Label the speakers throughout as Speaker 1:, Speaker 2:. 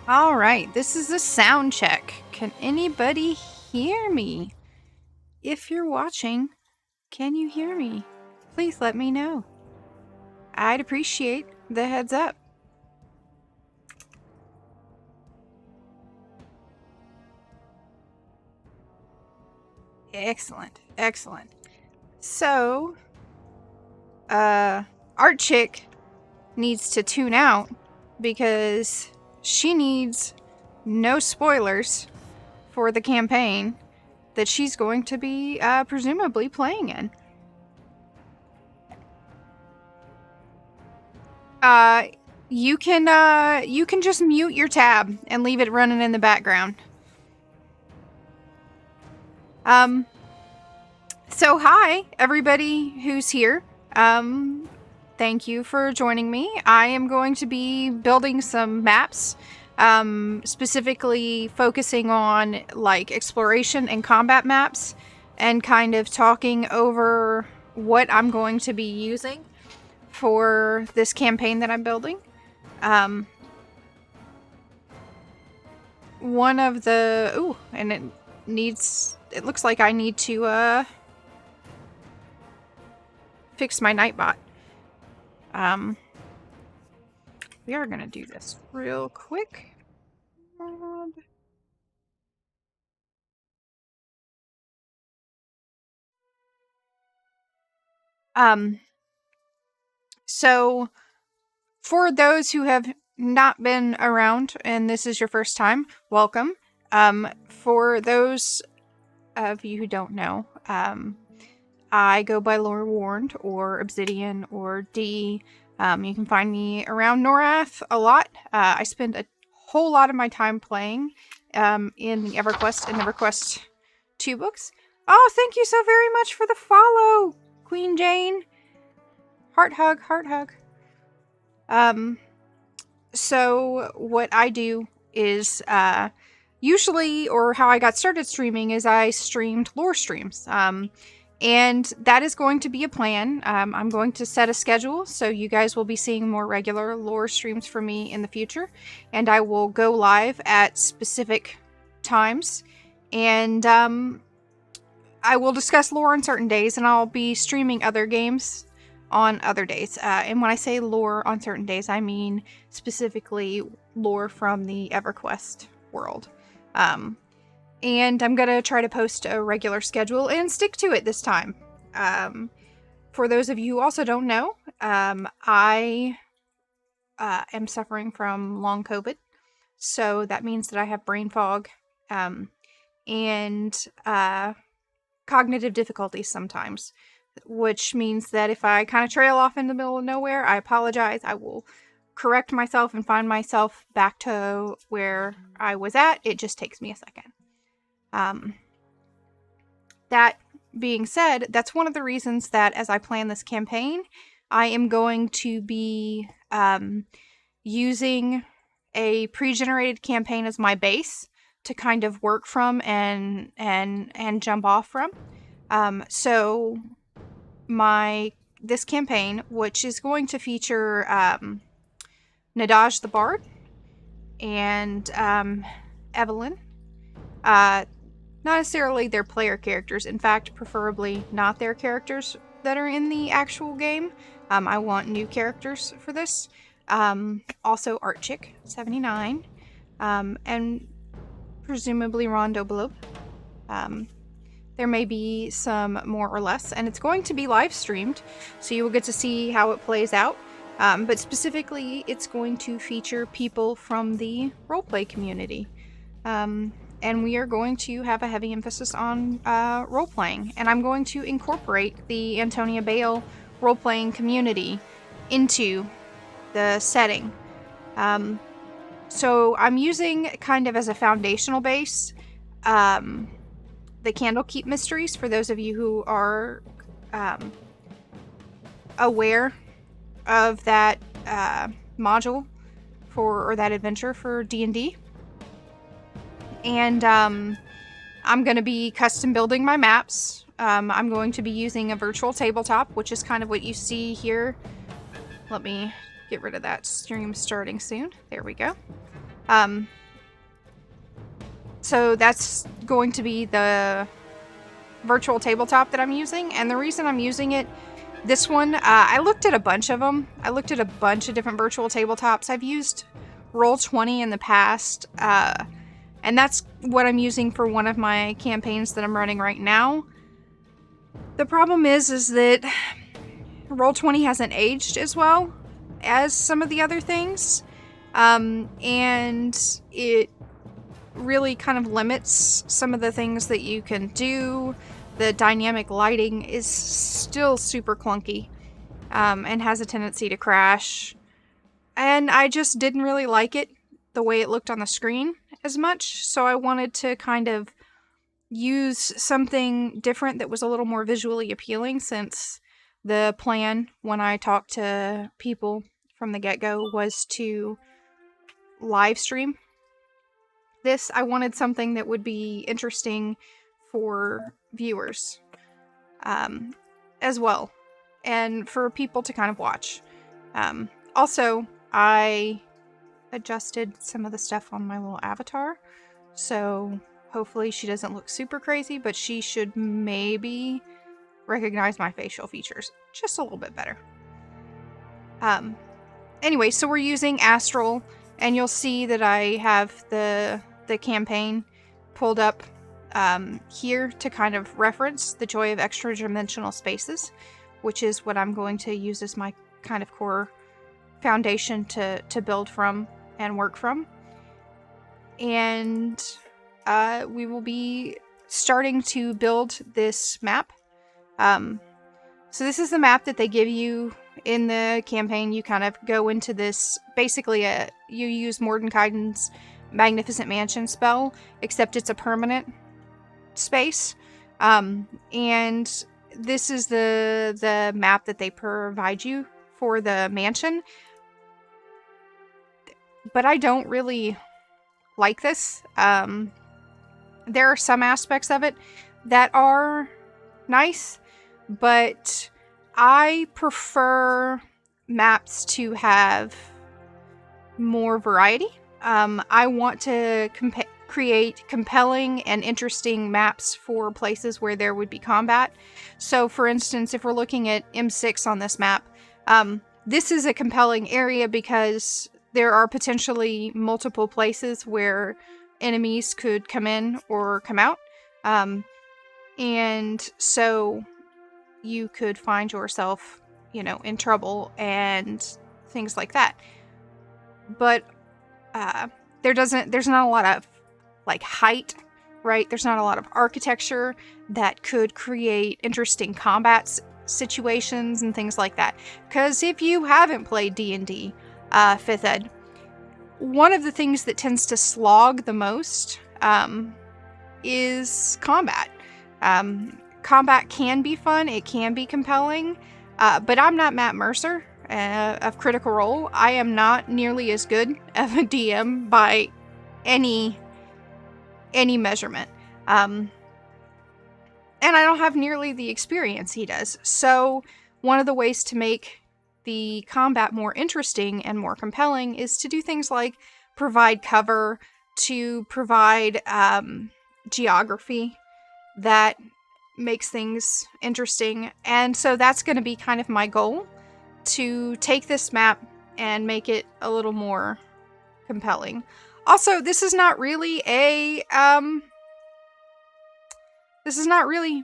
Speaker 1: All right, this is a sound check. Can anybody hear me? If you're watching, can you hear me? Please let me know. I'd appreciate the heads up. Excellent, excellent. So, Art Chick needs to tune out because she needs no spoilers for the campaign that she's going to be presumably playing in. You can just mute your tab and leave it running in the background. So hi everybody who's here. Thank you for joining me. I am going to be building some maps, specifically focusing on like exploration and combat maps, and kind of talking over what I'm going to be using for this campaign that I'm building. One of the and it looks like I need to fix my Nightbot. We are gonna do this real quick. So for those who have not been around and this is your first time, welcome. For those of you who don't know, I go by Laura Warned or Obsidian or D. You can find me around Norath a lot. I spend a whole lot of my time playing in the EverQuest and EverQuest 2 books. Oh, thank you so very much for the follow, Queen Jane. Heart hug, heart hug. So what I do is, usually, or how I got started streaming is I streamed lore streams. And that is going to be a plan. I'm going to set a schedule, so you guys will be seeing more regular lore streams from me in the future. And I will go live at specific times. And I will discuss lore on certain days, and I'll be streaming other games on other days. And when I say lore on certain days, I mean specifically lore from the EverQuest world. And I'm going to try to post a regular schedule and stick to it this time. For those of you who also don't know, I am suffering from long COVID. So that means that I have brain fog and cognitive difficulties sometimes, which means that if I kind of trail off in the middle of nowhere, I apologize. I will correct myself and find myself back to where I was at. It just takes me a second. That being said, that's one of the reasons that as I plan this campaign, I am going to be using a pre-generated campaign as my base to kind of work from and jump off from. So this campaign, which is going to feature Nadaj the Bard and Evelyn, not necessarily their player characters, in fact, preferably not their characters that are in the actual game. I want new characters for this. Also Art Chick 79, and presumably Rondo Blob. There may be some more or less, and it's going to be live streamed, so you will get to see how it plays out. But specifically, it's going to feature people from the roleplay community. And we are going to have a heavy emphasis on role-playing. And I'm going to incorporate the Antonia Bale role-playing community into the setting. So I'm using kind of as a foundational base the Candlekeep Mysteries, for those of you who are aware of that module or that adventure for D&D. And I'm going to be custom building my maps. I'm going to be using a virtual tabletop, which is kind of what you see here. Let me get rid of that stream starting soon. There we go. So that's going to be the virtual tabletop that I'm using, and the reason I'm using it, this one, I looked at a bunch of them. I looked at a bunch of different virtual tabletops. I've used Roll20 in the past, and that's what I'm using for one of my campaigns that I'm running right now. The problem is that Roll20 hasn't aged as well as some of the other things, and it really kind of limits some of the things that you can do. The dynamic lighting is still super clunky, and has a tendency to crash. And I just didn't really like it, the way it looked on the screen as much, so I wanted to kind of use something different that was a little more visually appealing, since the plan when I talked to people from the get-go was to live stream this. I wanted something that would be interesting for viewers, as well, and for people to kind of watch. Also, I adjusted some of the stuff on my little avatar, so hopefully she doesn't look super crazy, but she should maybe recognize my facial features just a little bit better. Anyway, so we're using Astral, and you'll see that I have the campaign pulled up here to kind of reference the joy of extra-dimensional spaces, which is what I'm going to use as my kind of core foundation to build from and work from. And we will be starting to build this map. So this is the map that they give you in the campaign. You kind of go into this, basically you use Mordenkaisen's Magnificent Mansion spell, except it's a permanent space. And this is the map that they provide you for the mansion. But I don't really like this. There are some aspects of it that are nice, but I prefer maps to have more variety. I want to create compelling and interesting maps for places where there would be combat. So, for instance, if we're looking at M6 on this map, this is a compelling area because there are potentially multiple places where enemies could come in or come out. And so you could find yourself, in trouble and things like that. But there's not a lot of height, right? There's not a lot of architecture that could create interesting combat situations and things like that. Because if you haven't played D&D 5th Ed, one of the things that tends to slog the most is combat. Combat can be fun, it can be compelling, but I'm not Matt Mercer of Critical Role. I am not nearly as good of a DM by any measurement. And I don't have nearly the experience he does. So one of the ways to make the combat more interesting and more compelling is to do things like provide cover, to provide geography that makes things interesting. And so that's going to be kind of my goal, to take this map and make it a little more compelling. Also, this is not really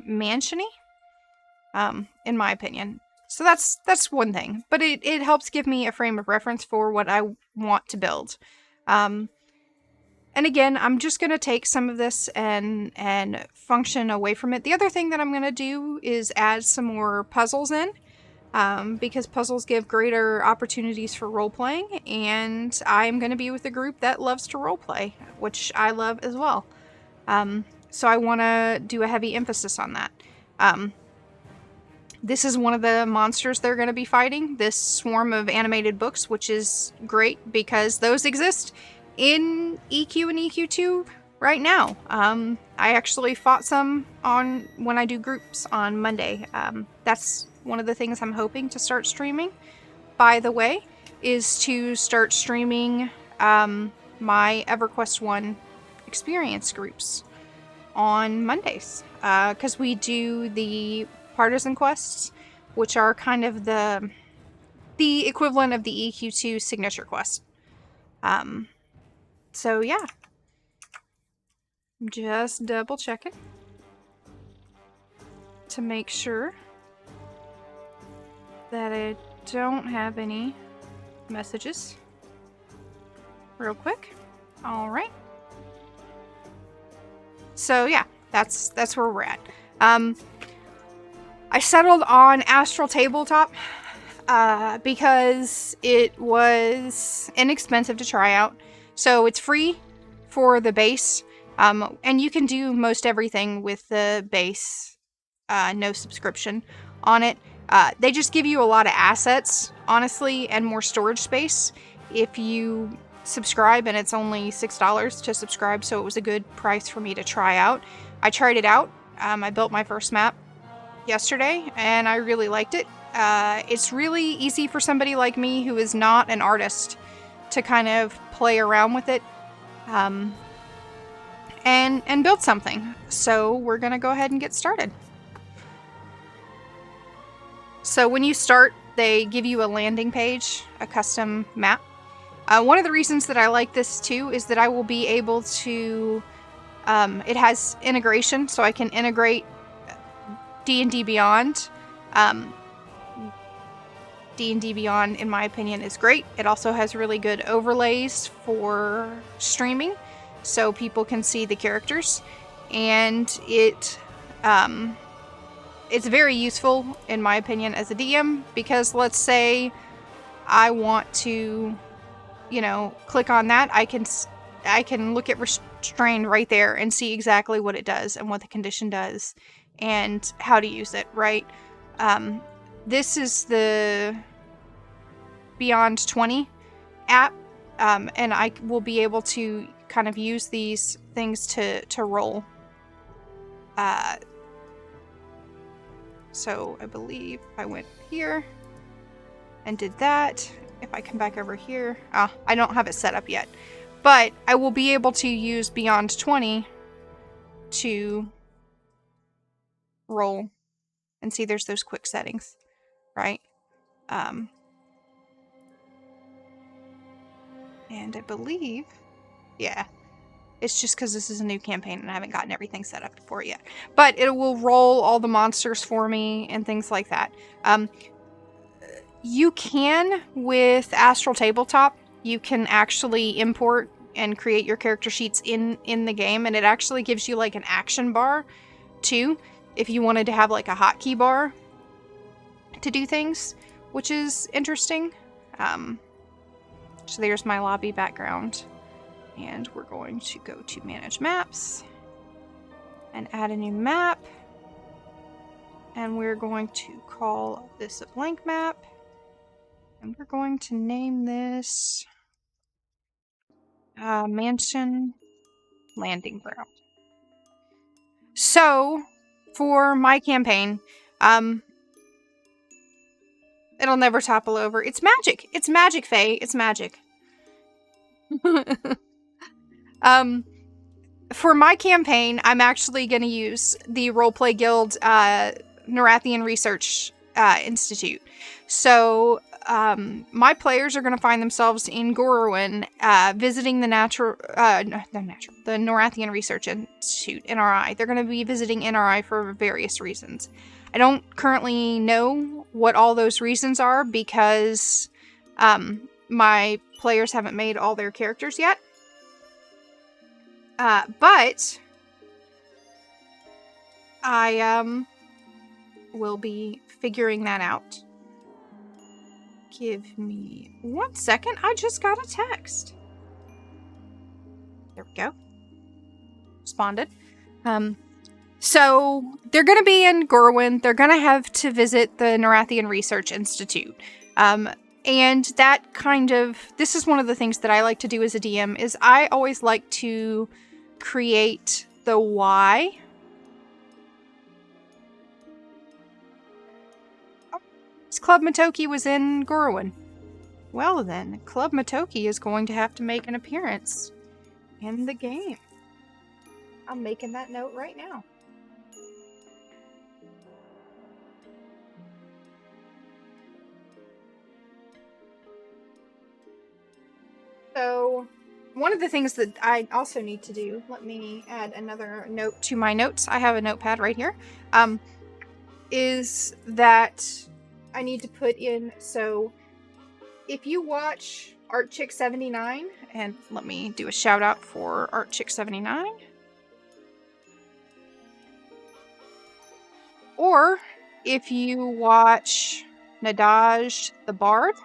Speaker 1: mansion-y, in my opinion. So that's one thing, but it helps give me a frame of reference for what I want to build. And again, I'm just going to take some of this and function away from it. The other thing that I'm going to do is add some more puzzles in, because puzzles give greater opportunities for role-playing, and I'm going to be with a group that loves to role-play, which I love as well. So I want to do a heavy emphasis on that. This is one of the monsters they're going to be fighting, this swarm of animated books, which is great because those exist in EQ and EQ2 right now. I actually fought some when I do groups on Monday. That's one of the things I'm hoping to start streaming, by the way, is to start streaming my EverQuest 1 experience groups on Mondays, because we do the partisan quests, which are kind of the equivalent of the EQ2 signature quest. So yeah, just double checking to make sure that I don't have any messages. Real quick. All right. So yeah, that's where we're at. I settled on Astral Tabletop because it was inexpensive to try out. So it's free for the base, and you can do most everything with the base, no subscription on it. They just give you a lot of assets, honestly, and more storage space if you subscribe, and it's only $6 to subscribe, so it was a good price for me to try out. I tried it out. I built my first map yesterday, and I really liked it. It's really easy for somebody like me who is not an artist to kind of play around with it and build something. So we're gonna go ahead and get started. So when you start, they give you a landing page, a custom map. One of the reasons that I like this too is that I will be able to, it has integration, so I can integrate D&D Beyond. D&D Beyond, in my opinion, is great. It also has really good overlays for streaming, so people can see the characters. And it's very useful, in my opinion, as a DM, because let's say I want to, you know, click on that, I can look at Restrained right there and see exactly what it does and what the condition does and how to use it, right? This is the Beyond 20 app, and I will be able to kind of use these things to roll. So I believe I went here and did that. If I come back over here, I don't have it set up yet, but I will be able to use Beyond 20 to roll and see there's those quick settings, right? And I believe, yeah, it's just because this is a new campaign and I haven't gotten everything set up for it yet, but it will roll all the monsters for me and things like that. You can, with Astral Tabletop, you can actually import and create your character sheets in the game, and it actually gives you like an action bar too, if you wanted to have like a hotkey bar to do things, which is interesting. So there's my lobby background, and we're going to go to Manage Maps and add a new map, and we're going to call this a blank map. And we're going to name this Mansion Landing Ground. So, for my campaign, it'll never topple over. It's magic. It's magic, Faye. It's magic. For my campaign, I'm actually going to use the Roleplay Guild Nerathian Research Institute. So, my players are going to find themselves in Gorwyn, visiting the Nerathian Research Institute, NRI. They're going to be visiting NRI for various reasons. I don't currently know what all those reasons are because my players haven't made all their characters yet. But I will be figuring that out. Give me 1 second. I just got a text. There we go. Responded. So they're going to be in Gorwyn. They're going to have to visit the Nerathian Research Institute. And that kind of, this is one of the things that I like to do as a DM, is I always like to create the why. Club Matoki was in Gorwyn. Well then, Club Matoki is going to have to make an appearance in the game. I'm making that note right now. So, one of the things that I also need to do, let me add another note to my notes. I have a notepad right here. Is that I need to put in, so if you watch ArtChick79, and let me do a shout out for ArtChick79. Or if you watch Nadaj the Bard.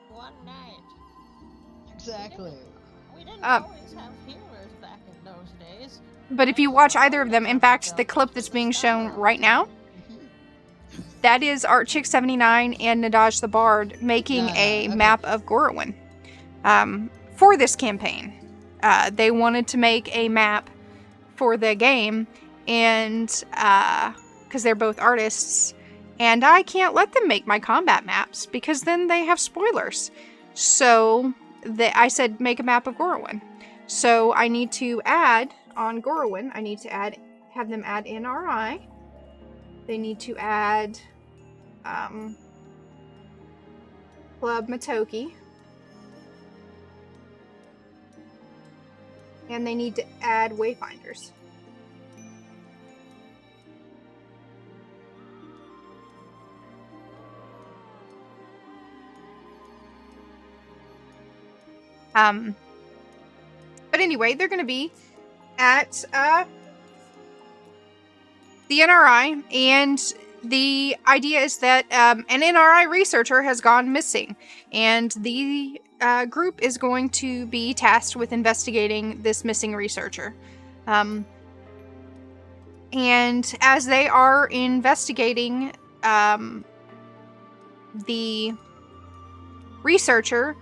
Speaker 2: One night.
Speaker 3: Exactly.
Speaker 2: We didn't always have healers back in those days.
Speaker 1: But if you watch either of them, in fact, the clip that's being shown right now, that is ArtChick79 and Nadaj the Bard making a map of Gorowin for this campaign. They wanted to make a map for the game, and because they're both artists, and I can't let them make my combat maps because then they have spoilers. So I said make a map of Gorowin. So I need to add on Gorowin, I need to have them add NRI. They need to add Club Matoki. And they need to add Wayfinders. But anyway, they're going to be at the NRI, and the idea is that an NRI researcher has gone missing, and the group is going to be tasked with investigating this missing researcher. And as they are investigating the researcher,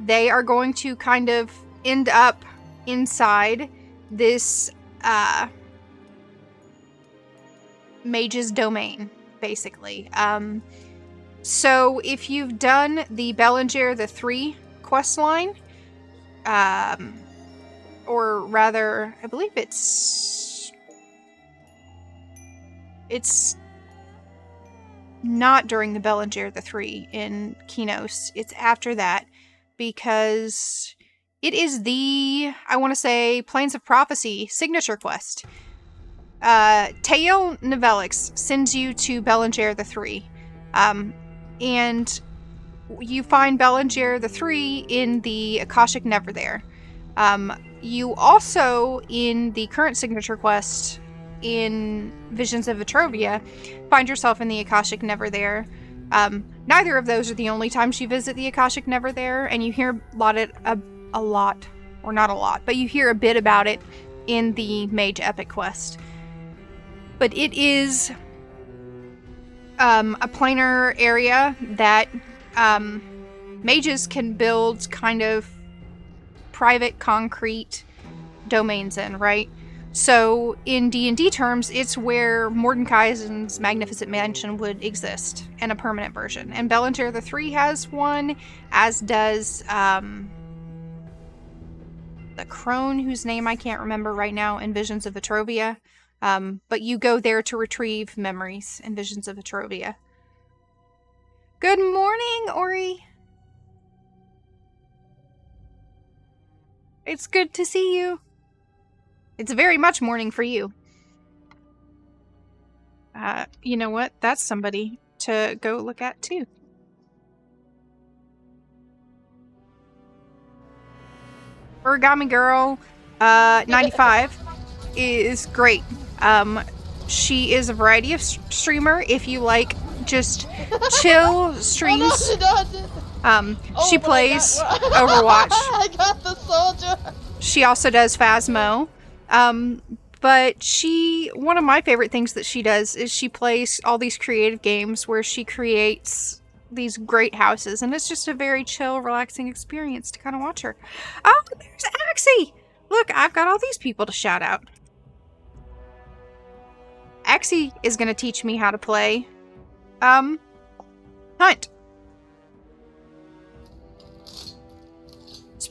Speaker 1: they are going to kind of end up inside this mage's domain, basically. So if you've done the Bellinger the 3 quest line, or rather, I believe it's not during the Bellinger the 3 in Kinos, it's after that, because it is the, I want to say, Plains of Prophecy signature quest. Teo Novelix sends you to Bellinger the 3. And you find Bellinger the 3 in the Akashic Never there. You also, in the current signature quest in Visions of Vitrovia, find yourself in the Akashic Never there. Neither of those are the only times you visit the Akashic Never there, and you hear a lot, or not a lot, but you hear a bit about it in the Mage Epic quest. But it is a planar area that mages can build kind of private concrete domains in, right? So in D&D terms, it's where Mordekaisen's Magnificent Mansion would exist in a permanent version. And Bellinger the 3 has one, as does the crone, whose name I can't remember right now, in Visions of Vitrovia. But you go there to retrieve memories in Visions of Vitrovia. Good morning, Ori. It's good to see you. It's very much morning for you. You know what? That's somebody to go look at too. Origami Girl 95 is great. She is a variety of streamer. If you like just chill streams, she plays Overwatch.
Speaker 3: I got the soldier.
Speaker 1: She also does Phasmo. But one of my favorite things that she does is she plays all these creative games where she creates these great houses, and it's just a very chill, relaxing experience to kind of watch her. Oh, there's Axie! Look, I've got all these people to shout out. Axie is going to teach me how to play Hunt.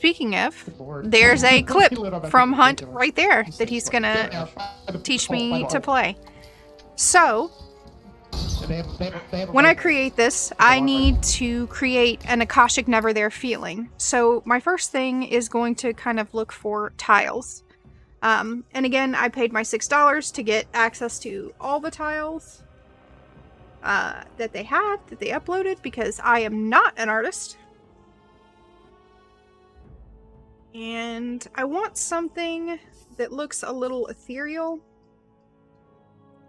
Speaker 1: speaking of,
Speaker 4: Lord.
Speaker 1: there's a clip
Speaker 4: Lit up,
Speaker 1: from
Speaker 4: that's
Speaker 1: Hunt
Speaker 4: ridiculous.
Speaker 1: right there
Speaker 4: I'm so
Speaker 1: that he's
Speaker 4: sorry.
Speaker 1: gonna
Speaker 4: Yeah, by the
Speaker 1: teach
Speaker 4: default,
Speaker 1: me
Speaker 4: by the
Speaker 1: to
Speaker 4: way.
Speaker 1: play. So,
Speaker 4: They have a
Speaker 1: when I
Speaker 4: mic.
Speaker 1: create this,
Speaker 4: a
Speaker 1: I
Speaker 4: lot
Speaker 1: need to create an Akashic Never There feeling. So my first thing is going to kind of look for tiles. And again, I paid my $6 to get access to all the tiles that they had, that they uploaded, because I am not an artist. And I want something that looks a little ethereal.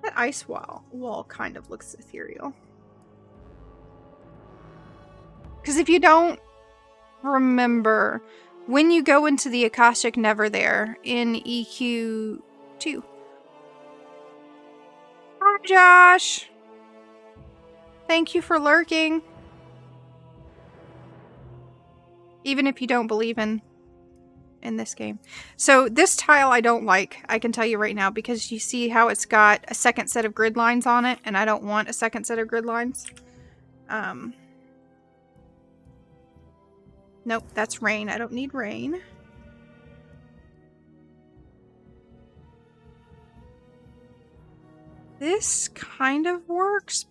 Speaker 1: That ice wall kind of looks ethereal. Because if you don't remember, when you go into the Akashic Never There in EQ2. Hi, Josh! Thank you for lurking. Even if you don't believe in this game. So this tile I don't like, I can tell you right now, because you see how it's got a second set of grid lines on it, and I don't want a second set of grid lines. Nope, that's rain. I don't need rain. This kind of works,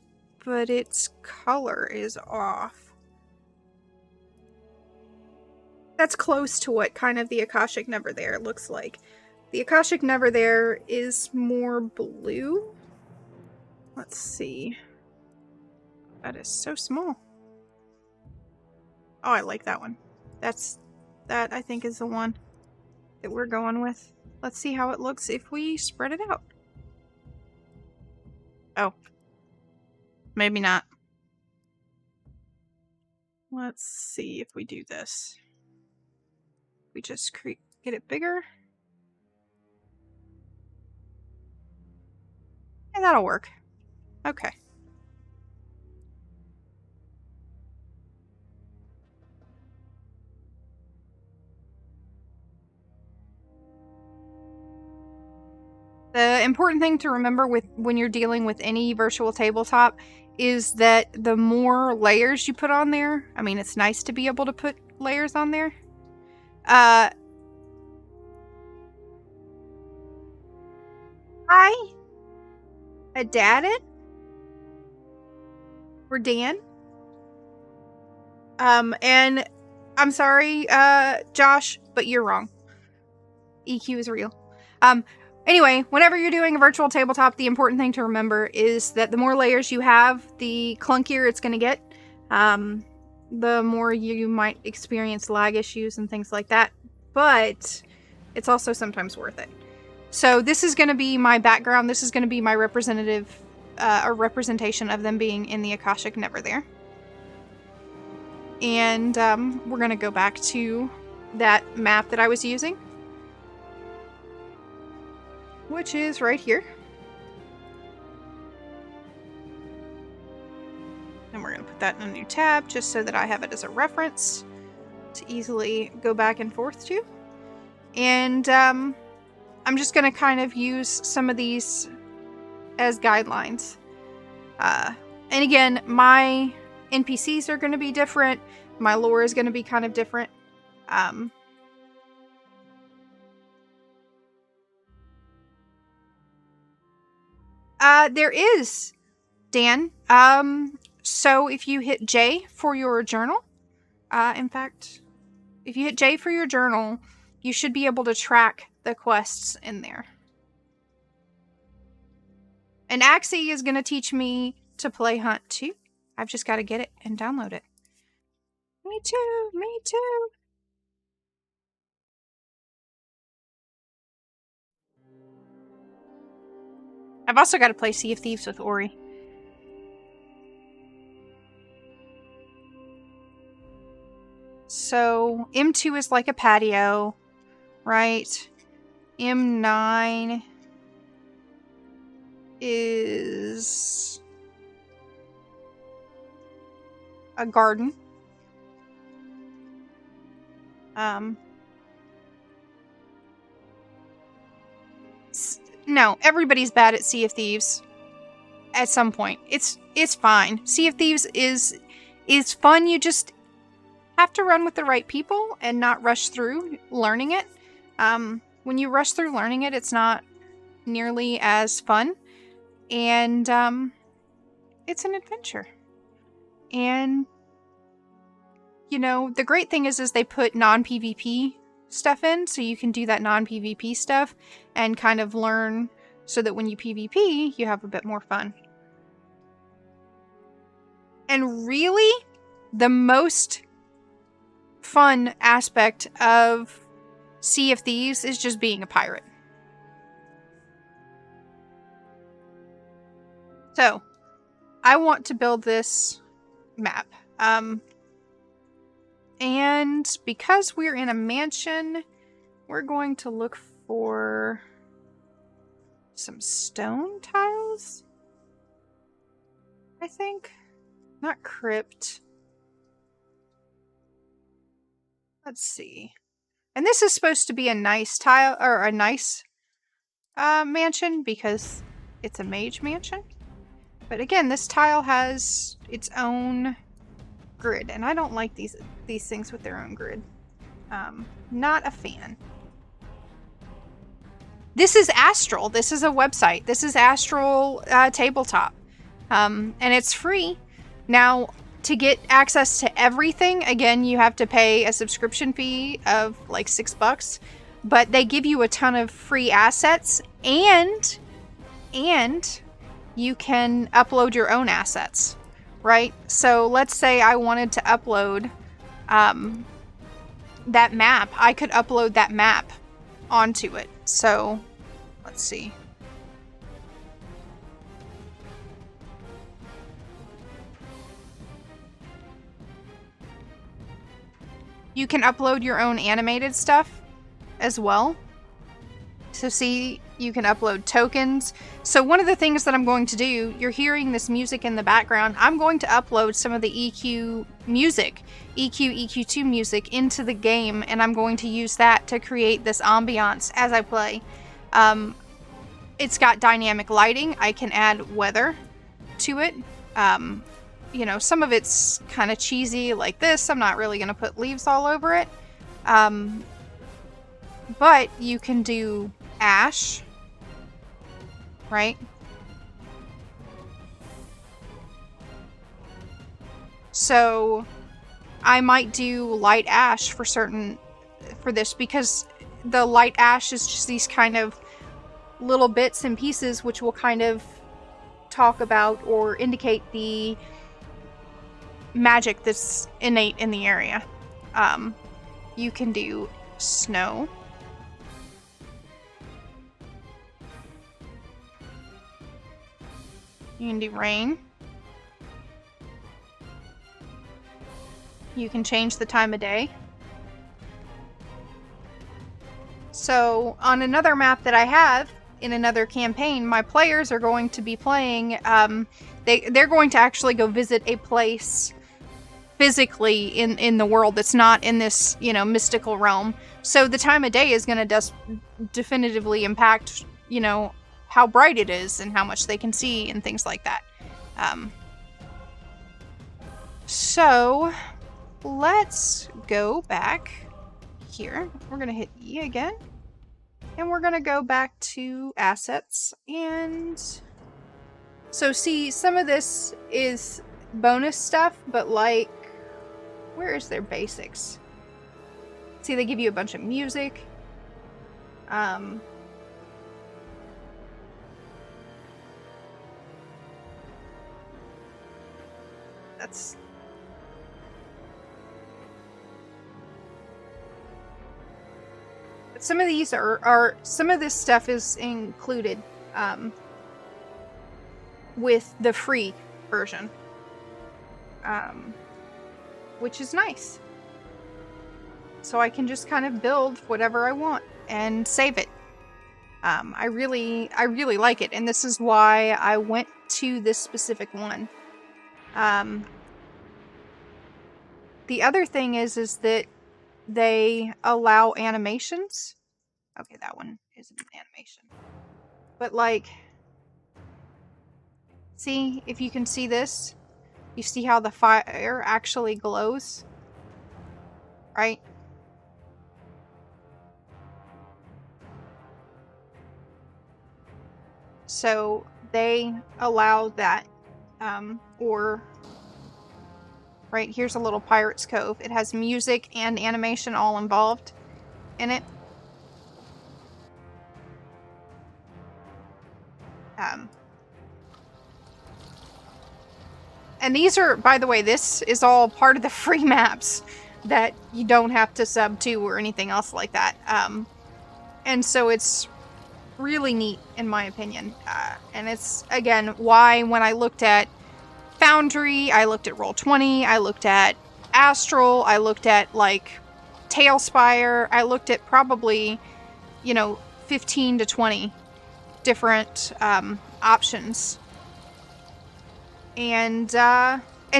Speaker 1: but its color is off. That's close to what kind of the Akashic Never There looks like. The Akashic Never There is more blue. Let's see. That is so small. Oh, I like that one. That I think is the one that we're going with. Let's see how it looks if we spread it out. Oh. Maybe not. Let's see if we do this. We just get it bigger. And that'll work. Okay. The important thing to remember when you're dealing with any virtual tabletop is that the more layers you put on there, I mean, it's nice to be able to put layers on there. Hi, Adadit? Or Dan? And I'm sorry, Josh, but you're wrong. EQ is real. Anyway, whenever you're doing a virtual tabletop, the important thing to remember is that the more layers you have, the clunkier it's going to get. The more you might experience lag issues and things like that. But it's also sometimes worth it. So this is going to be my background. This is going to be my representative, a representation of them being in the Akashic Never There. And we're going to go back to that map that I was using, which is right here. And we're going to put that in a new tab just so that I have it as a reference to easily go back and forth to. And I'm just going to kind of use some of these as guidelines. And again, my NPCs are going to be different. My lore is going to be kind of different. There is, Dan. So if you hit J for your journal, in fact, if you hit J for your journal, you should be able to track the quests in there. And Axie is going to teach me to play Hunt too. I've just got to get it and download it. Me too, me too. I've also got to play Sea of Thieves with Ori. So, M2 is like a patio, right? M9 is a garden. No, everybody's bad at Sea of Thieves at some point. It's fine. Sea of Thieves is fun. You just have to run with the right people and not rush through learning it. When you rush through learning it, it's not nearly as fun. And it's an adventure. And you know, the great thing is they put non-PvP stuff in, so you can do that non-PvP stuff and kind of learn so that when you PvP, you have a bit more fun. And really, the most fun aspect of Sea of Thieves is just being a pirate. So, I want to build this map. And because we're in a mansion, we're going to look for some stone tiles, I think. Not crypt. Let's see. And this is supposed to be a nice tile, or a nice mansion, because it's a mage mansion. But again, this tile has its own grid, and I don't like these things with their own grid. Not a fan. This is Astral. This is a website. This is Astral Tabletop. And it's free. Now, to get access to everything, again, you have to pay a subscription fee of like $6. But they give you a ton of free assets, and you can upload your own assets, right? So let's say I wanted to upload that map. I could upload that map onto it. So let's see. You can upload your own animated stuff as well. So see, you can upload tokens. So one of the things that I'm going to do, you're hearing this music in the background, I'm going to upload some of the EQ music, EQ2 music into the game, and I'm going to use that to create this ambiance as I play. It's got dynamic lighting. I can add weather to it. You know, some of it's kind of cheesy like this. I'm not really going to put leaves all over it. But you can do ash, right? So I might do light ash for this, because the light ash is just these kind of little bits and pieces which will kind of talk about or indicate the magic that's innate in the area. You can do snow. You can do rain. You can change the time of day. So on another map that I have in another campaign, my players are going to be playing, they're going to actually go visit a place physically in the world that's not in this, you know, mystical realm. So the time of day is going to definitively impact, you know, how bright it is and how much they can see and things like that. So let's go back here. We're going to hit E again. And we're going to go back to assets. And so see, some of this is bonus stuff, but like, where is their basics? See, they give you a bunch of music. But some of these are some of this stuff is included with the free version, which is nice. So I can just kind of build whatever I want and save it. I really like it, and this is why I went to this specific one. The other thing is that they allow animations. Okay, that one isn't an animation. But like, see, if you can see this, you see how the fire actually glows? right? So they allow that, or right here's a little Pirate's Cove. It has music and animation all involved in it. And these are, by the way, this is all part of the free maps that you don't have to sub to or anything else like that. And so it's really neat in my opinion. And it's, again, why when I looked at Foundry, I looked at Roll20, I looked at Astral, I looked at like Tailspire, I looked at probably, 15 to 20 different options. And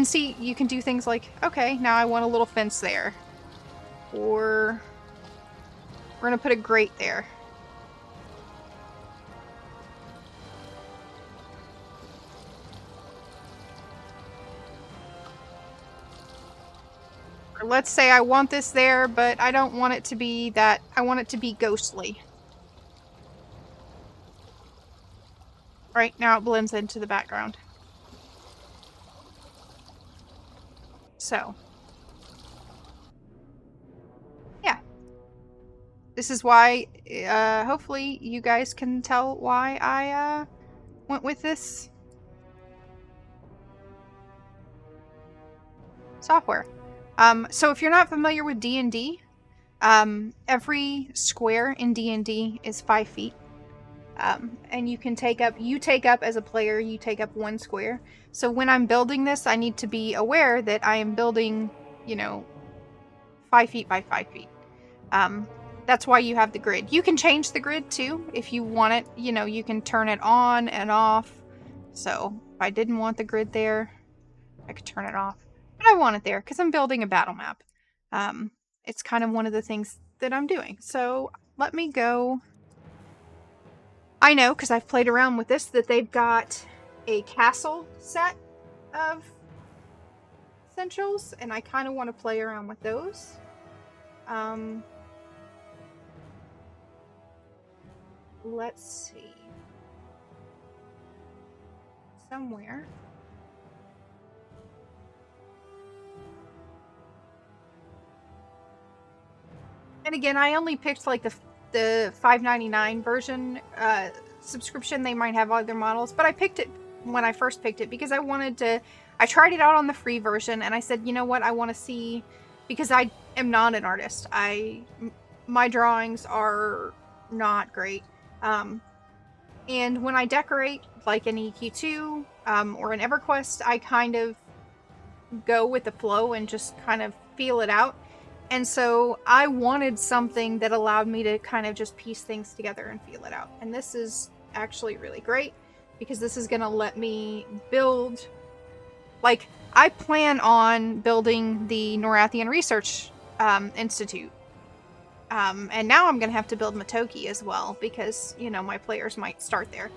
Speaker 1: see, you can do things like, okay, now I want a little fence there. Or we're gonna put a grate there. Or let's say I want this there, but I don't want it to be that, I want it to be ghostly. Right, now it blends into the background. So, yeah. This is why, hopefully you guys can tell why I, went with this software. So if you're not familiar with D&D, every square in D&D is 5 feet. And you take up as a player, you take up 1 square. So when I'm building this, I need to be aware that I am building, 5 feet by 5 feet. That's why you have the grid. You can change the grid too if you want it. You can turn it on and off. So if I didn't want the grid there, I could turn it off. But I want it there because I'm building a battle map. It's kind of one of the things that I'm doing. So let me go. I know, because I've played around with this, that they've got a castle set of essentials, and I kind of want to play around with those. Let's see. Somewhere. And again, I only picked like the $5.99 version subscription. They might have other models, but I picked it when I first picked it because I wanted to. I tried it out on the free version, and I said, you know what, I want to see, because I am not an artist. My drawings are not great. And when I decorate, like an EQ2 or an EverQuest, I kind of go with the flow and just kind of feel it out. And so I wanted something that allowed me to kind of just piece things together and feel it out. And this is actually really great because this is going to let me build, like, I plan on building the Norathian Research Institute. And now I'm going to have to build Matoki as well because, my players might start there.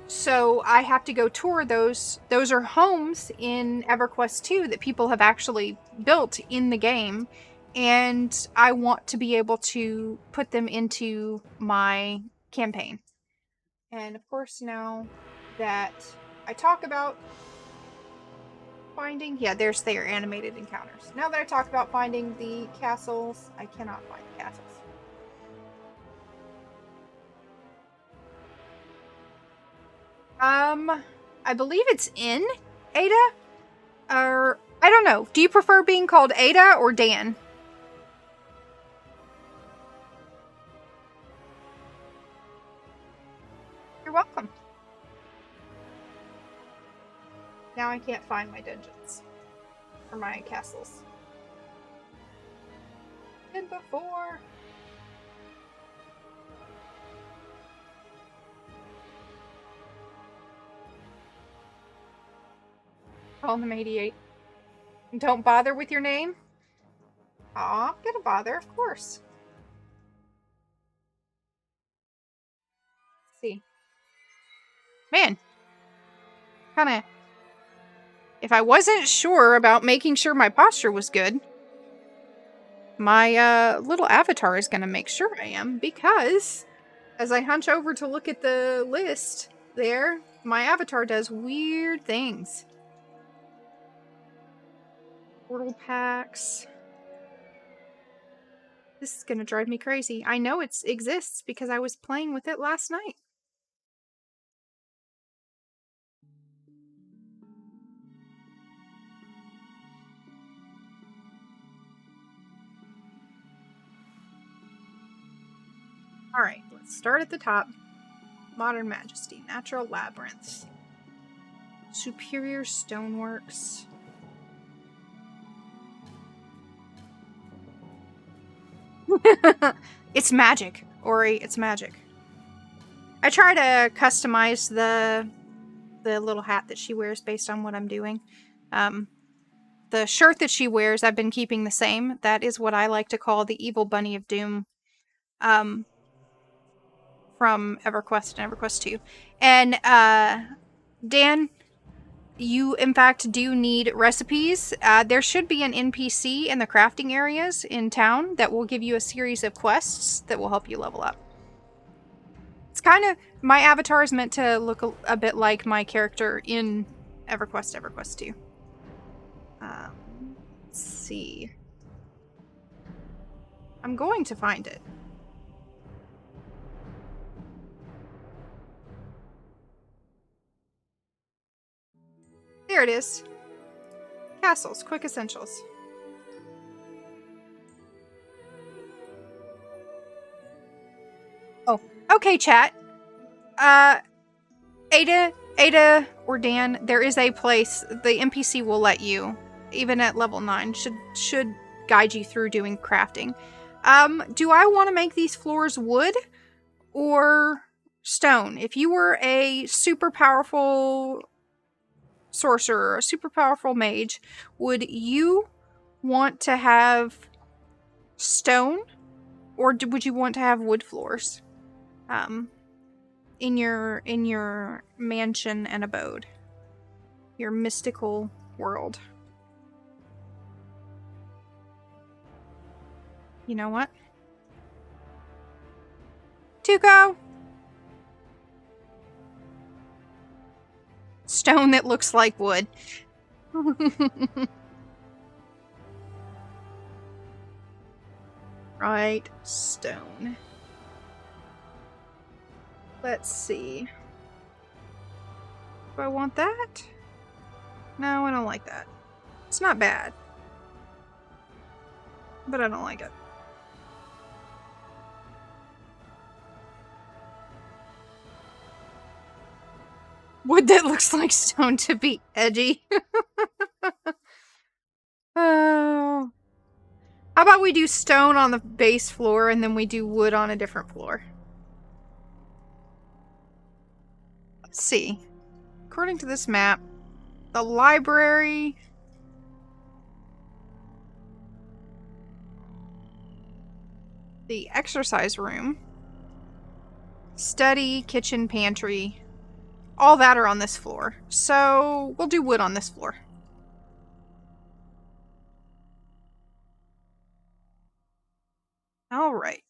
Speaker 1: So I have to go tour those. Those are homes in EverQuest 2 that people have actually built in the game. And I want to be able to put them into my campaign. And of course, now that I talk about finding, yeah, there's their animated encounters. Now that I talk about finding the castles, I cannot find the castles. I believe it's in Ada, or I don't know. Do you prefer being called Ada or Dan? You're welcome. Now I can't find my dungeons or my castles. And before. Call them 88. Don't bother with your name? Aw, I'm gonna bother, of course. Let's see. Man. If I wasn't sure about making sure my posture was good, my little avatar is going to make sure I am, because as I hunch over to look at the list there, my avatar does weird things. Portal packs. This is going to drive me crazy. I know it exists because I was playing with it last night. Alright, let's start at the top. Modern Majesty, Natural Labyrinths, Superior Stoneworks. It's magic, Ori, it's magic. I try to customize the little hat that she wears based on what I'm doing. The shirt that she wears, I've been keeping the same. That is what I like to call the Evil Bunny of Doom. From EverQuest and EverQuest 2. And, Dan, you in fact do need recipes. There should be an NPC in the crafting areas in town that will give you a series of quests that will help you level up. It's kind of, my avatar is meant to look a bit like my character in EverQuest 2. Let's see. I'm going to find it. There it is. Castles, quick essentials. Oh, okay, chat. Ada, or Dan, there is a place the NPC will let you, even at level 9, should guide you through doing crafting. Do I want to make these floors wood or stone? If you were a super powerful sorcerer, a super powerful mage, would you want to have stone, or would you want to have wood floors in your mansion and abode, your mystical world? You know what, Tuco? Stone that looks like wood. Right, stone. Let's see. Do I want that? No, I don't like that. It's not bad, but I don't like it. Wood that looks like stone to be edgy. Oh. How about we do stone on the base floor and then we do wood on a different floor? Let's see. According to this map, the library... the exercise room, study, kitchen, pantry, all that are on this floor. So we'll do wood on this floor. All right.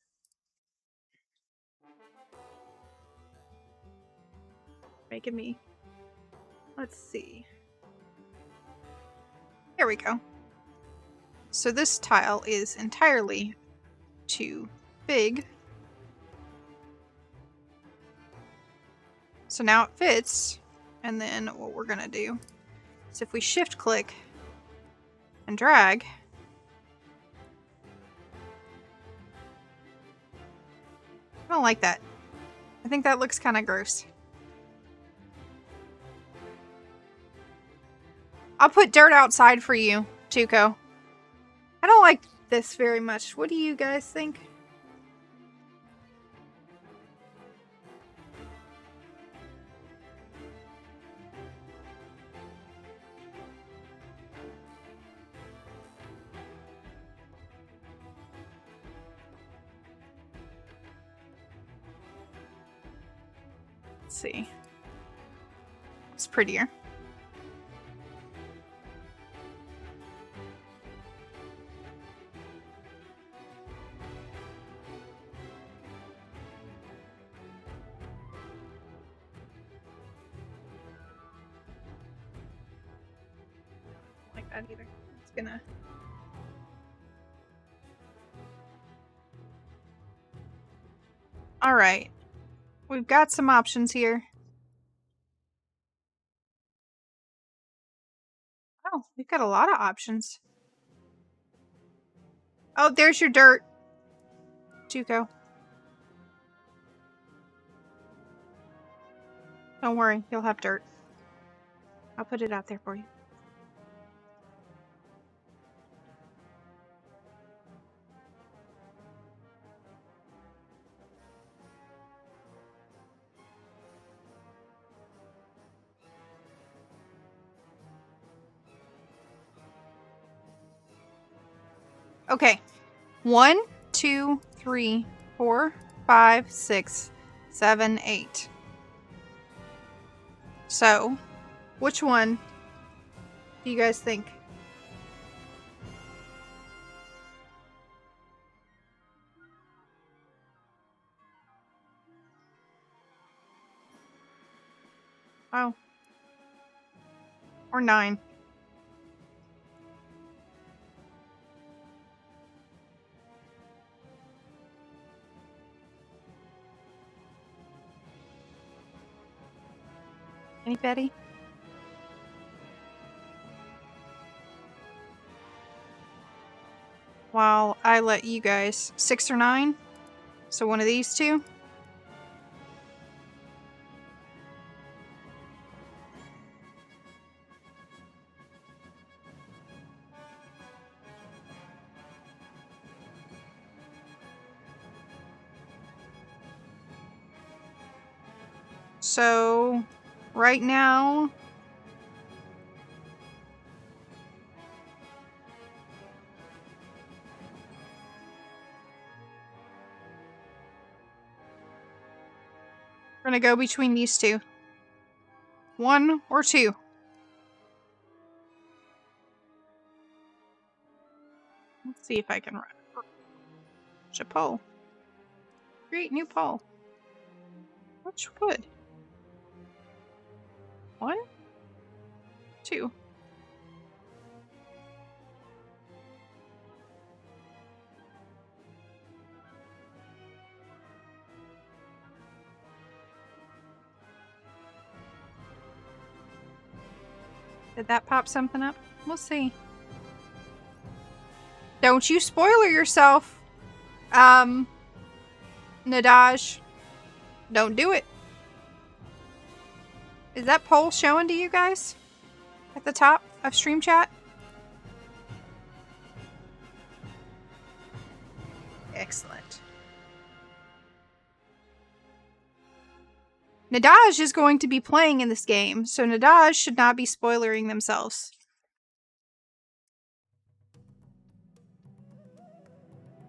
Speaker 1: Making me... let's see. There we go. So this tile is entirely too big. So now it fits. And then what we're gonna do is if we shift click and drag, I don't like that. I think that looks kind of gross. I'll put dirt outside for you, Tuco. I don't like this very much. What do you guys think? Let's see. It's prettier. that either. It's gonna... Alright. We've got some options here. Oh, we've got a lot of options. Oh, there's your dirt. Juco. Don't worry, you'll have dirt. I'll put it out there for you. Okay. 1, 2, 3, 4, 5, 6, 7, 8. So, which one do you guys think? Oh. Or 9. Anybody? While I let you guys 6 or 9. So one of these two. So right now, we're gonna go between these two. 1 or 2. Let's see if I can reach a poll. Create new poll. Which would? 1? 2. Did that pop something up? We'll see. Don't you spoiler yourself, Nadaj. Don't do it. Is that poll showing to you guys? At the top of stream chat? Excellent. Nadaj is going to be playing in this game, so Nadaj should not be spoilering themselves.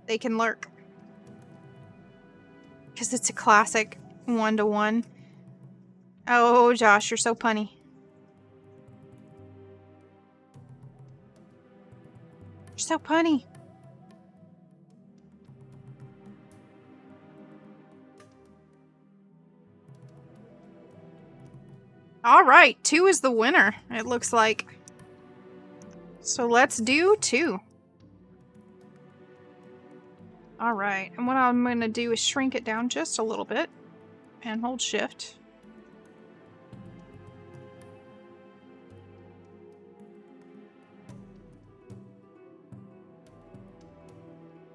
Speaker 1: They can lurk. Because it's a classic 1-to-1. Oh, Josh, you're so punny. You're so punny. Alright, 2 is the winner, it looks like. So let's do 2. Alright, and what I'm going to do is shrink it down just a little bit. And hold shift.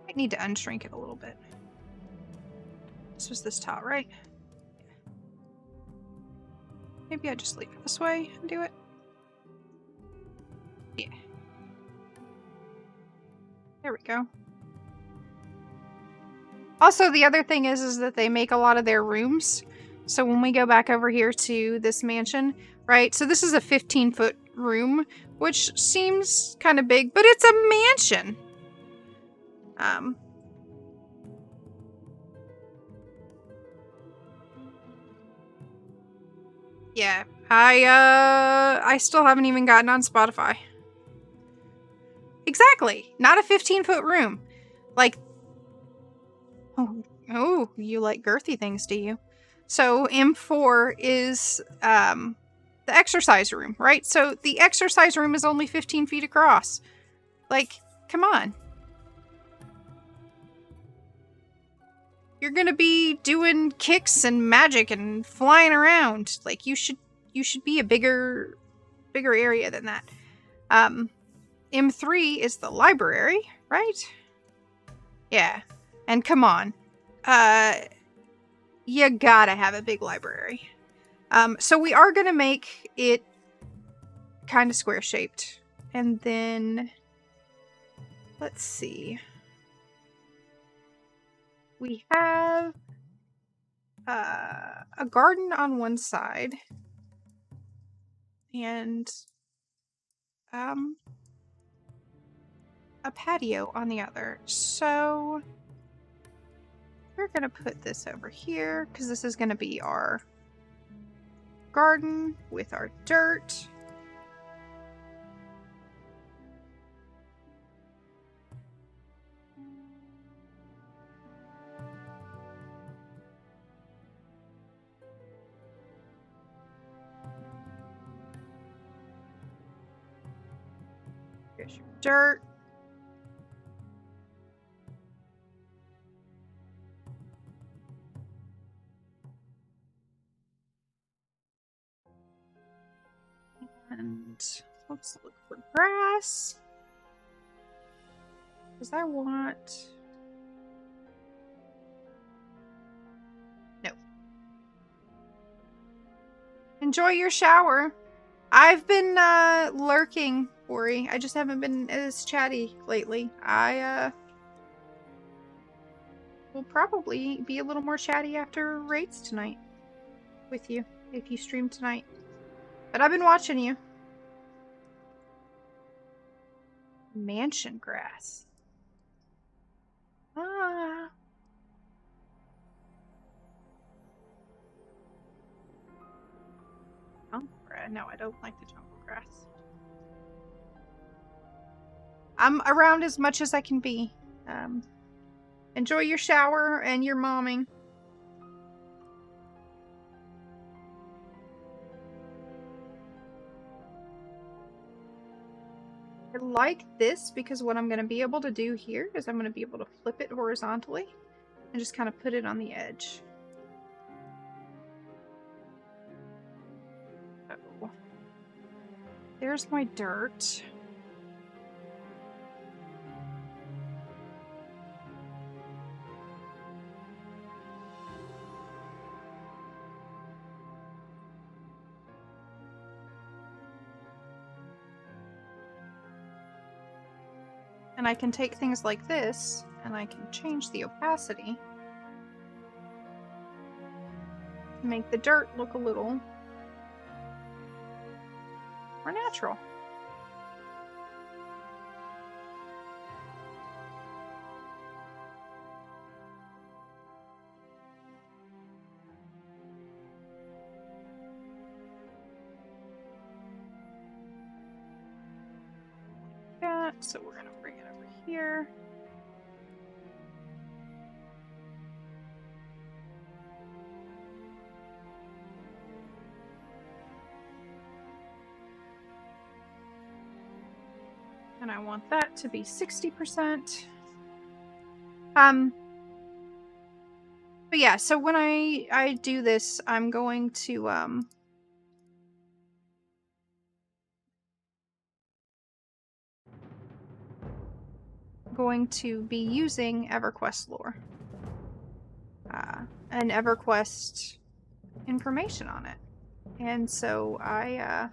Speaker 1: I need to unshrink it a little bit. This was this top, right? Maybe I just leave it this way and do it. Yeah. There we go. Also, the other thing is that they make a lot of their rooms. So when we go back over here to this mansion, right? So this is a 15-foot room, which seems kind of big, but it's a mansion. Yeah, I still haven't even gotten on Spotify. Exactly, not a 15-foot room. Like, oh, you like girthy things, do you? So M4 is, the the exercise room, right? So the exercise room is only 15 feet across. Like, come on. You're gonna be doing kicks and magic and flying around. Like, you should be a bigger area than that. M3 is the library, right? Yeah. And come on. You gotta have a big library. So we are gonna make it kind of square shaped. And then, let's see. We have a garden on one side and a patio on the other. So we're gonna put this over here because this is gonna be our garden with our dirt. Here's your dirt. And let's look for grass. Because I want... No. Enjoy your shower. I've been lurking, Ori. I just haven't been as chatty lately. I will probably be a little more chatty after raids tonight with you, if you stream tonight. But I've been watching you. Mansion grass. Ah. No, I don't like the jungle grass. I'm around as much as I can be. Enjoy your shower and your momming. I like this because what I'm going to be able to do here is I'm going to be able to flip it horizontally and just kind of put it on the edge. So, there's my dirt. And I can take things like this, and I can change the opacity to make the dirt look a little more natural. So we're going to bring it over here. And I want that to be 60%. But yeah, so when I do this, I'm going to be using EverQuest lore and EverQuest information on it, and so I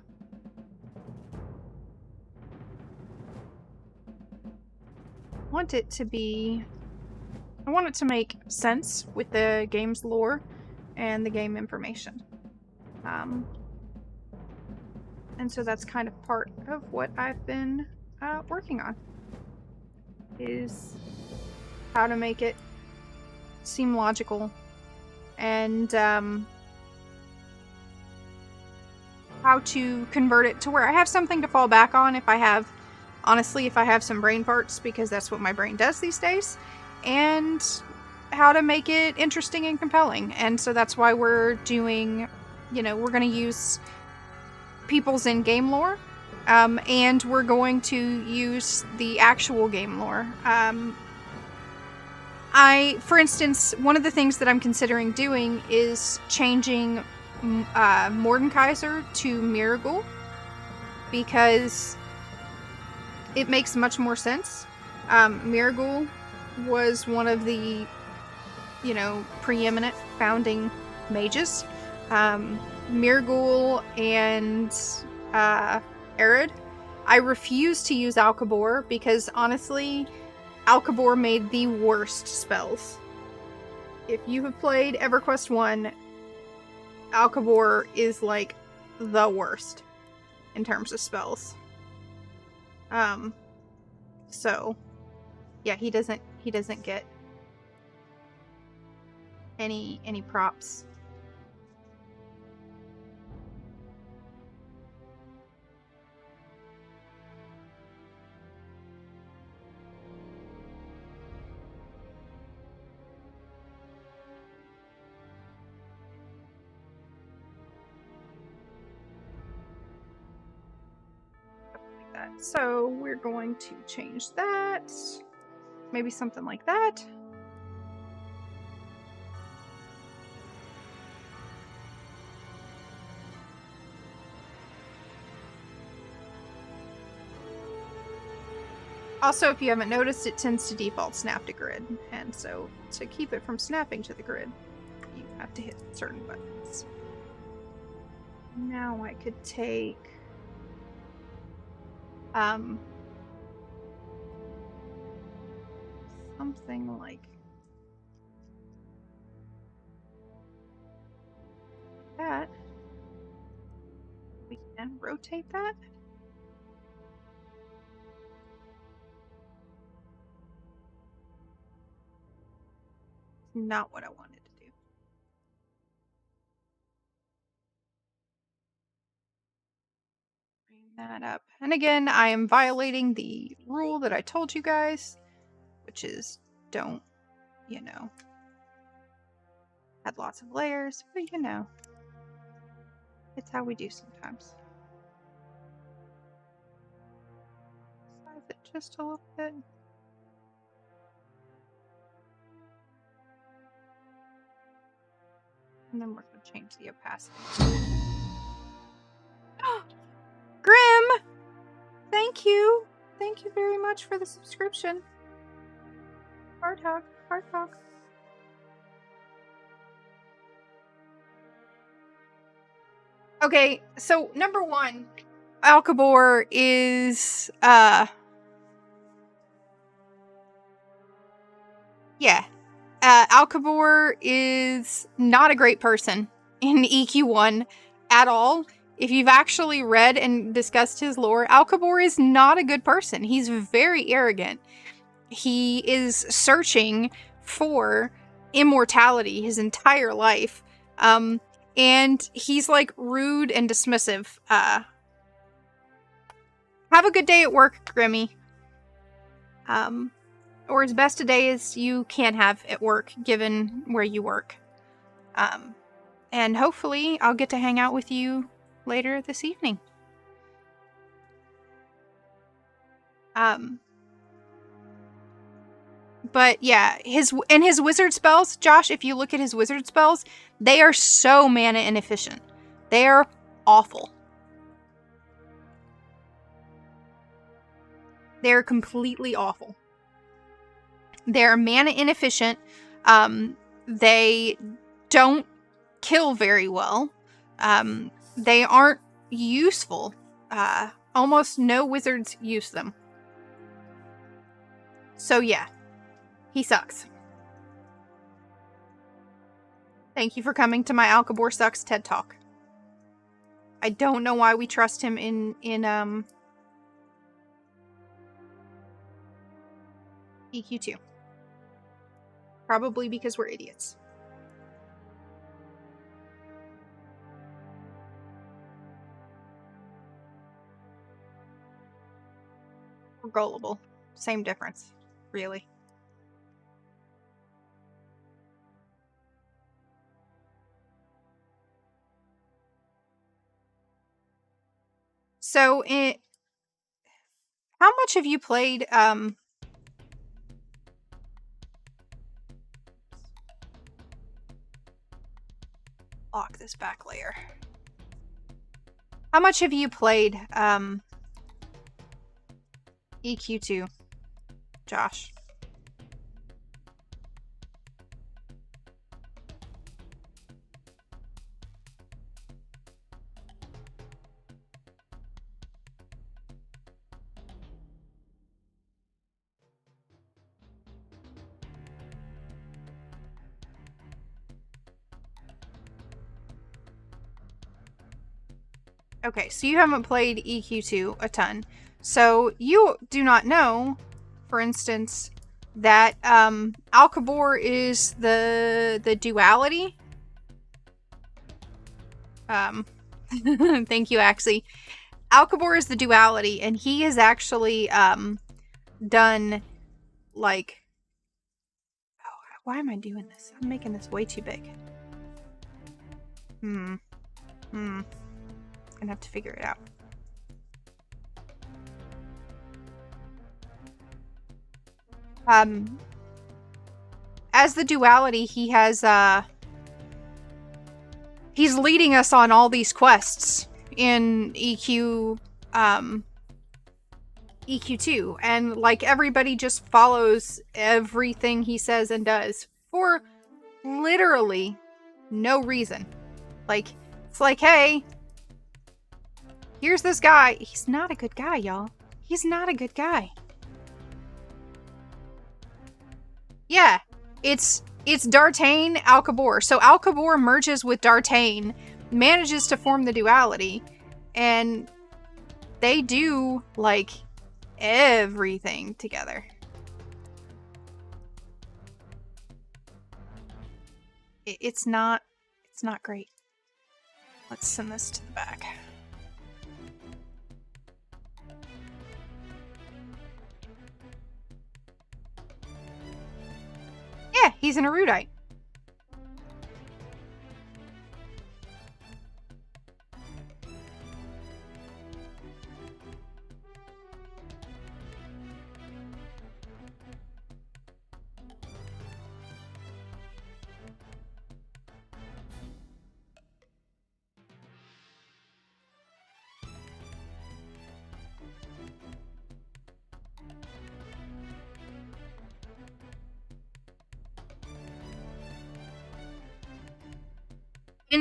Speaker 1: want it to make sense with the game's lore and the game information, and so that's kind of part of what I've been working on. Is how to make it seem logical and how to convert it to where I have something to fall back on if I have some brain farts, because that's what my brain does these days, and how to make it interesting and compelling. And so that's why we're doing, we're going to use people's in-game lore, and we're going to use the actual game lore. For instance, one of the things that I'm considering doing is changing Mordenkaiser to Miragul, because it makes much more sense. Miragul was one of the, preeminent founding mages. Miragul and Arid. I refuse to use Alcabor because honestly, Alcabor made the worst spells. If you have played EverQuest 1, Alcabor is like the worst in terms of spells. So yeah, he doesn't get any props. Like that. So we're going to change that. Maybe something like that. Also, if you haven't noticed, it tends to default snap to grid, and so to keep it from snapping to the grid, you have to hit certain buttons. Now I could take something like that. We can rotate that. Not what I wanted to do. Bring that up. And again, I am violating the rule that I told you guys, which is don't, add lots of layers, but it's how we do sometimes. Size it just a little bit. And then we're going to change the opacity. Grim! Thank you! Thank you very much for the subscription. Hard talk, hard talk. Okay, so number one, Alcabor is, Alcabor is not a great person in EQ1 at all. If you've actually read and discussed his lore, Alcabor is not a good person. He's very arrogant. He is searching for immortality his entire life. And he's like rude and dismissive. Have a good day at work, Grimmy. Or as best a day as you can have at work, given where you work. And hopefully I'll get to hang out with you later this evening. But yeah, his wizard spells, Josh, if you look at his wizard spells, they are so mana inefficient. They are awful. They're completely awful. They're mana inefficient. They don't kill very well. They aren't useful. Almost no wizards use them. So yeah, he sucks. Thank you for coming to my Alcabor Sucks TED Talk. I don't know why we trust him in EQ2. Probably because we're idiots. We're gullible. Same difference, really. So, how much have you played, lock this back layer. How much have you played, EQ2, Josh? Okay, so you haven't played EQ2 a ton. So you do not know, for instance, that Alcabor is the duality. Thank you, Axie. Alcabor is the duality, and he has actually done like, oh, why am I doing this? I'm making this way too big. Gonna have to figure it out. As the duality, he has he's leading us on all these quests in EQ2, and like everybody just follows everything he says and does for literally no reason. Like, it's like, hey, here's this guy. He's not a good guy, y'all. He's not a good guy. Yeah, it's D'Artagnan, Alcabor. So Alcabor merges with D'Artagnan, manages to form the duality, and they do like everything together. It's not great. Let's send this to the back. Yeah, he's an erudite.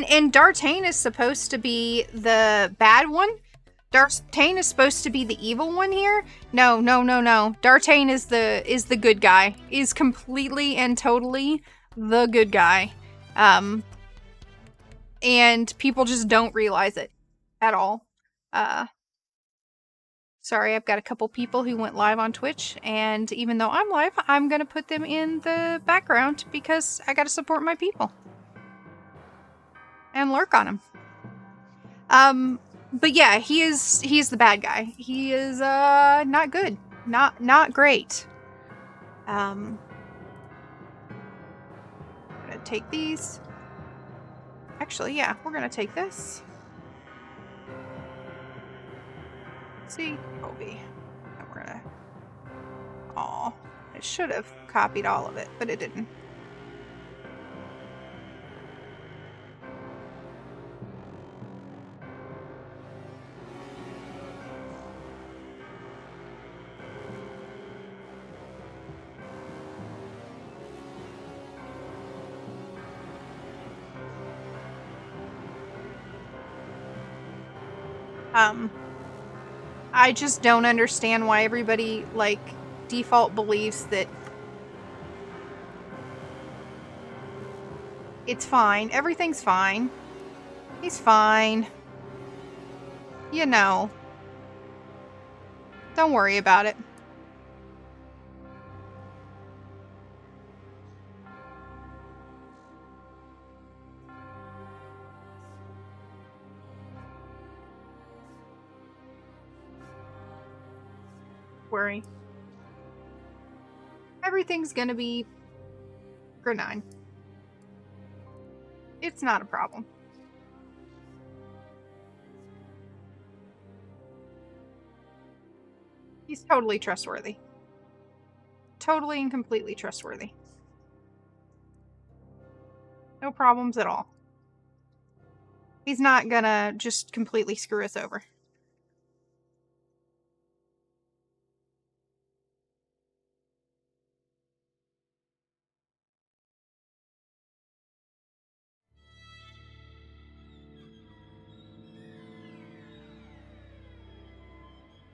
Speaker 1: And D'Artagnan is supposed to be the bad one. D'Artagnan is supposed to be the evil one here. No. D'Artagnan is the good guy. Is completely and totally the good guy. And people just don't realize it at all. Sorry, I've got a couple people who went live on Twitch, and even though I'm live, I'm gonna put them in the background because I gotta support my people. And lurk on him. But yeah, he is the bad guy. He is not good. Not great. I'm gonna take these. Actually, yeah, we're gonna take this. See, Kobe. And we're gonna. Aw, it should have copied all of it, but it didn't. I just don't understand why everybody, like, default believes that it's fine. Everything's fine. He's fine. You know. Don't worry about it. Worry. Everything's gonna be grenade. It's not a problem. He's totally trustworthy. Totally and completely trustworthy. No problems at all. He's not gonna just completely screw us over.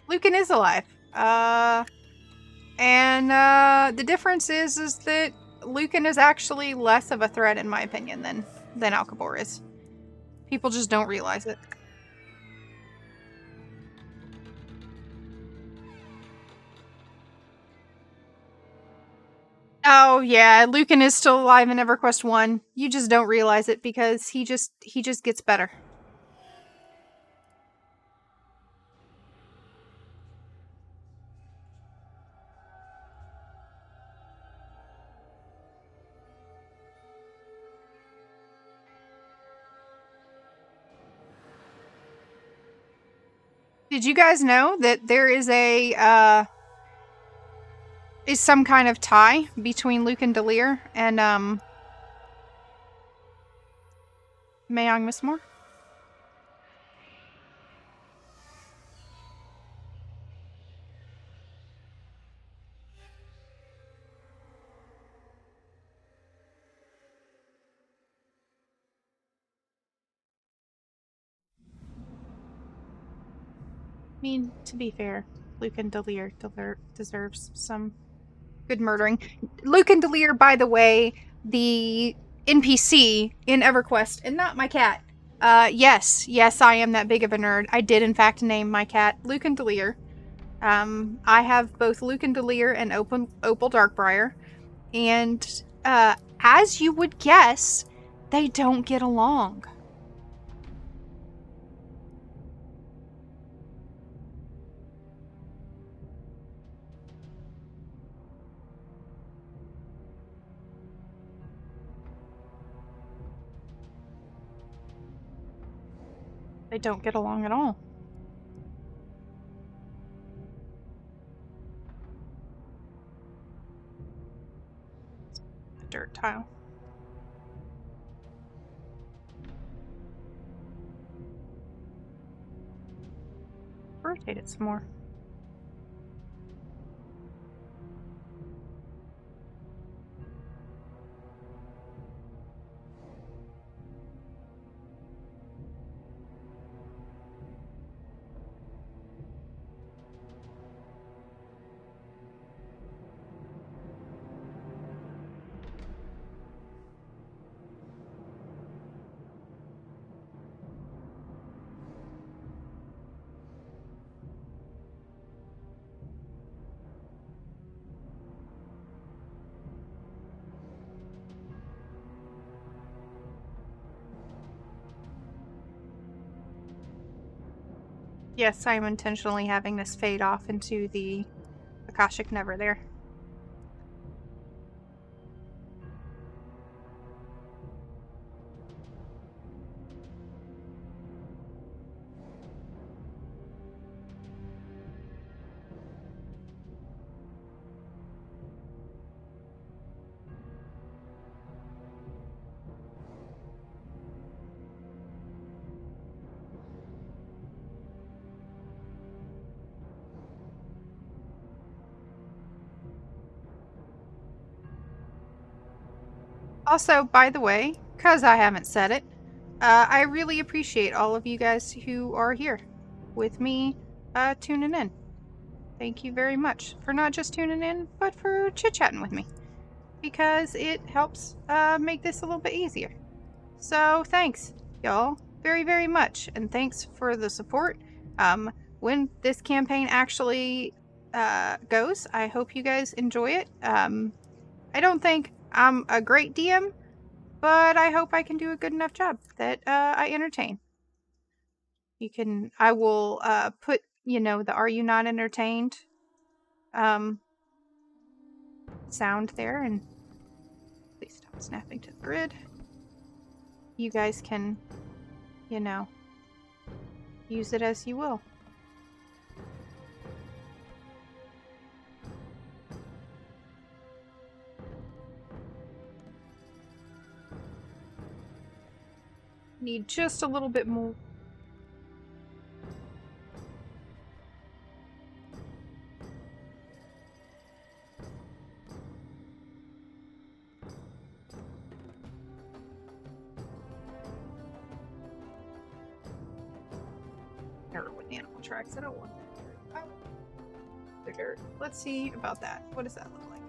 Speaker 1: Lucan is alive. The difference is that Lucan is actually less of a threat, in my opinion, than Alcabor is. People just don't realize it. Oh yeah, Lucan is still alive in EverQuest 1. You just don't realize it because he just gets better. Did you guys know that there is some kind of tie between Lucan Delir and Mayong Mistmore? I mean, to be fair, Lucan Delir deserves some good murdering. Lucan Delir, by the way, the NPC in EverQuest, and not my cat. Yes, I am that big of a nerd. I did, in fact, name my cat Lucan Delir. I have both Lucan Delir and Opal Darkbriar, and as you would guess, they don't get along. They don't get along at all. The dirt tile. Rotate it some more. Yes, I am intentionally having this fade off into the Akashic Never there. Also, by the way, because I haven't said it, I really appreciate all of you guys who are here with me tuning in. Thank you very much for not just tuning in, but for chit-chatting with me. Because it helps make this a little bit easier. So thanks, y'all, very, very much. And thanks for the support. When this campaign actually goes, I hope you guys enjoy it. I don't think I'm a great DM, but I hope I can do a good enough job that I entertain. I will put, the Are You Not Entertained sound there, and please stop snapping to the grid. You guys can, use it as you will. Need just a little bit more. Never with animal tracks. I don't want that. Oh, they're dirt. Let's see about that. What does that look like?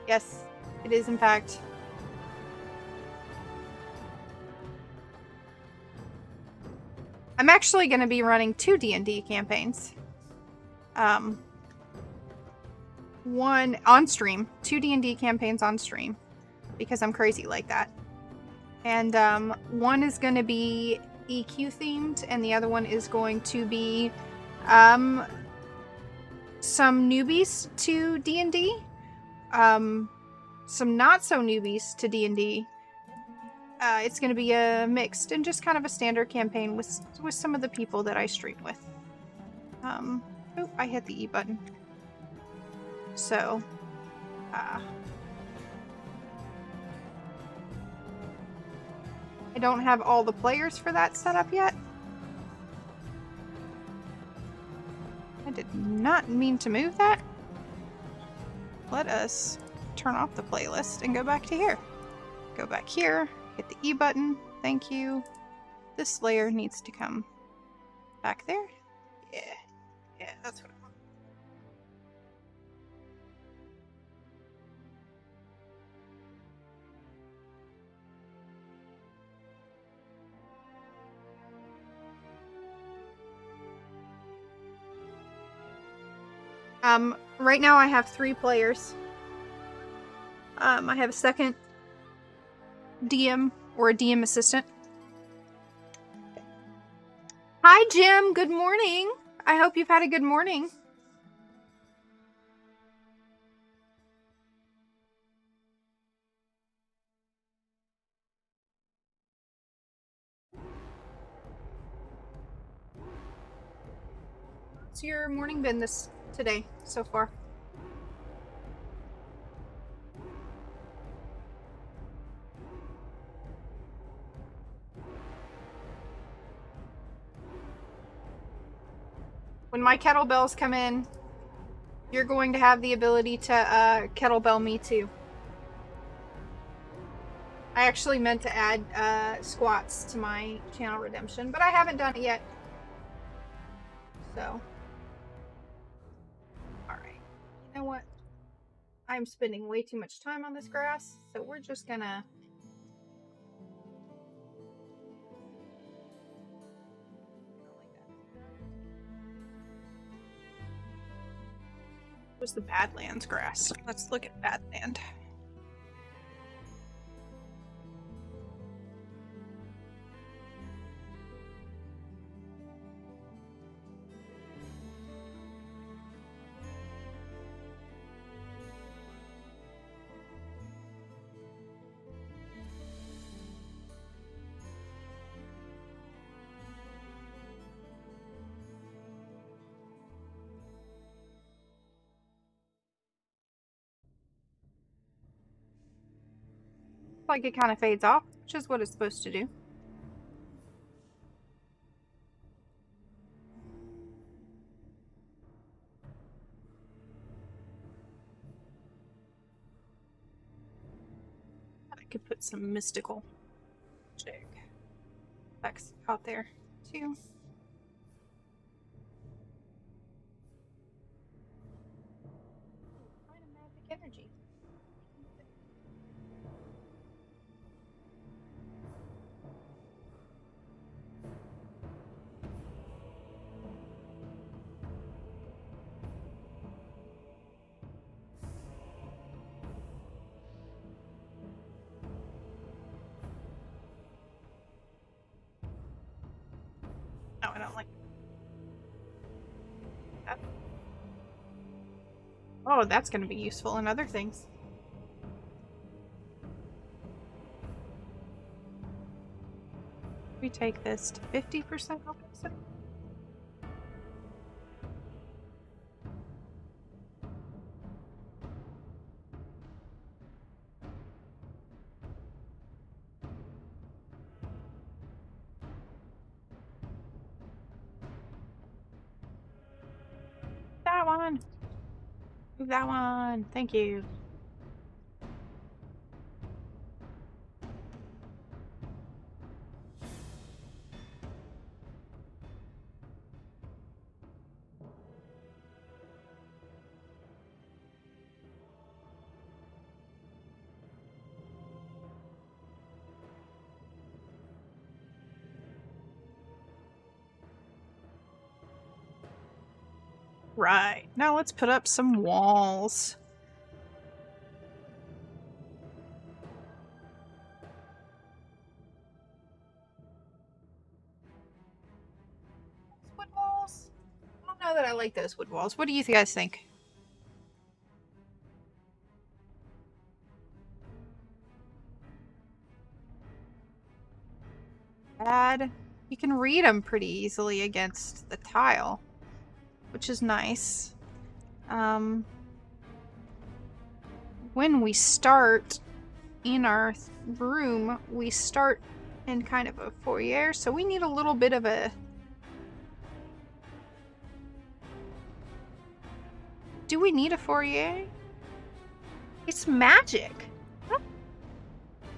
Speaker 1: Yes, it is in fact. I'm actually going to be running 2 D&D campaigns. One on stream, 2 D&D campaigns on stream, because I'm crazy like that. And one is going to be EQ themed, and the other one is going to be some newbies to D&D, some not so newbies to D&D. It's going to be a mixed and just kind of a standard campaign with some of the people that I stream with. Oh, I hit the E button. So, I don't have all the players for that set up yet. I did not mean to move that. Let us turn off the playlist and go back to here. Go back here, hit the E button. Thank you. This layer needs to come back there. Yeah, that's what I want. Right now I have 3 players. I have a second DM or a DM assistant. Hi, Jim. Good morning. I hope you've had a good morning. What's your morning been today so far? When my kettlebells come in, you're going to have the ability to kettlebell me too. I actually meant to add squats to my channel redemption, but I haven't done it yet. So, alright. You know what? I'm spending way too much time on this grass, so we're just gonna... Was the Badlands grass. Let's look at Badland. Like it kind of fades off, which is what it's supposed to do. I could put some mystical effects out there too. Kind of magic energy. No, I don't like that. Oh, that's going to be useful in other things. We take this to 50% opacity. Move that one. Thank you. Right. Now let's put up some walls. Wood walls? I don't know that I like those wood walls. What do you guys think? Bad. You can read them pretty easily against the tile, which is nice. When we start in our room, we start in kind of a foyer, so we need a little bit of a... Do we need a foyer? It's magic. I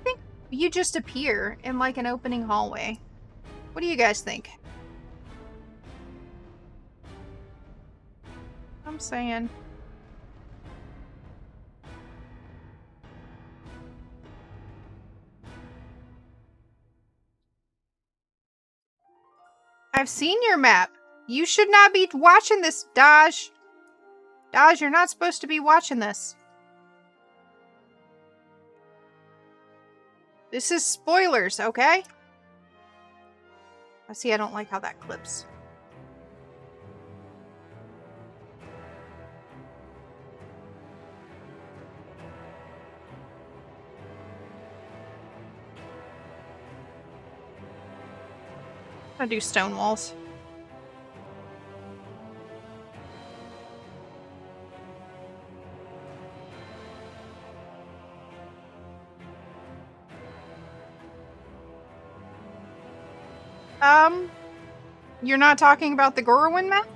Speaker 1: think you just appear in like an opening hallway. What do you guys think? I'm saying... I've seen your map. You should not be watching this, Dodge. Dodge, you're not supposed to be watching this. This is spoilers, okay? I see, I don't like how that clips. I'm gonna do stone walls. You're not talking about the Gorwin map?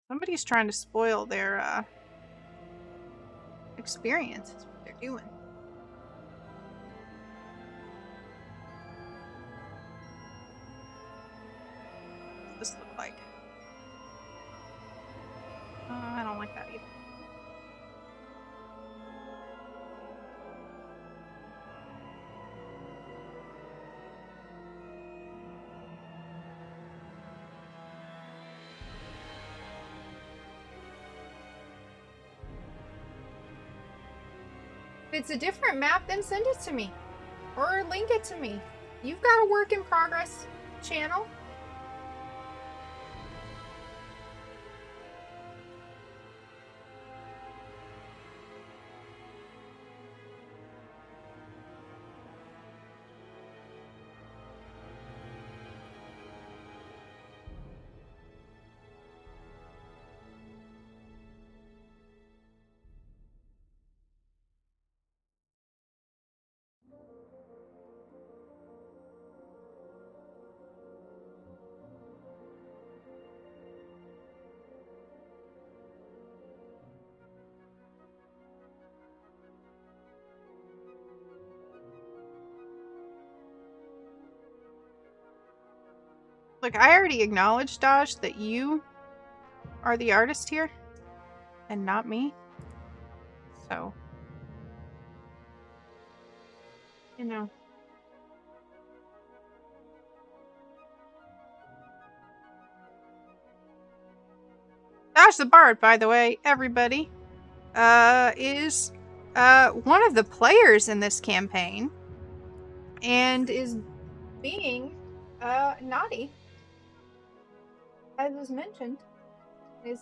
Speaker 1: Somebody's trying to spoil their, experience. That's what they're doing. What does this look like? I don't like that either. If it's a different map, then send it to me. Or link it to me. You've got a work in progress channel. Look, I already acknowledged, Dodge, that you are the artist here and not me. So, you know. Dodge the Bard, by the way, everybody, is one of the players in this campaign and is being naughty, as was mentioned, is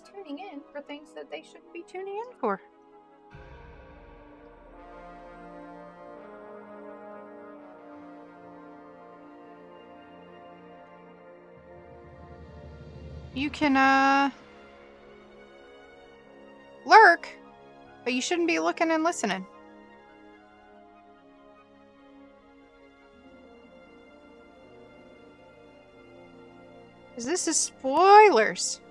Speaker 1: tuning in for things that they shouldn't be tuning in for. You can But you shouldn't be looking and listening. Because this is spoilers.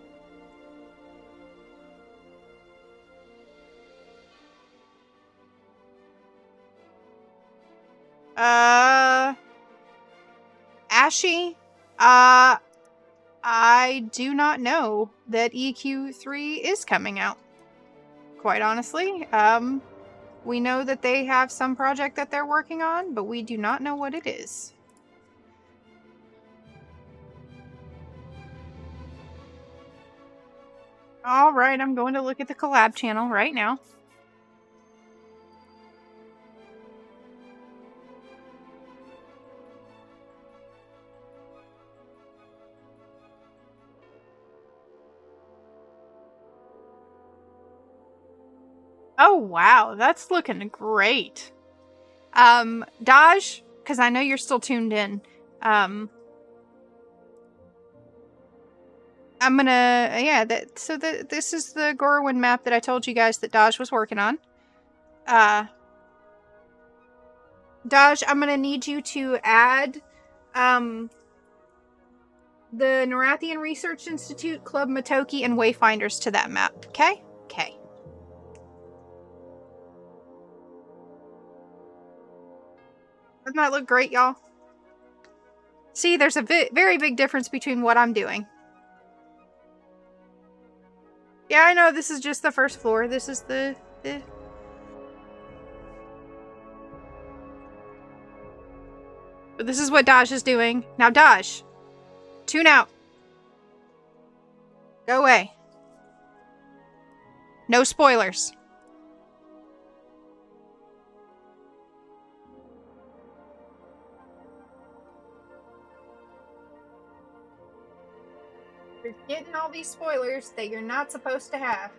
Speaker 1: Ashy, I do not know that EQ3 is coming out. Quite honestly. We know that they have some project that they're working on, but we do not know what it is. Alright, I'm going to look at the collab channel right now. Oh, wow. That's looking great. Daj, because I know you're still tuned in. I'm gonna, yeah, this is the Gorwin map that I told you guys that Daj was working on. Daj, I'm gonna need you to add, the Narathian Research Institute, Club Matoki, and Wayfinders to that map, okay? Okay. Doesn't that look great, y'all? See, there's a very big difference between what I'm doing. Yeah, I know, this is just the first floor. This is the... But this is what Daj is doing. Now, Daj, tune out. Go away. No spoilers. You're getting all these spoilers that you're not supposed to have.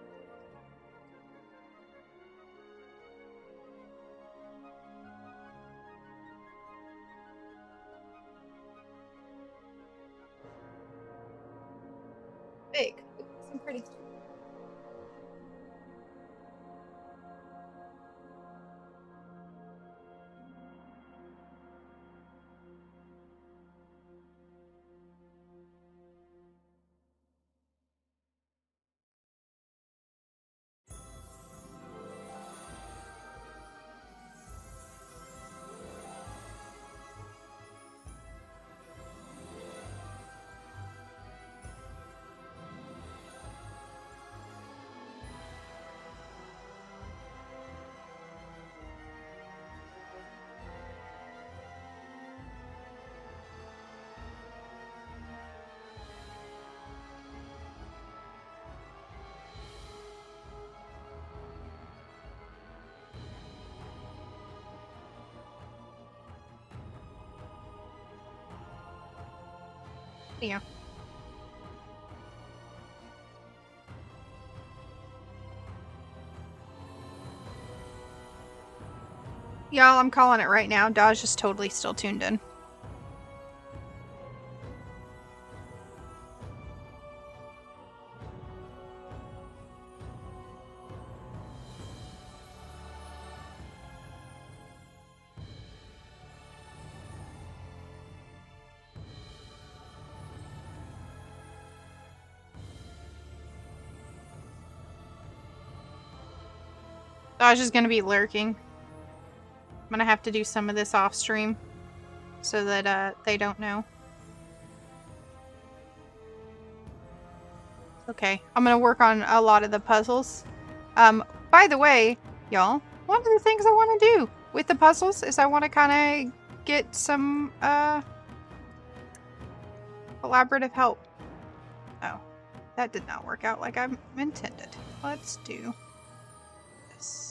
Speaker 1: Big. Some pretty... Yeah. Y'all, I'm calling it right now. Daj is totally still tuned in. Daj is going to be lurking. I'm going to have to do some of this off stream so that they don't know. Okay, I'm going to work on a lot of the puzzles. By the way, y'all, one of the things I want to do with the puzzles is I want to kind of get some collaborative help. Oh, that did not work out like I intended. Let's do this.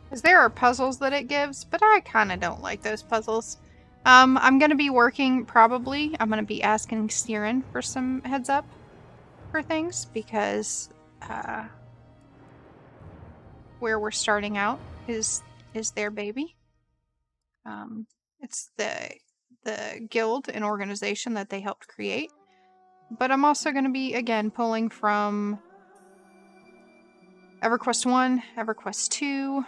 Speaker 1: Because there are puzzles that it gives, but I kind of don't like those puzzles. I'm going to be working, probably, I'm going to be asking Siren for some heads up. for things because where we're starting out is their baby. It's the guild and organization that they helped create. But I'm also going to be, again, pulling from EverQuest 1, EverQuest 2.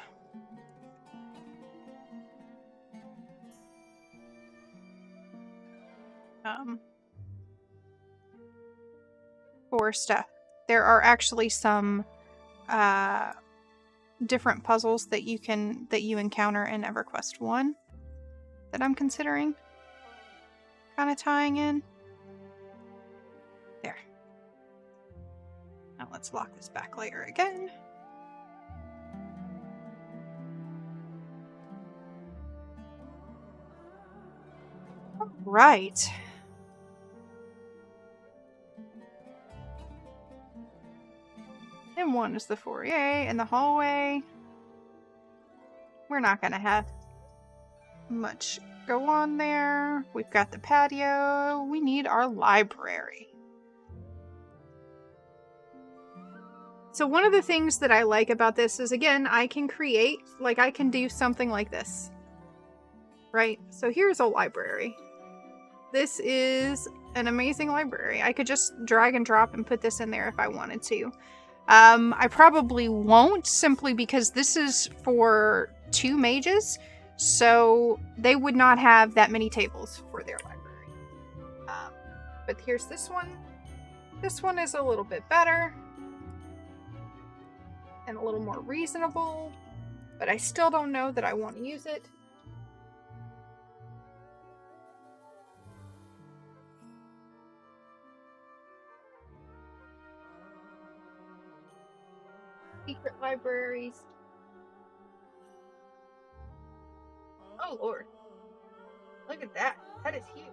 Speaker 1: For stuff. There are actually some different puzzles that you encounter in EverQuest 1 that I'm considering kind of tying in. There. Now let's lock this back layer again. All right. And one is the foyer and the hallway. We're not going to have much go on there. We've got the patio. We need our library. So one of the things that I like about this is, again, I can create, like I can do something like this. Right? So here's a library. This is an amazing library. I could just drag and drop and put this in there if I wanted to. I probably won't, simply because this is for 2 mages, so they would not have that many tables for their library. But here's this one. This one is a little bit better and a little more reasonable, but I still don't know that I want to use it. Secret libraries. Oh lord. Look at that. That is huge.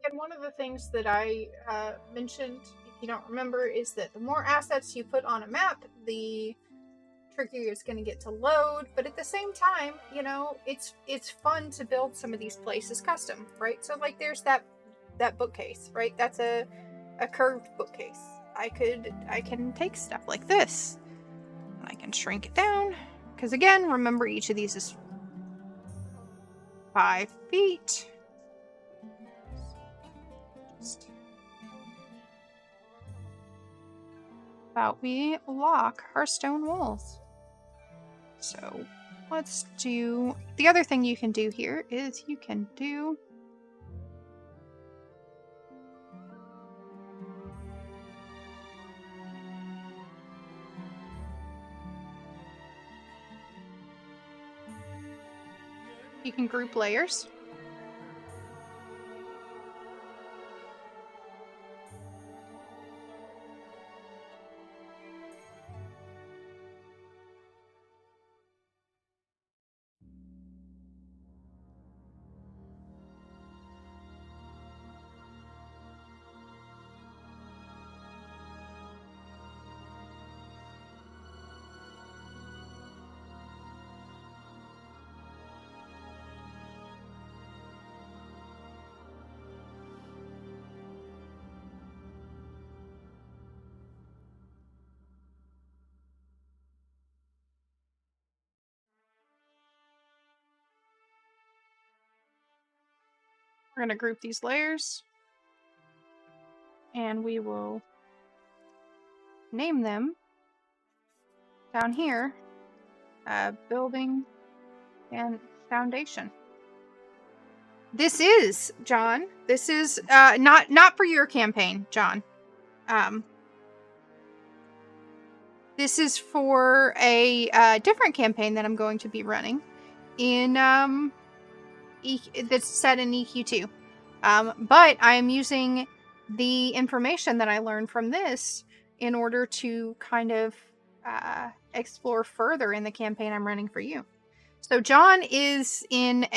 Speaker 1: And one of the things that I mentioned, if you don't remember, is that the more assets you put on a map, the trickier it's going to get to load. But at the same time, you know, it's fun to build some of these places custom, right? So like there's that bookcase, right? That's a curved bookcase. I can take stuff like this and I can shrink it down, because again, remember, each of these is 5 feet. About we lock our stone walls. So let's do, the other thing you can do here is you can do group layers. We're going to group these layers, and we will name them down here, building and foundation. This is, John, this is not for your campaign, John. This is for a different campaign that I'm going to be running in that's set in EQ2. But I am using the information that I learned from this in order to kind of explore further in the campaign I'm running for you. So John is in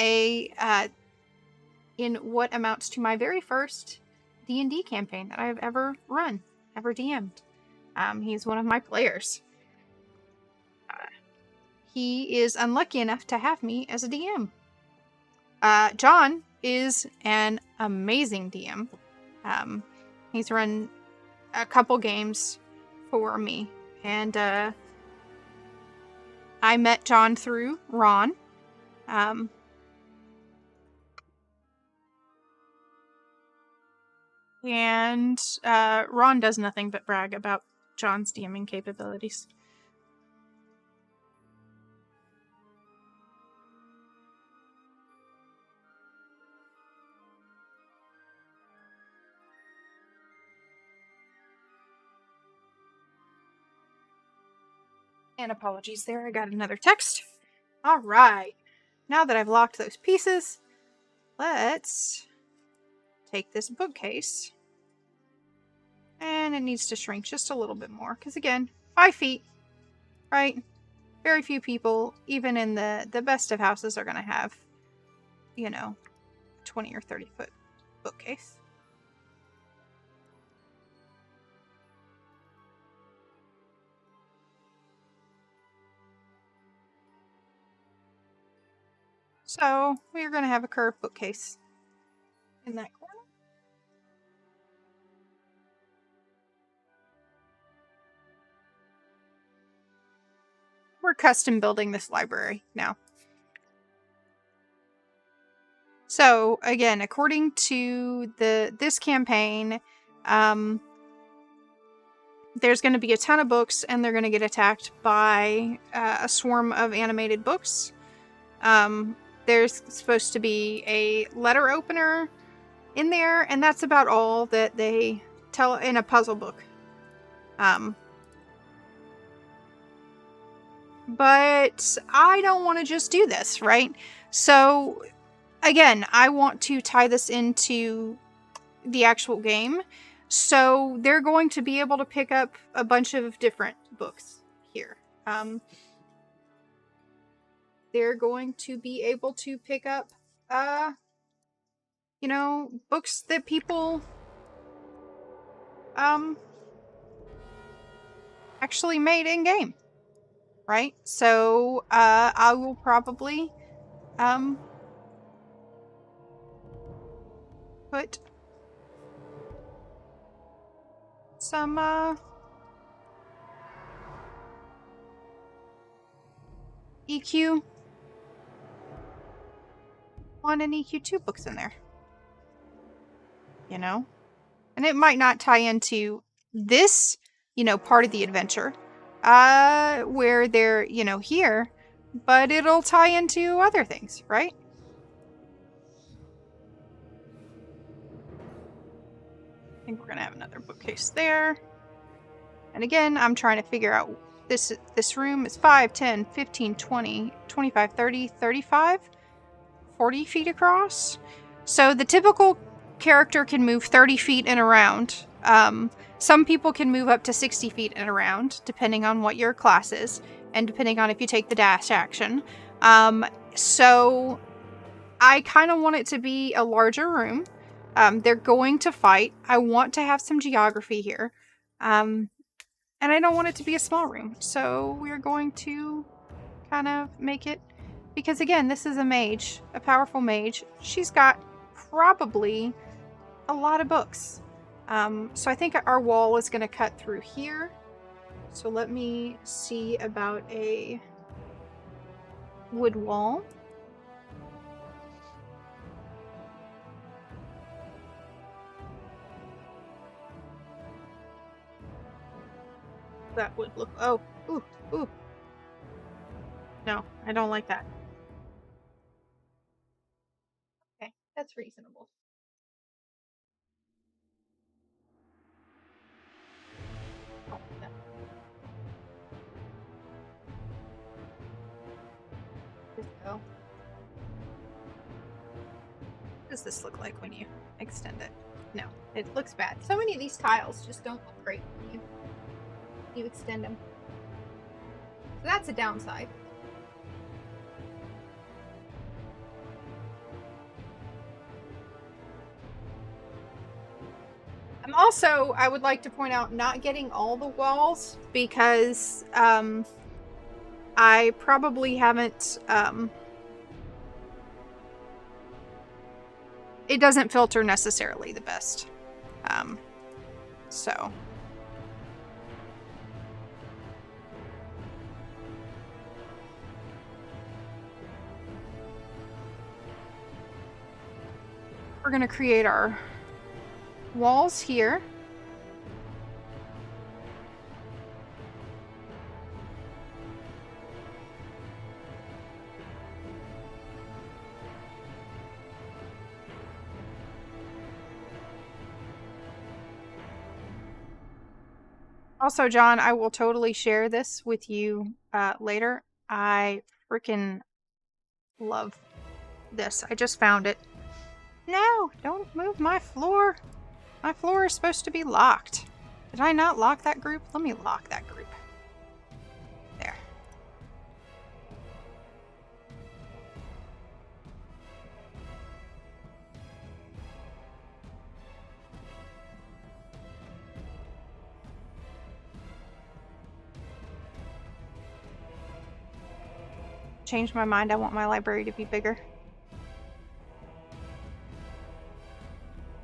Speaker 1: in what amounts to my very first D&D campaign that I've ever run, ever DM'd. He's one of my players. He is unlucky enough to have me as a DM. John is an amazing DM. He's run a couple games for me, and I met John through Ron. And Ron does nothing but brag about John's DMing capabilities. And apologies there, I got another text. Alright, now that I've locked those pieces, let's take this bookcase. And it needs to shrink just a little bit more, because again, 5 feet, right? Very few people, even in the best of houses, are going to have, 20 or 30 foot bookcase. So, we're going to have a curved bookcase in that corner. We're custom building this library now. So, again, according to this campaign, there's going to be a ton of books, and they're going to get attacked by a swarm of animated books. There's supposed to be a letter opener in there, and that's about all that they tell in a puzzle book. But I don't want to just do this, right? So, again, I want to tie this into the actual game. So, they're going to be able to pick up a bunch of different books here. They're going to be able to pick up, books that people, actually made in-game. Right? So, I will probably, put some, EQ 1 and EQ 2 books in there. And it might not tie into this, part of the adventure, where they're, here, but it'll tie into other things, right? I think we're gonna have another bookcase there. And again, I'm trying to figure out this room is 5, 10, 15, 20, 25, 30, 35, 40 feet across. So the typical character can move 30 feet and around. Some people can move up to 60 feet and around, depending on what your class is, and depending on if you take the dash action. So I kind of want it to be a larger room. They're going to fight. I want to have some geography here. And I don't want it to be a small room. So we're going to kind of make it, because again, this is a mage, a powerful mage. She's got probably a lot of books. So I think our wall is going to cut through here. So let me see about a wood wall. That would look, oh, ooh. No, I don't like that. Okay, that's reasonable. Go. What does this look like when you extend it? No, it looks bad. So many of these tiles just don't look great when you extend them. So that's a downside. Also, I would like to point out not getting all the walls because I probably haven't it doesn't filter necessarily the best. So we're going to create our walls here. Also, John, I will totally share this with you later. I freaking love this. I just found it. No, don't move my floor. My floor is supposed to be locked. Did I not lock that group? Let me lock that group. There. Changed my mind. I want my library to be bigger.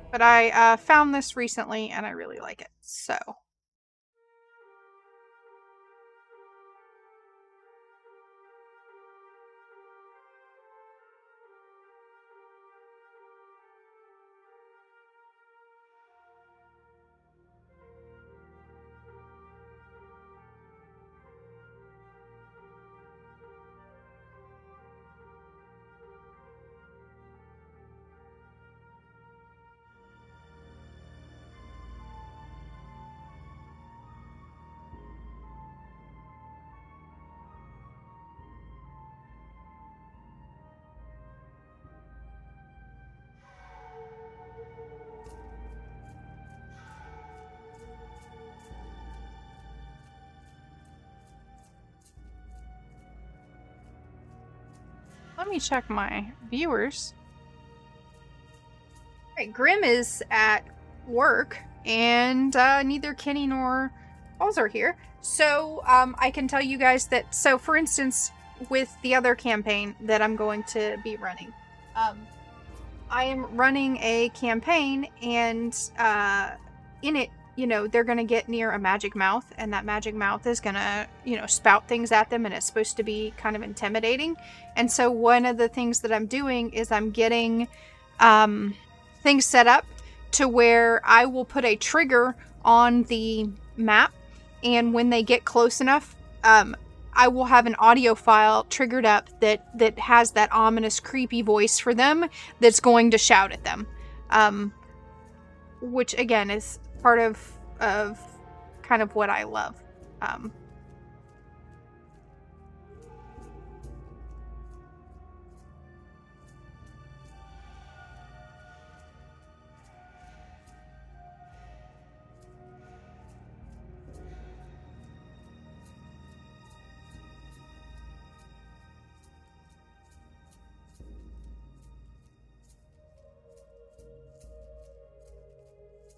Speaker 1: But I found this recently and I really like it. So. Let me check my viewers. Alright, Grim is at work, and neither Kenny nor Oz are here. So, I can tell you guys that, so for instance, with the other campaign that I'm going to be running, I am running a campaign, and in it, you know, they're going to get near a magic mouth, and that magic mouth is going to, you know, spout things at them, and it's supposed to be kind of intimidating. And so one of the things that I'm doing is I'm getting things set up to where I will put a trigger on the map, and when they get close enough, I will have an audio file triggered up that has that ominous, creepy voice for them that's going to shout at them. Which, again, is part of kind of what I love.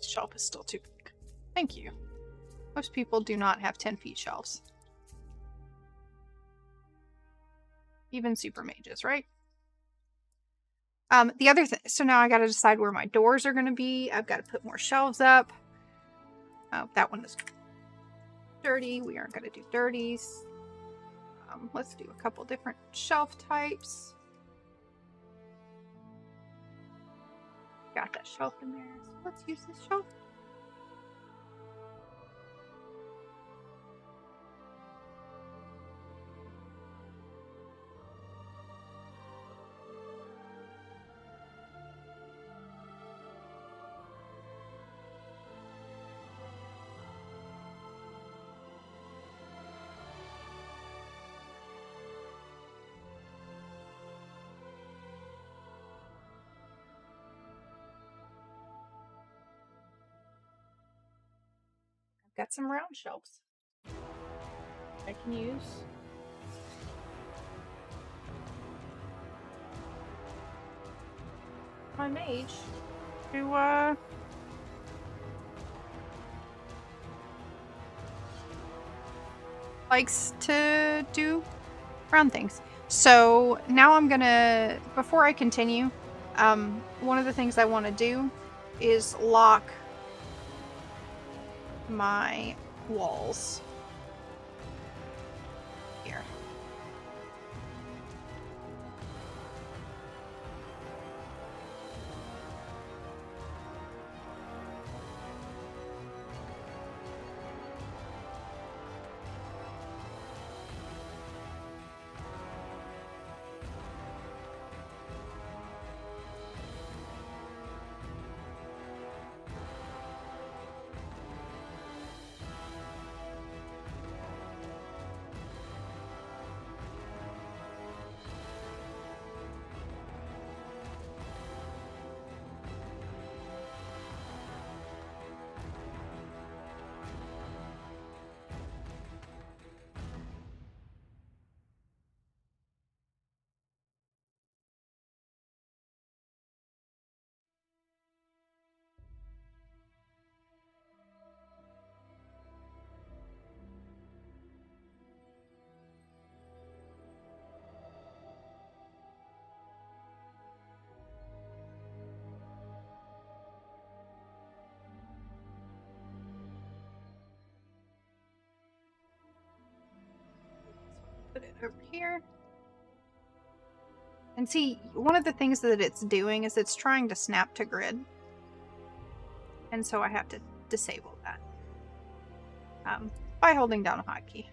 Speaker 1: Shelf is still too big. Thank you. Most people do not have 10 feet shelves. Even super mages, right? The other thing, so now I gotta decide where my doors are gonna be. I've got to put more shelves up. Oh, that one is dirty. We aren't gonna do dirties. Let's do a couple different shelf types. Got that shelf in there, so let's use this shelf. Got some round shelves I can use. My mage to likes to do round things. So now I'm gonna, before I continue, one of the things I want to do is lock my walls here. Put it over here. And see, one of the things that it's doing is it's trying to snap to grid. And so I have to disable that by holding down a hotkey.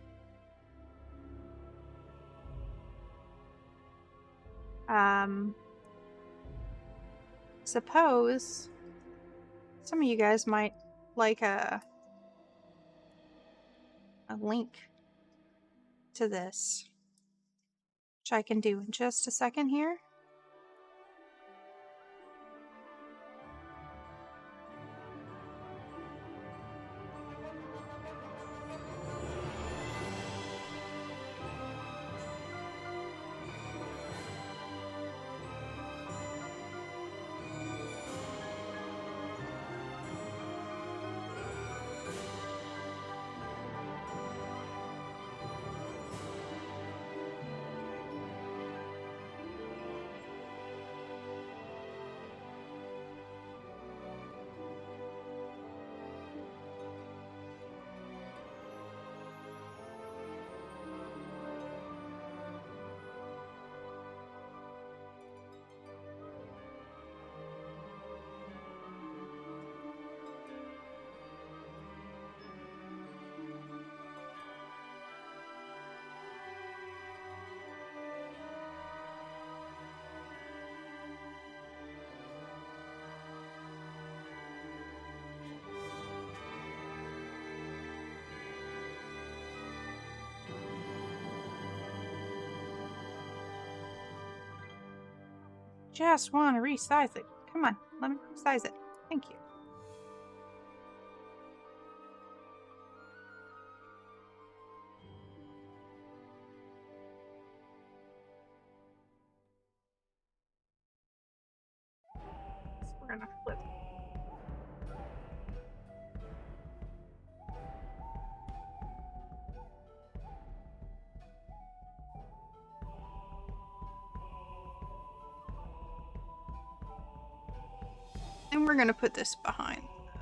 Speaker 1: Suppose some of you guys might like a link to this, which I can do in just a second here. Just want to resize it. Come on, let me resize it. Thank you. So we're gonna flip. And we're gonna put this behind the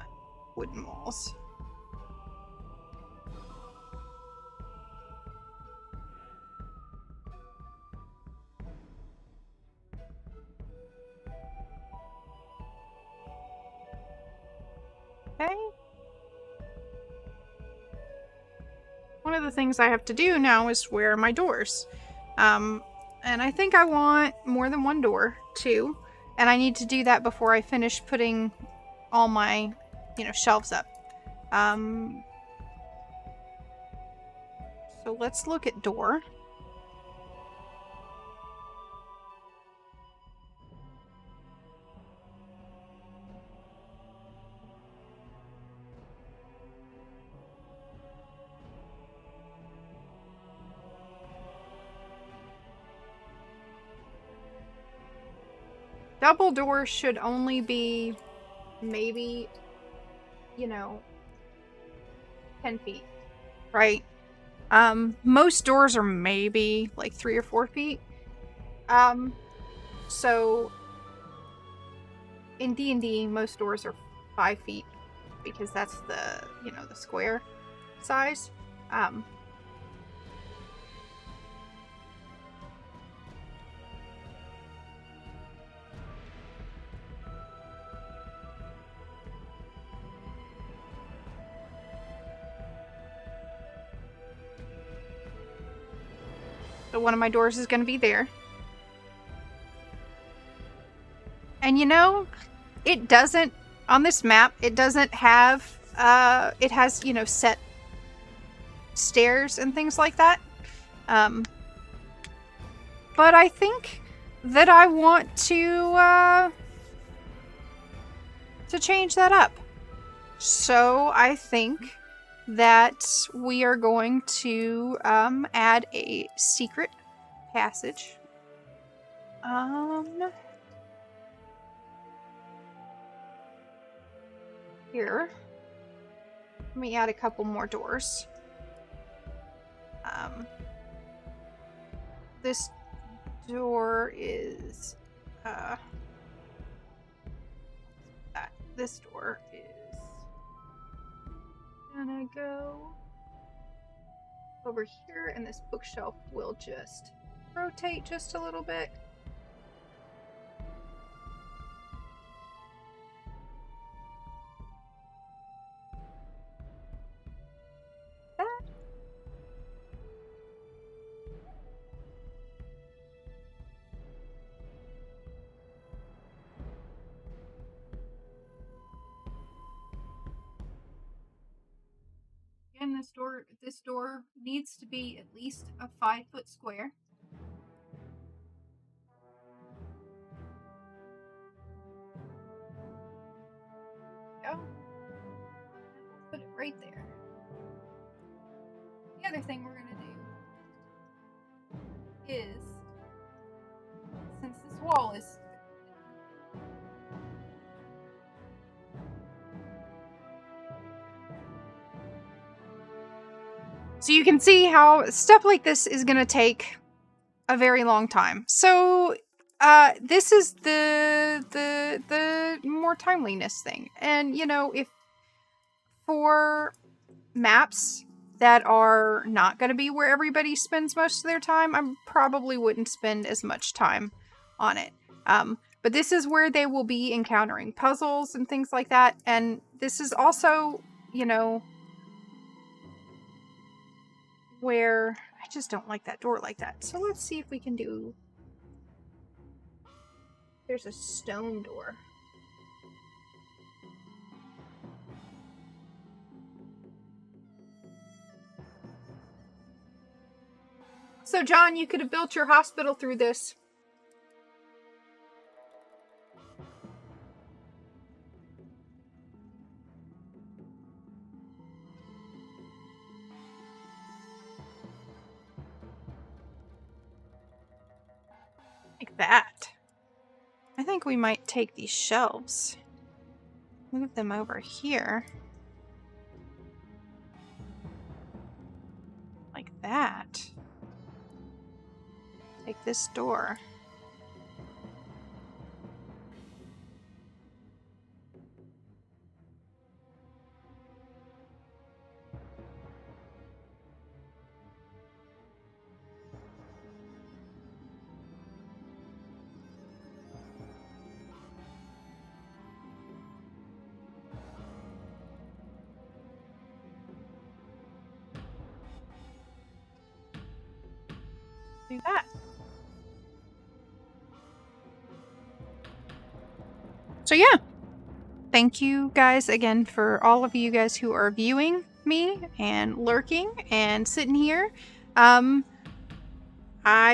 Speaker 1: wooden walls. Okay. One of the things I have to do now is wear my doors. And I think I want more than one door, too. And I need to do that before I finish putting all my, shelves up. So let's look at door. Double doors should only be maybe, 10 feet, right? Most doors are maybe like 3 or 4 feet. So in D&D, most doors are 5 feet because that's the, you know, the square size. So one of my doors is going to be there. And you know, it doesn't, on this map, it doesn't have, it has, you know, set stairs and things like that. But I think that I want to change that up. So I think that we are going to add a secret passage. Here. Let me add a couple more doors. This door is this door is gonna go over here, and this bookshelf will just rotate just a little bit. Again, this door needs to be at least a 5-foot square. Go. Put it right there. The other thing we're gonna do is, since this wall is so you can see how stuff like this is going to take a very long time. So this is the more timeliness thing. And, you know, if for maps that are not going to be where everybody spends most of their time, I probably wouldn't spend as much time on it. But this is where they will be encountering puzzles and things like that. And this is also, you know, where I just don't like that door like that. So let's see if we can do... There's a stone door. So John, you could have built your hospital through this. Like that. I think we might take these shelves, move them over here. Like that. Take this door. Do that. So yeah, thank you guys again for all of you guys who are viewing me and lurking and sitting here. I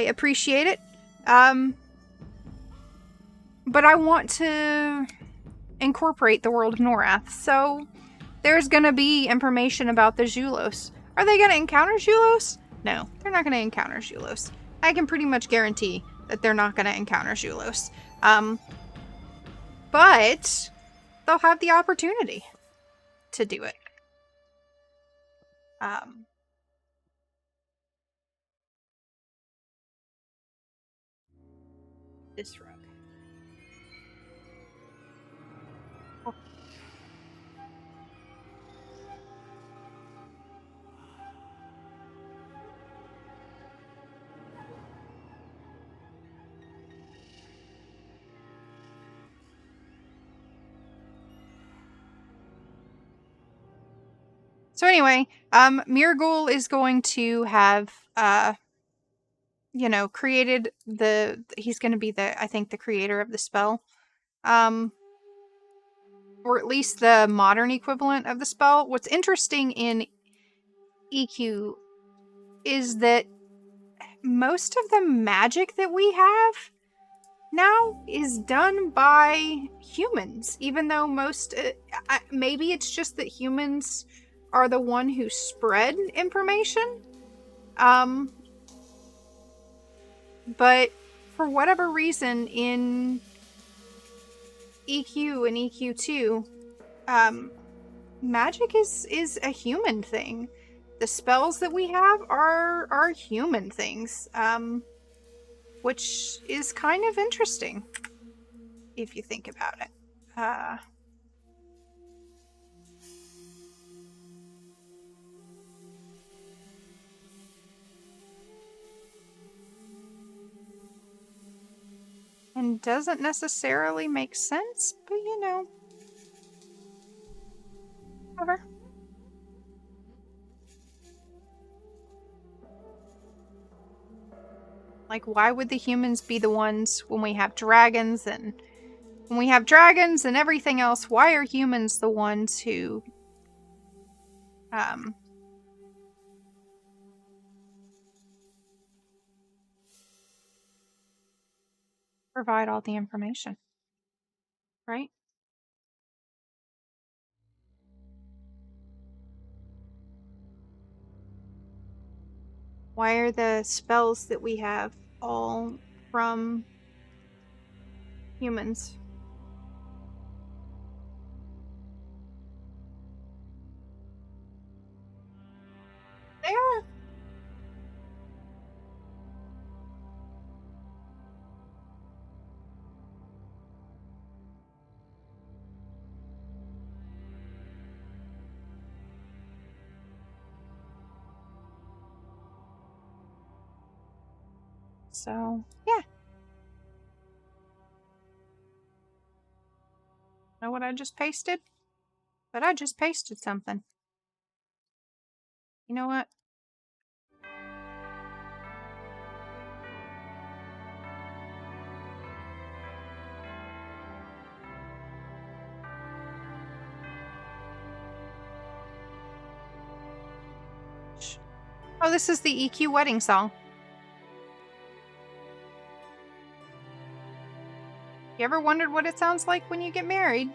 Speaker 1: appreciate it. But I want to incorporate the world of Norath, so there's gonna be information about the Julos. Are they gonna encounter Julos? No, they're not gonna encounter Julos. I can pretty much guarantee that they're not gonna encounter Julos. But they'll have the opportunity to do it. this rug. So anyway, Mirgul is going to have, created he's going to be I think the creator of the spell. Or at least the modern equivalent of the spell. What's interesting in EQ is that most of the magic that we have now is done by humans, even though maybe it's just that humans are the one who spread information. But for whatever reason in EQ and EQ2, magic is a human thing. The spells that we have are human things, which is kind of interesting if you think about it. And doesn't necessarily make sense, but whatever. Like, why would the humans be the ones when we have dragons and everything else? Why are humans the ones who provide all the information, right? Why are the spells that we have all from humans? They are. So, yeah. Know what I just pasted? But I just pasted something. You know what? Oh, this is the EQ wedding song. You ever wondered what it sounds like when you get married?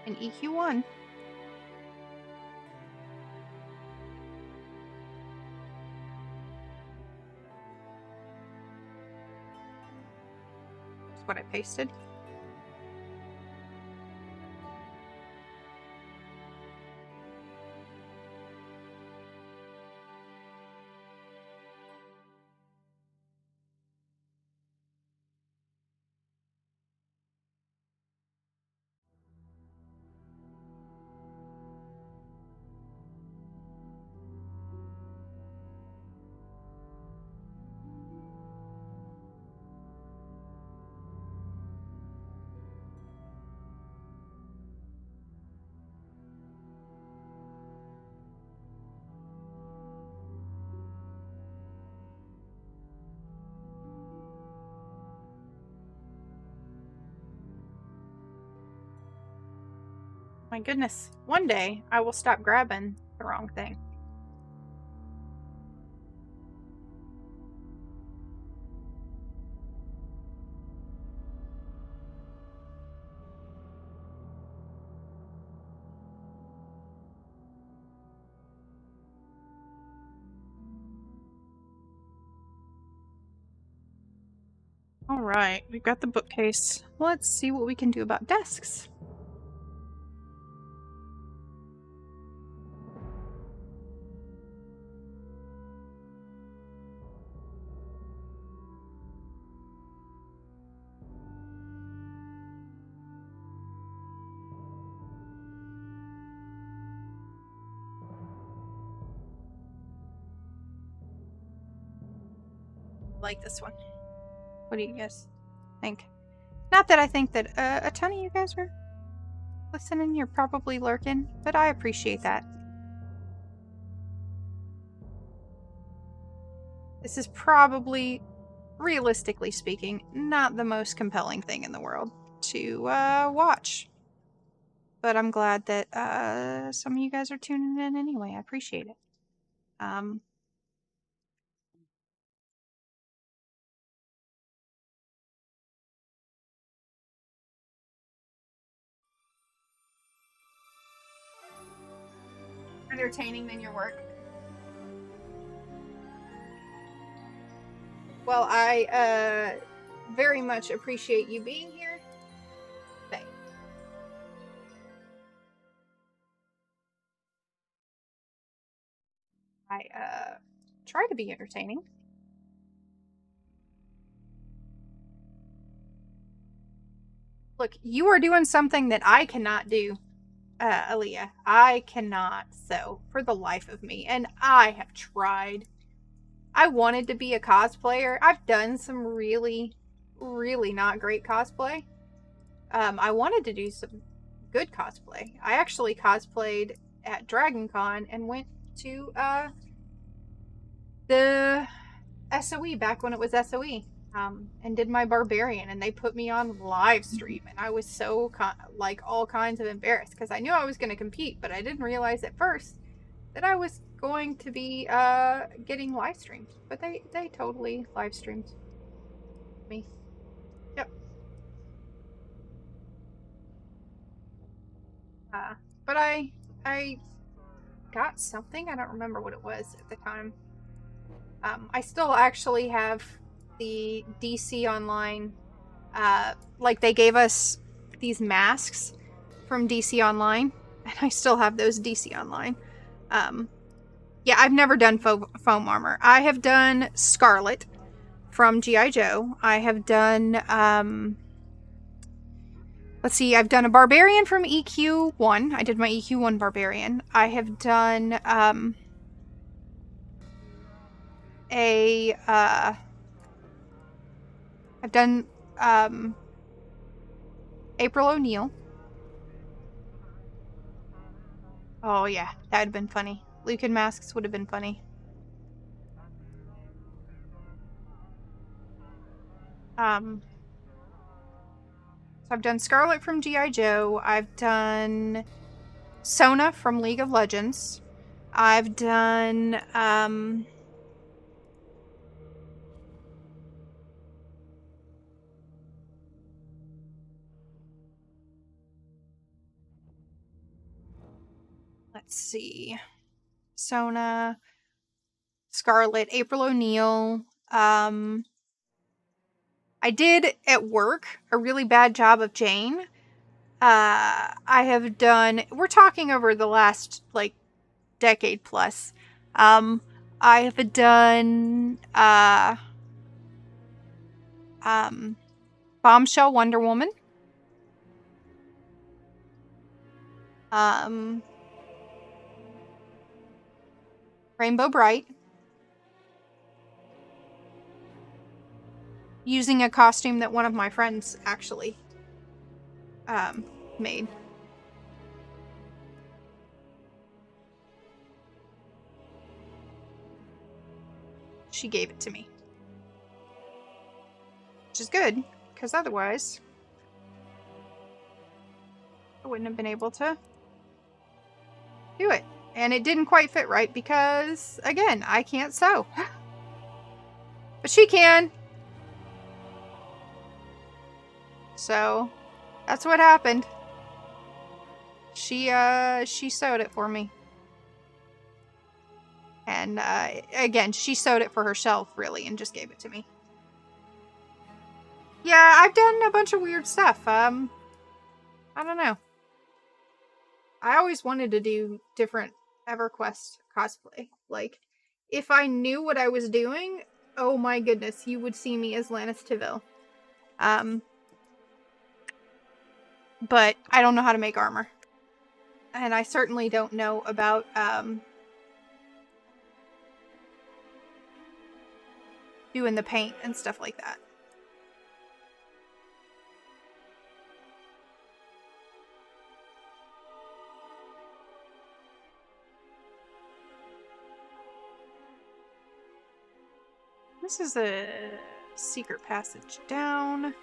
Speaker 1: In EQ1. That's what I pasted. My goodness. One day, I will stop grabbing the wrong thing. Alright, we've got the bookcase. Let's see what we can do about desks. like this one. What do you guys think? Not that I think that a ton of you guys are listening. You're probably lurking, but I appreciate that. This is probably, realistically speaking, not the most compelling thing in the world to watch. But I'm glad that some of you guys are tuning in anyway. I appreciate it. Entertaining than your work. Well, I very much appreciate you being here. Thanks. I try to be entertaining. Look, you are doing something that I cannot do, Aaliyah. I cannot sew for the life of me, and I have tried. I wanted to be a cosplayer. I've done some really, really not great cosplay. I wanted to do some good cosplay. I actually cosplayed at Dragon Con and went to the SOE back when it was SOE, and did my barbarian, and they put me on live stream, and I was so like all kinds of embarrassed because I knew I was going to compete, but I didn't realize at first that I was going to be getting live streamed. But they totally live streamed me. Yep. But I got something. I don't remember what it was at the time. I still actually have the DC Online. Like they gave us these masks from DC Online, and I still have those DC Online. Yeah, I've never done foam armor. I have done Scarlet from G.I. Joe. I have done, let's see, I've done a Barbarian from EQ1. I did my EQ1 Barbarian. I have done, I've done, April O'Neil. Oh, yeah, that would have been funny. Lucan masks would have been funny. So I've done Scarlet from G.I. Joe. I've done Sona from League of Legends. I've done, let's see, Sona, Scarlet, April O'Neil. I did at work a really bad job of Jane. I have done, we're talking over the last like decade plus. I have done Bombshell Wonder Woman. Rainbow Bright. Using a costume that one of my friends actually made. She gave it to me. Which is good, because otherwise I wouldn't have been able to do it. And it didn't quite fit right because, again, I can't sew. But she can. So, that's what happened. She sewed it for me. And, again, she sewed it for herself, really, and just gave it to me. Yeah, I've done a bunch of weird stuff. I don't know. I always wanted to do different EverQuest cosplay. Like, if I knew what I was doing, oh my goodness, you would see me as Lannis Tiville. But I don't know how to make armor. And I certainly don't know about, doing the paint and stuff like that. This is a secret passage down.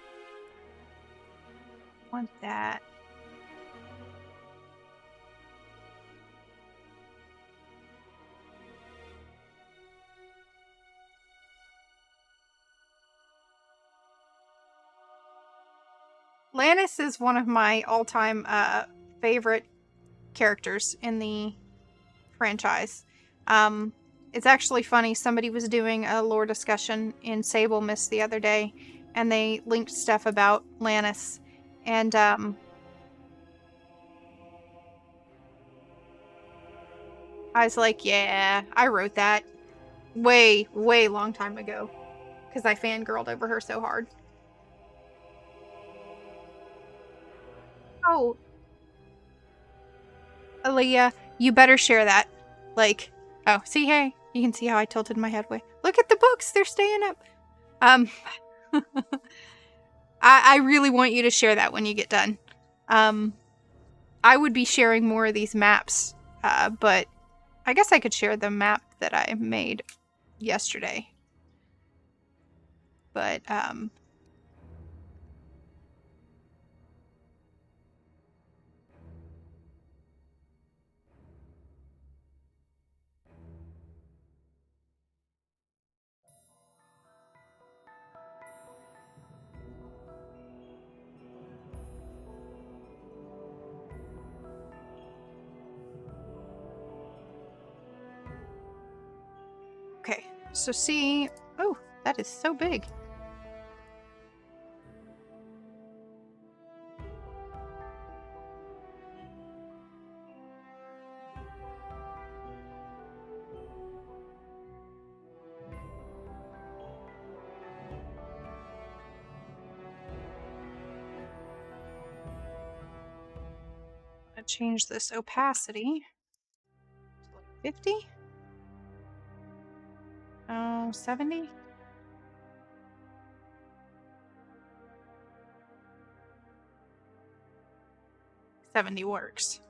Speaker 1: Want that. Lannis is one of my all-time favorite characters in the franchise. It's actually funny, somebody was doing a lore discussion in Sable Mist the other day, and they linked stuff about Lannis, and I was like, yeah, I wrote that way long time ago, because I fangirled over her so hard. Oh, Aaliyah, you better share that. Like, oh, see, hey, you can see how I tilted my head way. Look at the books, they're staying up. I really want you to share that when you get done. I would be sharing more of these maps, but I guess I could share the map that I made yesterday. But, okay, so see, oh, that is so big. I'm gonna change this opacity to like 50. Oh, 70. 70 works.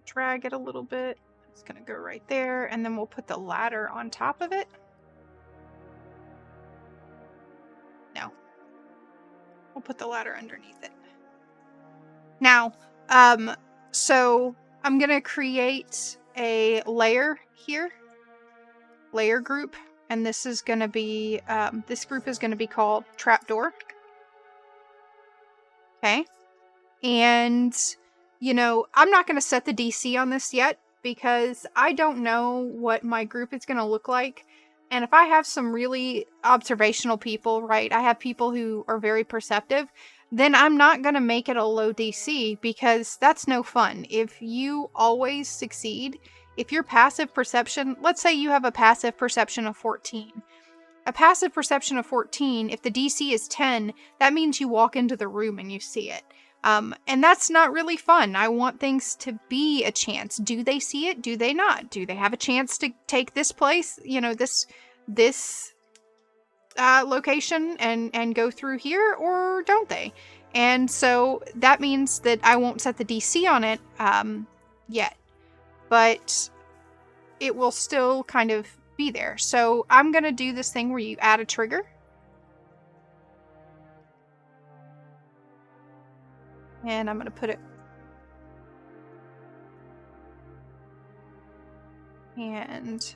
Speaker 1: Drag it a little bit. It's gonna go right there, and then we'll put the ladder on top of it. No. We'll put the ladder underneath it. Now, so I'm gonna create a layer here. Layer group. And this is gonna be, this group is gonna be called Trapdoor. Okay. And, you know, I'm not going to set the DC on this yet because I don't know what my group is going to look like. And if I have some really observational people, right, I have people who are very perceptive, then I'm not going to make it a low DC because that's no fun. If you always succeed, if your passive perception, let's say you have a passive perception of 14. A passive perception of 14, if the DC is 10, that means you walk into the room and you see it. And that's not really fun. I want things to be a chance. Do they see it? Do they not? Do they have a chance to take this place, you know, this location and go through here, or don't they? And so that means that I won't set the DC on it yet. But it will still kind of be there. So I'm going to do this thing where you add a trigger. And I'm going to put it. And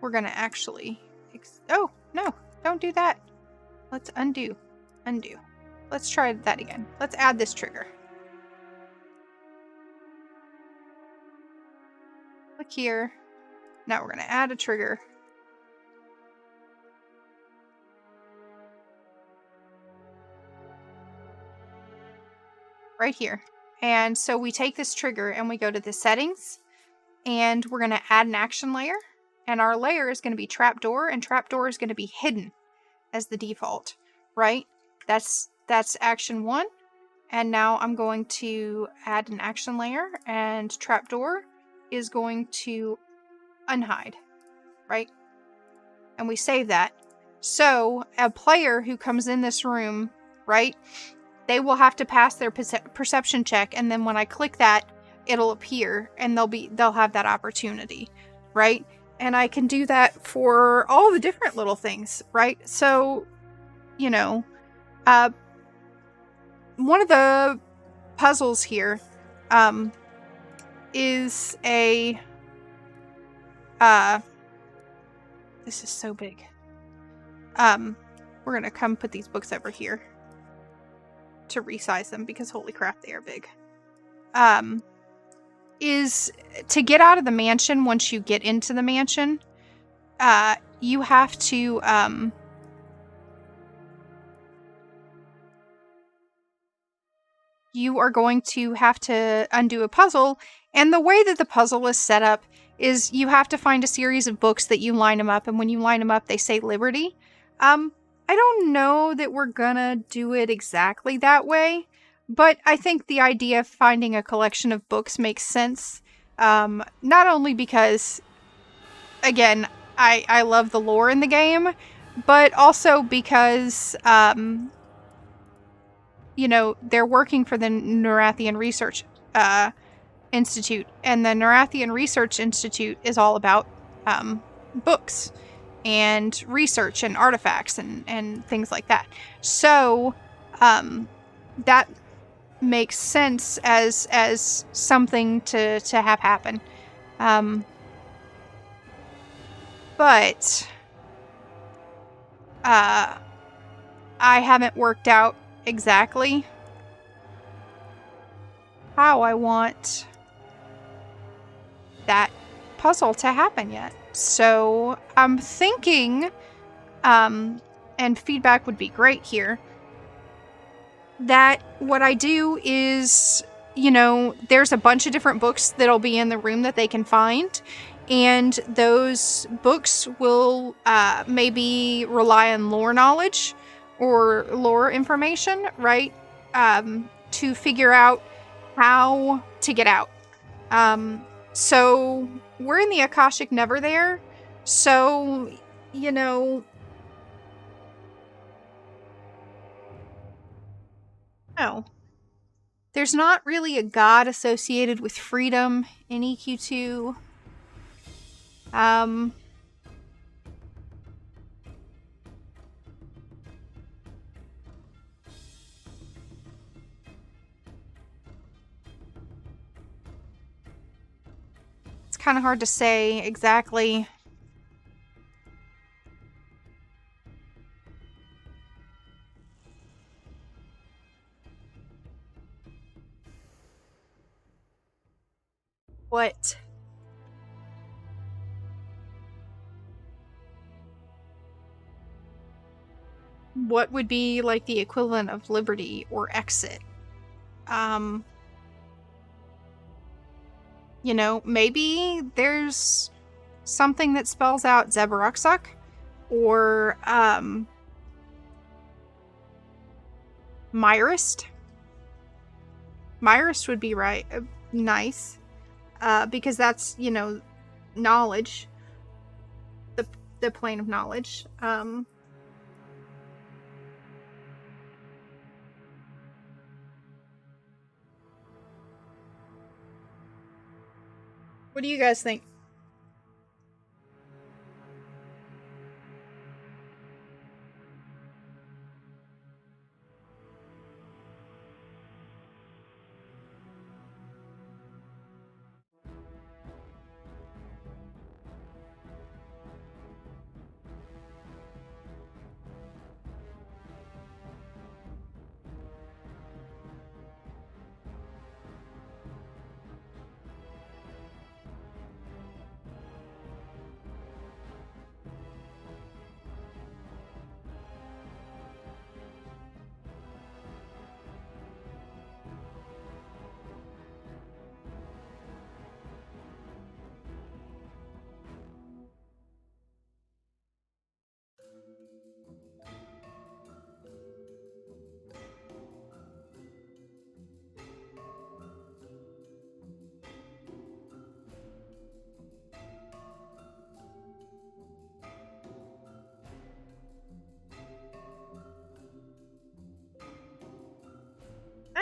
Speaker 1: we're going to actually... oh, no, don't do that. Let's undo. Undo. Let's try that again. Let's add this trigger. Click here. Now we're going to add a trigger. Right here. And so we take this trigger and we go to the settings and we're going to add an action layer, and our layer is going to be trapdoor, and trapdoor is going to be hidden as the default, right? That's action 1. And now I'm going to add an action layer, and trapdoor is going to unhide, right? And we save that. So a player who comes in this room, right, they will have to pass their perception check, and then when I click that, it'll appear, and they'll have that opportunity, right? And I can do that for all the different little things, right? So, you know, one of the puzzles here is a this is so big. We're gonna come put these books over here to resize them because holy crap, they are big. Is to get out of the mansion. Once you get into the mansion, you have to you are going to have to undo a puzzle, and the way that the puzzle is set up is you have to find a series of books that you line them up, and when you line them up, they say Liberty. I don't know that we're gonna do it exactly that way, but I think the idea of finding a collection of books makes sense. Not only because, again, I love the lore in the game, but also because, you know, they're working for the Neurathian Research Institute, and the Neurathian Research Institute is all about books and research and artifacts and things like that. So that makes sense as something to have happen. But I haven't worked out exactly how I want that puzzle to happen yet. So I'm thinking, and feedback would be great here, that what I do is, you know, there's a bunch of different books that'll be in the room that they can find, and those books will maybe rely on lore knowledge or lore information, right? To figure out how to get out. So we're in the Akashic Never there, so, you know, no. There's not really a god associated with freedom in EQ2. It's kind of hard to say exactly. What would be like the equivalent of liberty or exit? You know, maybe there's something that spells out Zebaruxuk, or Myrist. Myrist would be right, nice, because that's, you know, knowledge, the plane of knowledge. What do you guys think?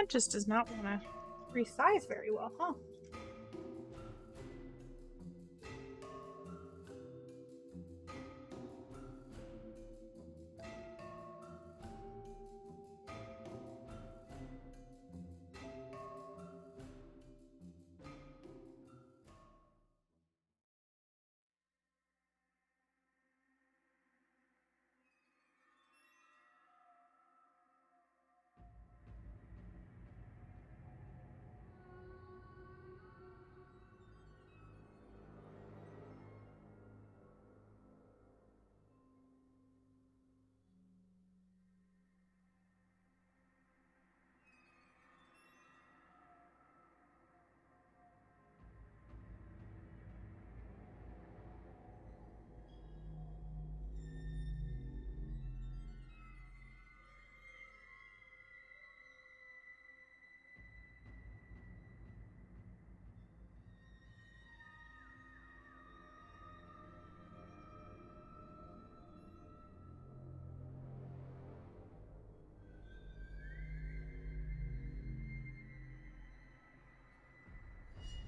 Speaker 1: That just does not want to resize very well, huh?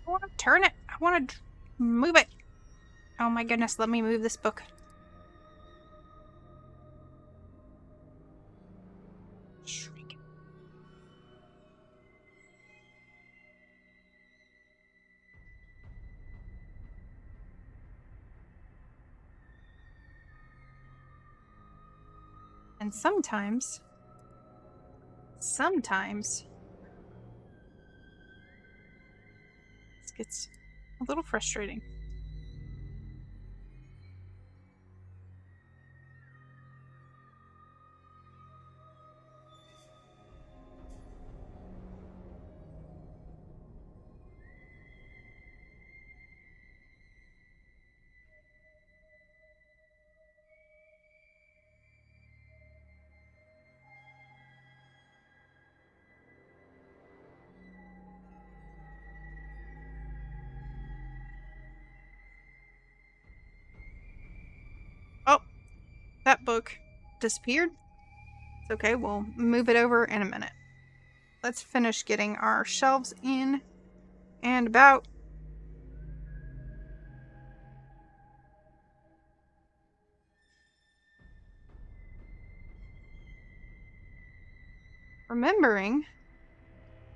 Speaker 1: I want to turn it. I want to move it. Oh my goodness, let me move this book. Shrink. And sometimes this gets a little frustrating. Oh, that book disappeared. It's okay, we'll move it over in a minute. Let's finish getting our shelves in and about. Remembering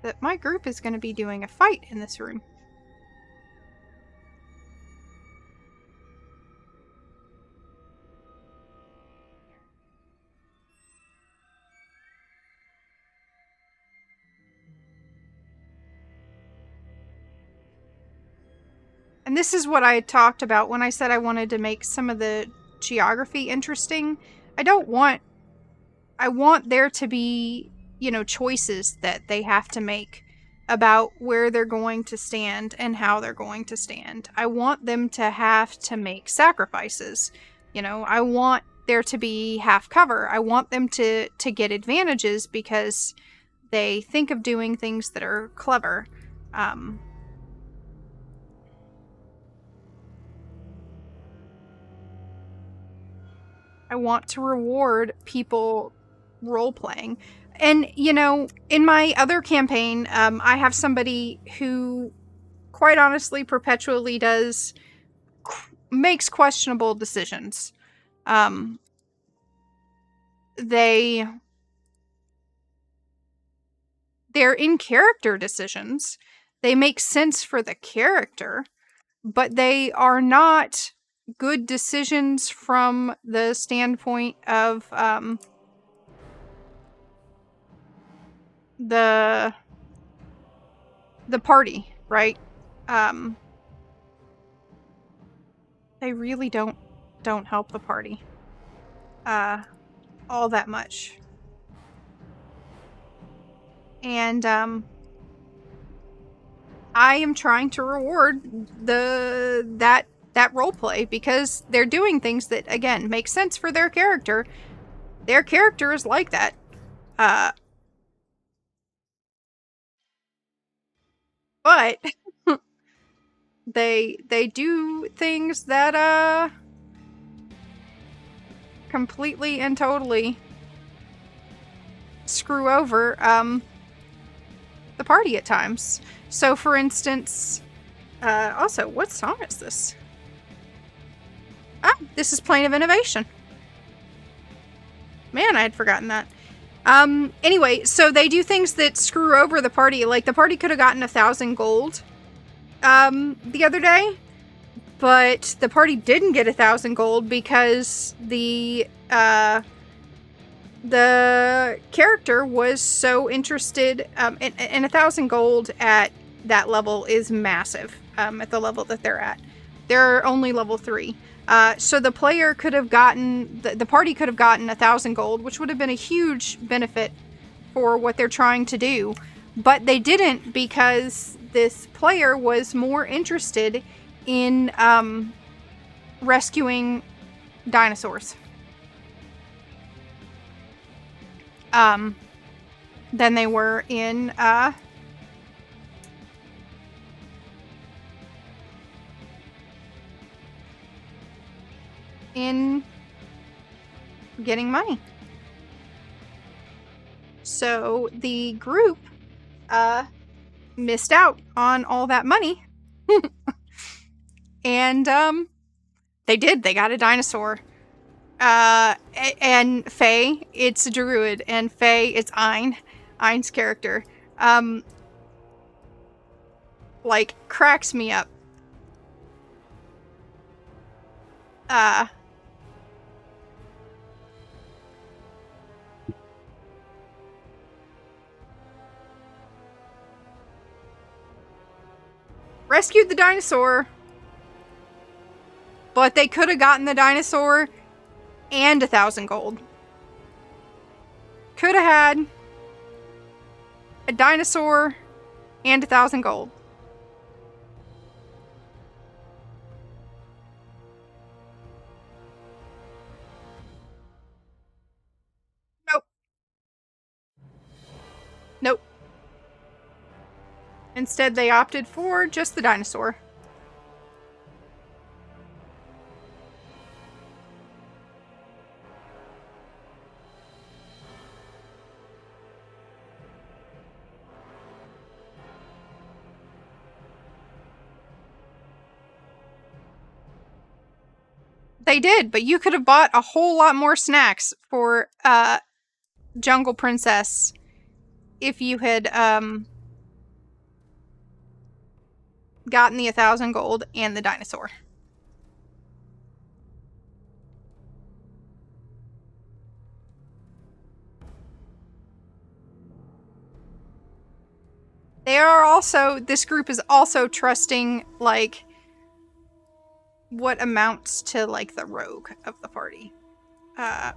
Speaker 1: that my group is going to be doing a fight in this room. And this is what I talked about when I said I wanted to make some of the geography interesting. I want there to be, choices that they have to make about where they're going to stand and how they're going to stand. I want them to have to make sacrifices. I want there to be half cover. I want them to get advantages because they think of doing things that are clever. I want to reward people role-playing. And, in my other campaign, I have somebody who, quite honestly, perpetually makes questionable decisions. They're in-character decisions. They make sense for the character, but they are not good decisions from the standpoint of the party, right? They really don't help the party all that much. And I am trying to reward that roleplay because they're doing things that, again, make sense for their character. Their character is like that. But they do things that completely and totally screw over party at times. So, for instance, also, what song is this? Ah, this is Plane of Innovation. Man, I had forgotten that. Anyway, so they do things that screw over the party. Like, the party could have gotten 1,000 gold, the other day. But the party didn't get 1,000 gold because the character was so interested, and 1,000 gold at that level is massive, at the level that they're at. They're only level 3. So the player could have gotten, the party could have gotten 1,000 gold, which would have been a huge benefit for what they're trying to do. But they didn't because this player was more interested in rescuing dinosaurs than they were in getting money. So the group missed out on all that money. And they did. They got a dinosaur. And Faye, it's a druid, and Faye, it's Ein's character. Like, cracks me up. Rescued the dinosaur, but they could have gotten the dinosaur and 1,000 gold. Could have had a dinosaur and 1,000 gold. Nope. Nope. Instead, they opted for just the dinosaur. They did, but you could have bought a whole lot more snacks for Jungle Princess if you had gotten the 1,000 gold and the dinosaur. They are also, this group is also trusting, like, what amounts to, like, the rogue of the party.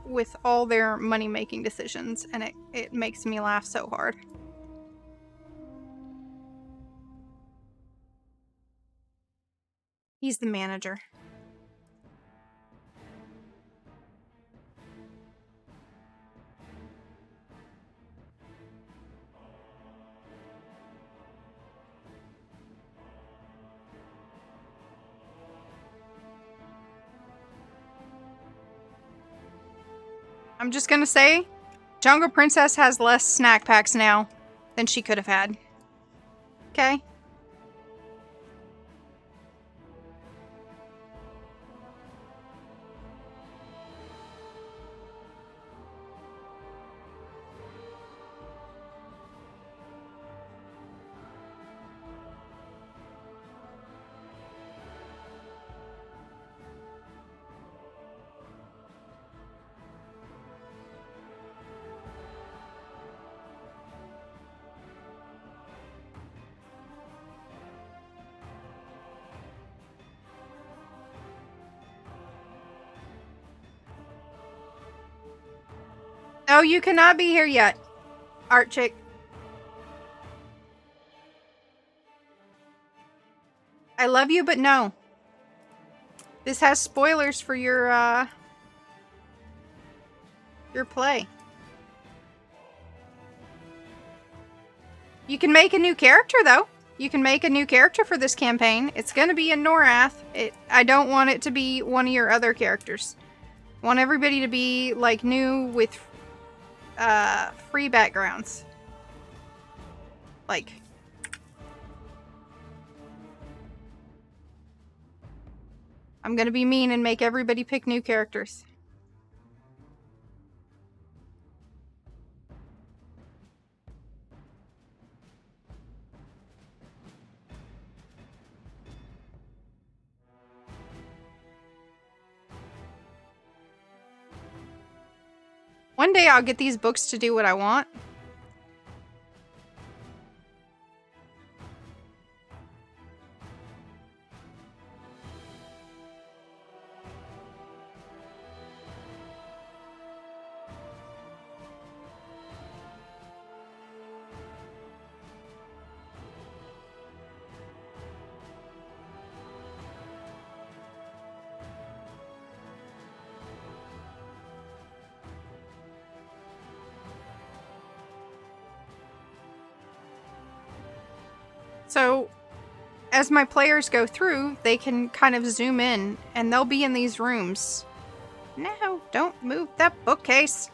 Speaker 1: With all their money-making decisions, and it makes me laugh so hard. He's the manager. I'm just gonna say, Jungle Princess has less snack packs now than she could have had. Okay? Oh, you cannot be here yet, Art Chick. I love you, but no. This has spoilers for your play. You can make a new character, though. You can make a new character for this campaign. It's gonna be in Norath. I don't want it to be one of your other characters. I want everybody to be, like, new with free backgrounds. Like, I'm gonna be mean and make everybody pick new characters. One day I'll get these books to do what I want. So, as my players go through, they can kind of zoom in, and they'll be in these rooms. No, don't move that bookcase.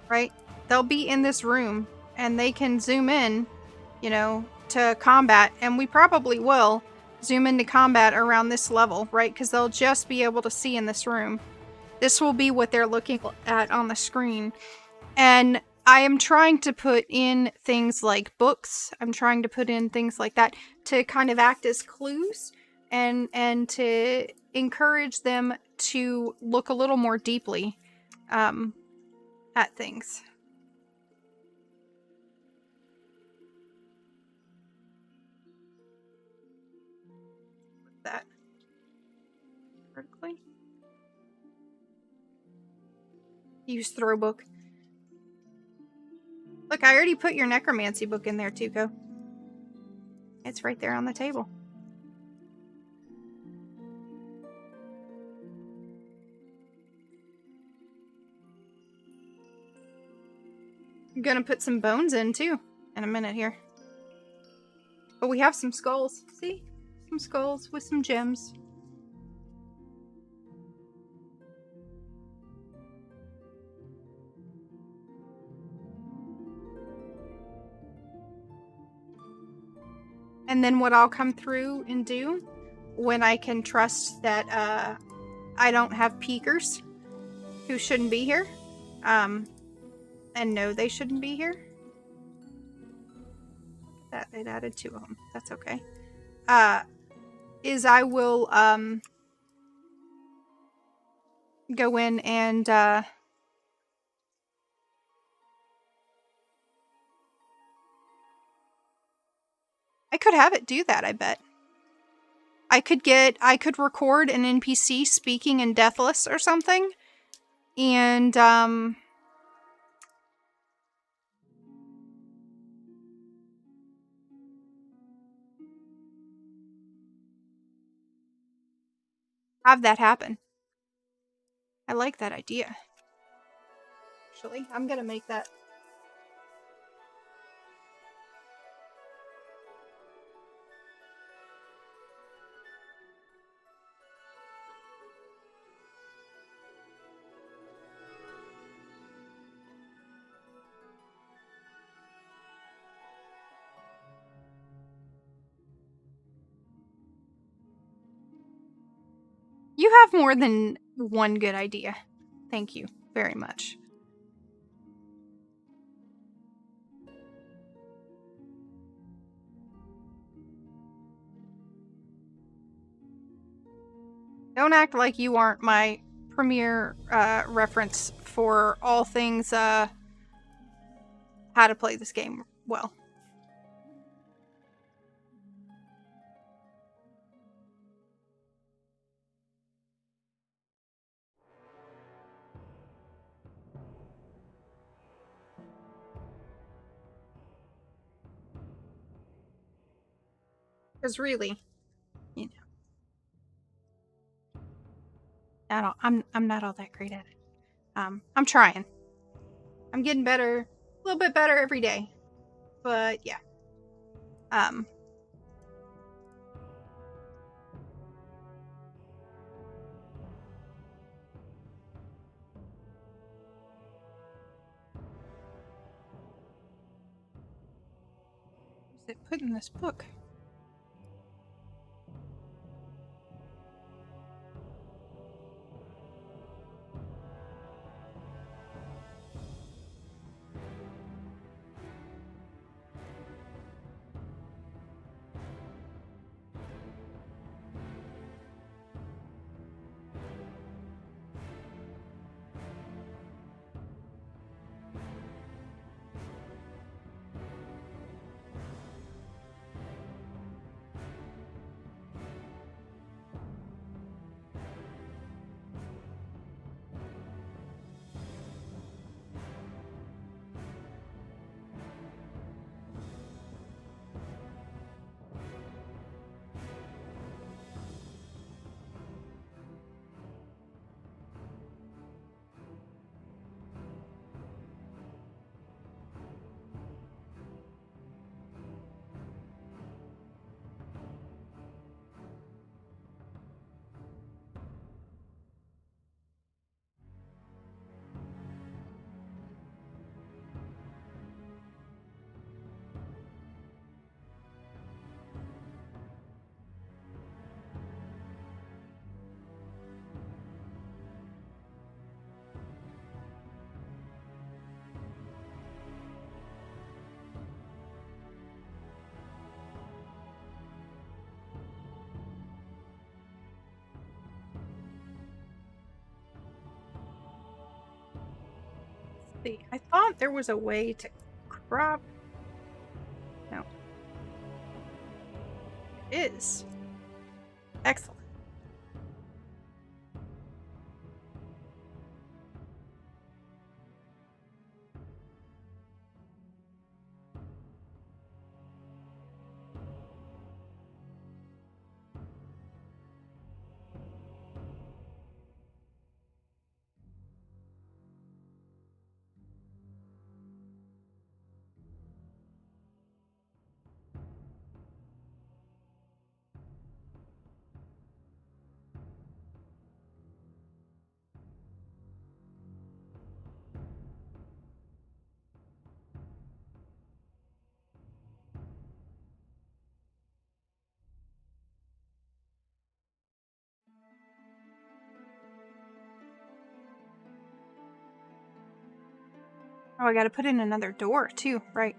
Speaker 1: Right? They'll be in this room, and they can zoom in, you know, to combat, and we probably will zoom into combat around this level, right? Because they'll just be able to see in this room. This will be what they're looking at on the screen. And I am trying to put in things like books. I'm trying to put in things like that to kind of act as clues and to encourage them to look a little more deeply at things. That vertically. Use throw book. Look, I already put your necromancy book in there, Tuco. It's right there on the table. I'm gonna put some bones in too in a minute here. But we have some skulls. See? Some skulls with some gems. And then what I'll come through and do when I can trust that I don't have peekers who shouldn't be here, and know they shouldn't be here. That it added 2 of them. That's okay. Is I will go in and I could have it do that, I bet. I could record an NPC speaking in Deathless or something, and have that happen. I like that idea. Actually, I'm gonna make that. You have more than one good idea. Thank you very much. Don't act like you aren't my premier reference for all things how to play this game well. Because really, you know, I'm not all that great at it. I'm trying. I'm getting better, a little bit better every day. But yeah. Where's it put in this book? See, I thought there was a way to crop. No. It is. Excellent. Oh, I gotta put in another door too, right?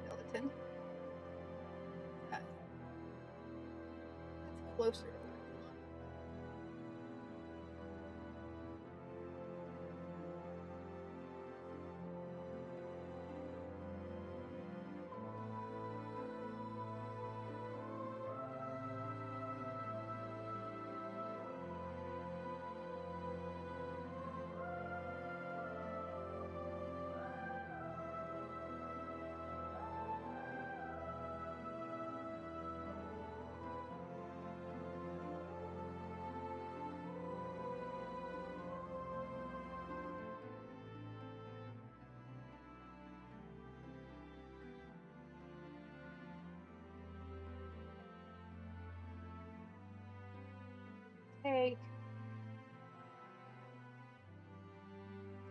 Speaker 1: Skeleton. That's closer.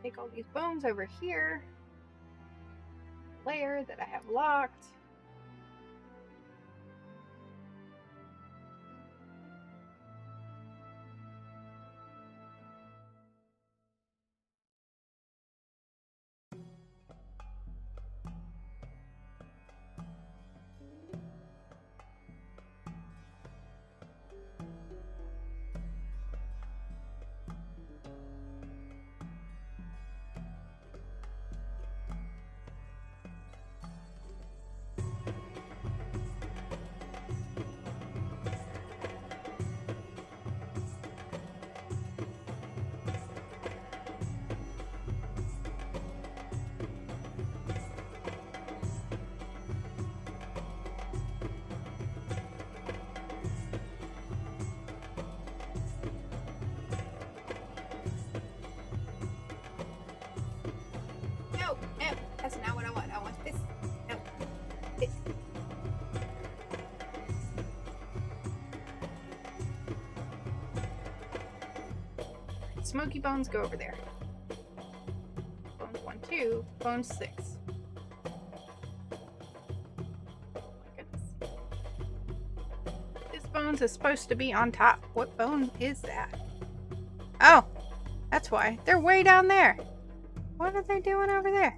Speaker 1: Take all these bones over here. Layer that I have locked. No, that's not what I want. I want this. No, this. Smoky bones go over there. Bones 1, 2, bone 6. Oh my goodness. This bones is supposed to be on top. What bone is that? Oh, that's why. They're way down there. What are they doing over there?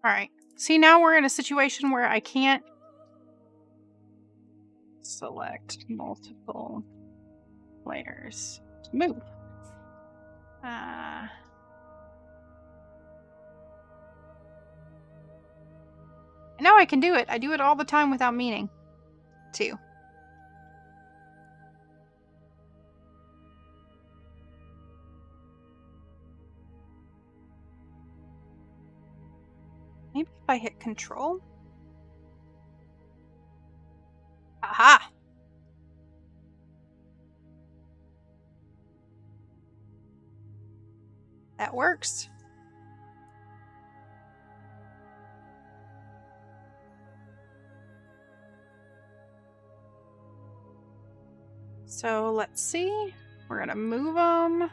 Speaker 1: Alright. See, now we're in a situation where I can't select multiple players to move. I know I can do it. I do it all the time without meaning to. Maybe if I hit control. Aha! That works. So let's see. We're gonna move them.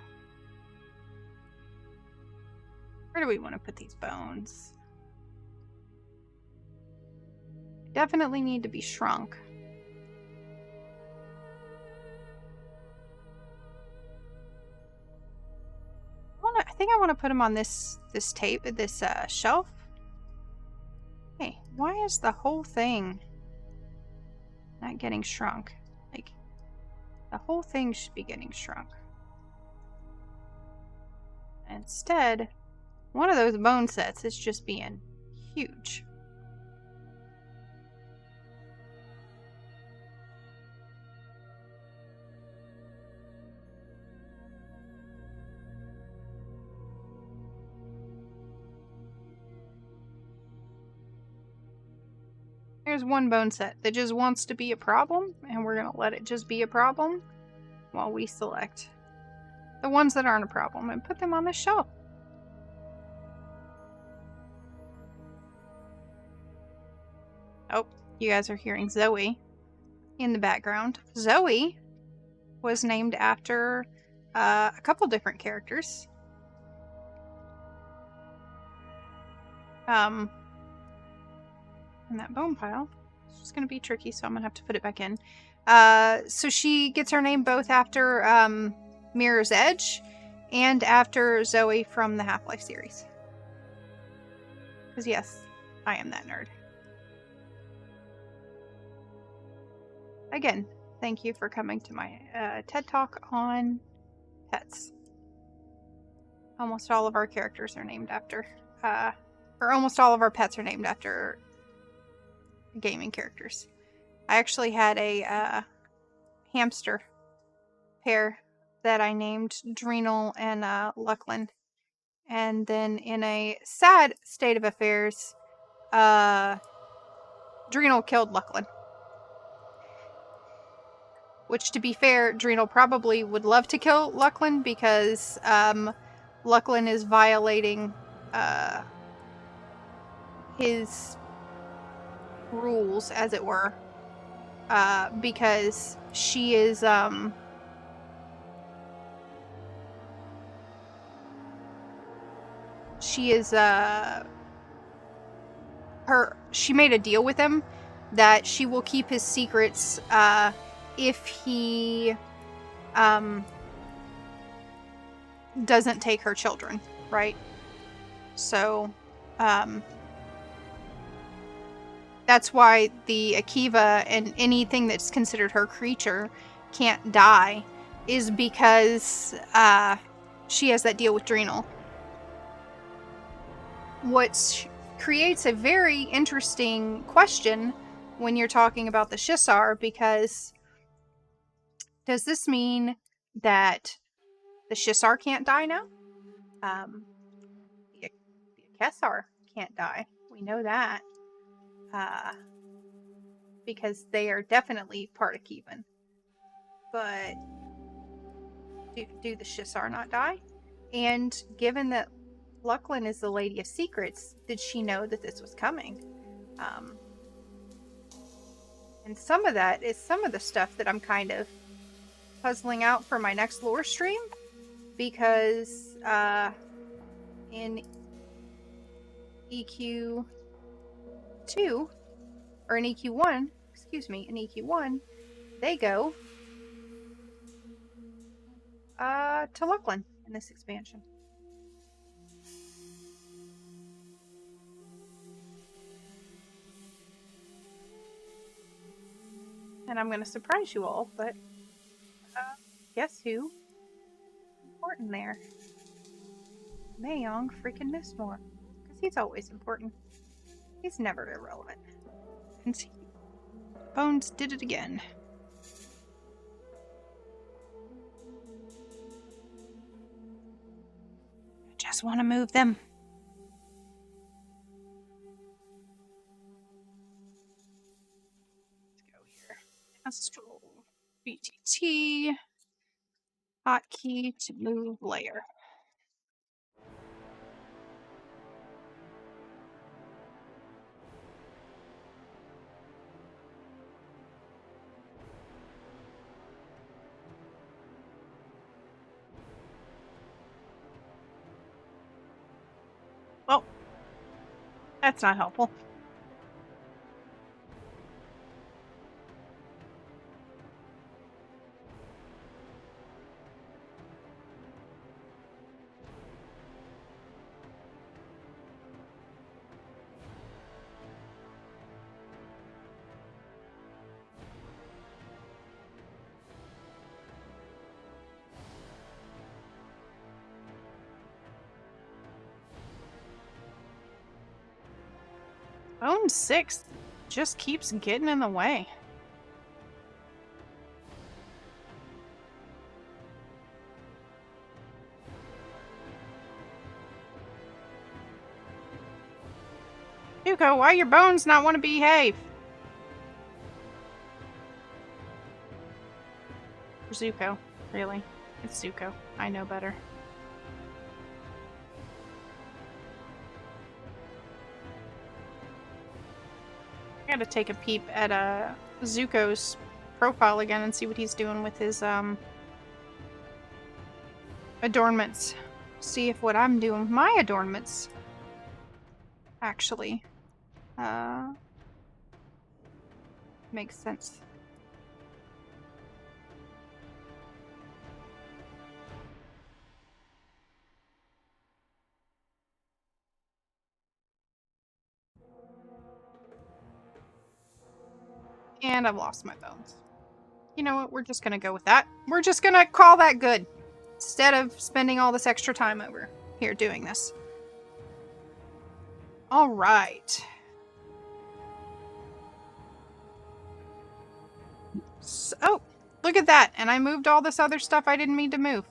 Speaker 1: Where do we want to put these bones? Definitely need to be shrunk. I think I want to put them on this shelf. Hey, why is the whole thing not getting shrunk? Like, the whole thing should be getting shrunk. Instead, one of those bone sets is just being huge. There's one bone set that just wants to be a problem, and we're going to let it just be a problem while we select the ones that aren't a problem and put them on the shelf. Oh, you guys are hearing Zoe in the background. Zoe was named after a couple different characters. In that bone pile. It's just going to be tricky, so I'm going to have to put it back in. So she gets her name both after Mirror's Edge and after Zoe from the Half-Life series. Because yes, I am that nerd. Again, thank you for coming to my TED Talk on pets. Almost all of our characters are named after, or almost all of our pets are named after gaming characters. I actually had a hamster pair that I named Drenal and Lucklin. And then in a sad state of affairs, Drenal killed Lucklin. Which, to be fair, Drenal probably would love to kill Lucklin because Lucklin is violating his rules, as it were, because she is she made a deal with him that she will keep his secrets if he doesn't take her children, right? So that's why the Akiva and anything that's considered her creature can't die, is because she has that deal with Drenal. What creates a very interesting question when you're talking about the Shissar, because does this mean that the Shissar can't die now? The Kessar can't die. We know that. Because they are definitely part of Kevin. But do the Shissar not die? And given that Lucklin is the Lady of Secrets, did she know that this was coming? And some of that is some of the stuff that I'm kind of puzzling out for my next lore stream, because in EQ2, or in EQ1, excuse me, in EQ1, they go to Lucklin in this expansion. And I'm going to surprise you all, but guess who? Important there. Mayong freaking Mistmore. Because he's always important. He's never irrelevant. And see, Bones did it again. I just want to move them. Let's go here. Astral BTT. Hotkey to move layer. Well, that's not helpful. Bone 6 just keeps getting in the way. Zuko, why your bones not want to behave? Zuko, really? It's Zuko. I know better. I gotta take a peep at Zuko's profile again and see what he's doing with his adornments. See if what I'm doing with my adornments actually makes sense. And I've lost my bones. You know what? We're just gonna go with that. We're just gonna call that good. Instead of spending all this extra time over here doing this. Alright. So, oh, look at that. And I moved all this other stuff I didn't mean to move.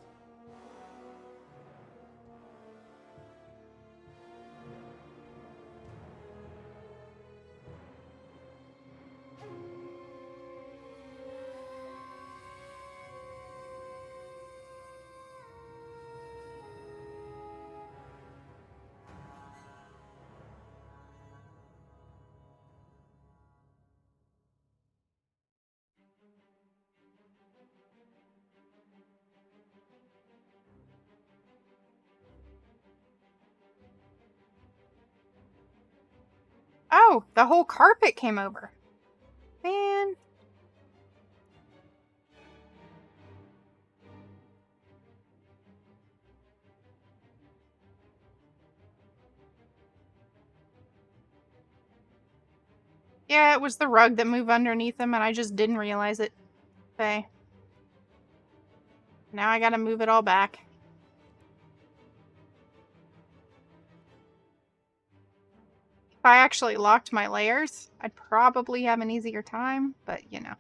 Speaker 1: Oh, the whole carpet came over. Man. Yeah, it was the rug that moved underneath them and I just didn't realize it. Okay. Now I gotta move it all back. If I actually locked my layers, I'd probably have an easier time, but you know.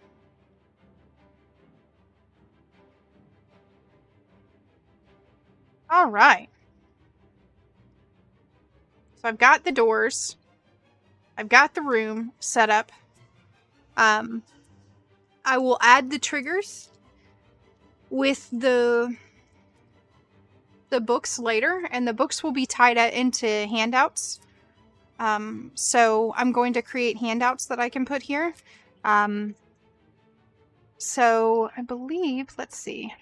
Speaker 1: All right. So I've got the doors. I've got the room set up. I will add the triggers with the books later, and the books will be tied into handouts. So I'm going to create handouts that I can put here. So I believe, let's see.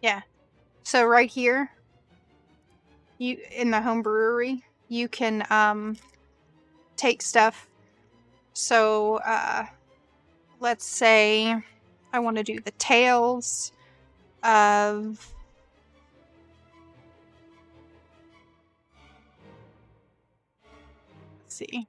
Speaker 1: Yeah. So right here, you in the home brewery, you can take stuff. So let's say I want to do the tails of... Let's see.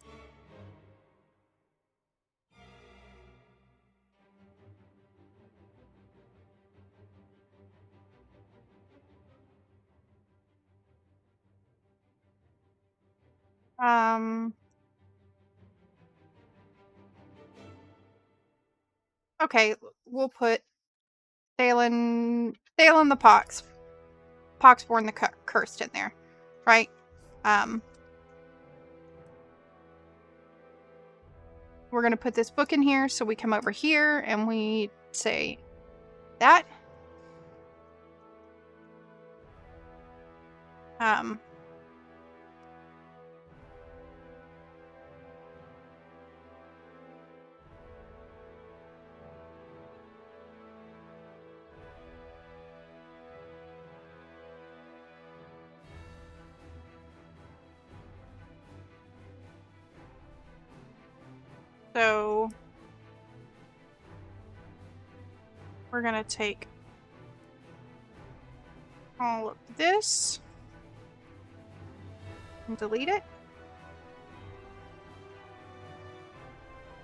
Speaker 1: Okay, we'll put Thalen the Poxborn the Cursed in there, right? We're gonna put this book in here, so we come over here and we say that. So we're gonna take all of this and delete it.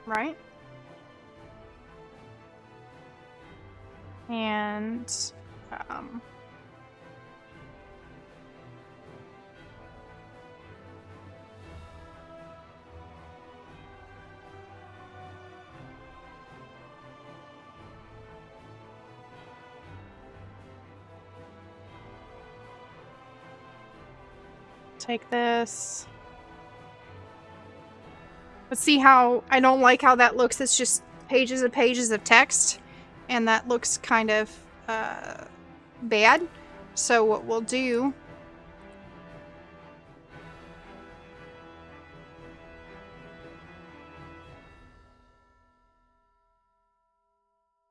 Speaker 1: Right? And take this. But see how I don't like how that looks? It's just pages and pages of text, and that looks kind of bad. So what we'll do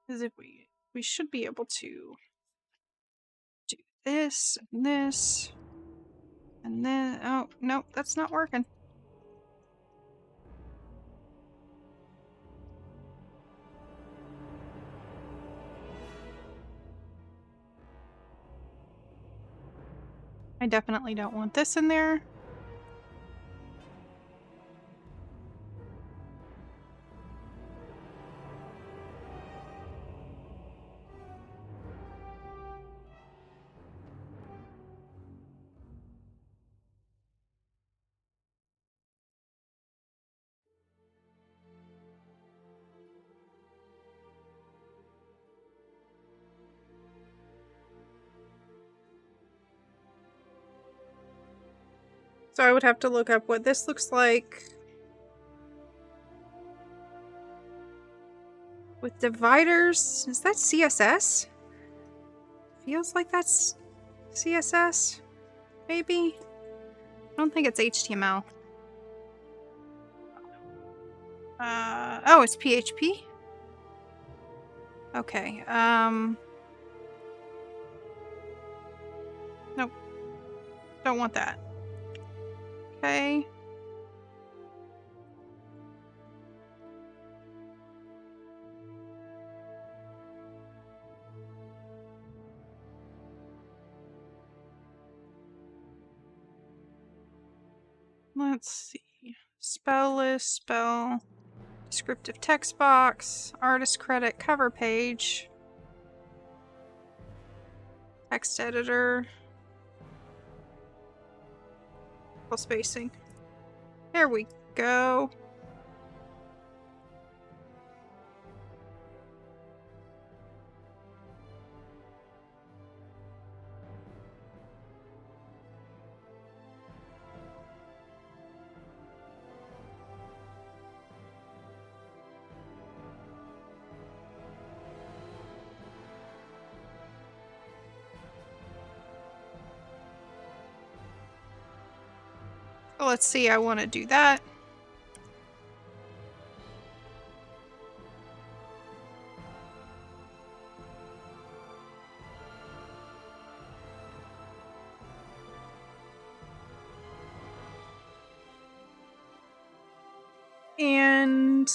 Speaker 1: is if we should be able to do this and this and then oh no, that's not working. I definitely don't want this in there. So I would have to look up what this looks like with dividers. Is that CSS? Feels like that's CSS, maybe? I don't think it's HTML. Oh, it's PHP? Okay, nope. Don't want that. Okay. Let's see. Spell list, spell, descriptive text box, artist credit, cover page, text editor, full spacing. There we go. So let's see, I want to do that. And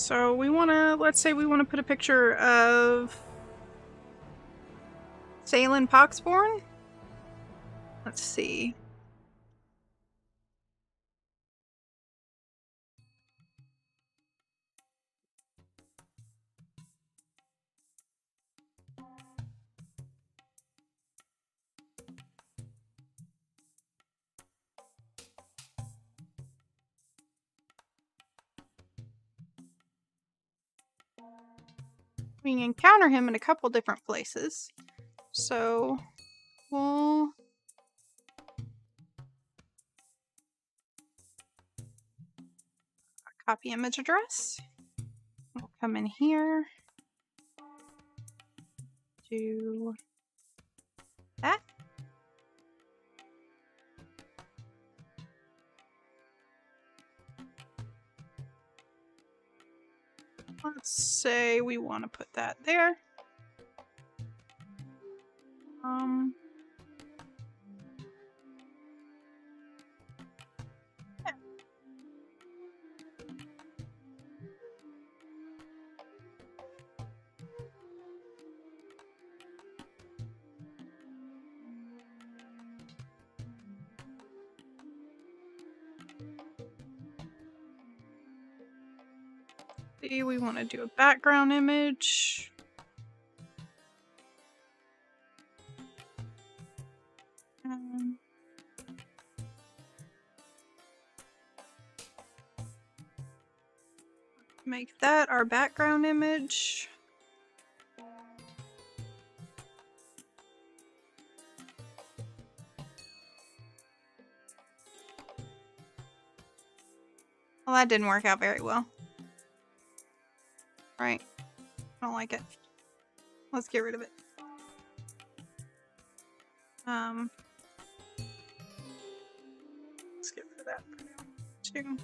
Speaker 1: So we want to, let's say we want to put a picture of Salen Poxborn. Let's see. We can encounter him in a couple different places. So we'll copy image address. We'll come in here, do that. Let's say we want to put that there. Yeah. See, we want to do a background image. Make that our background image. Well, that didn't work out very well. Right. I don't like it. Let's get rid of it. Let's get rid of that for now, too.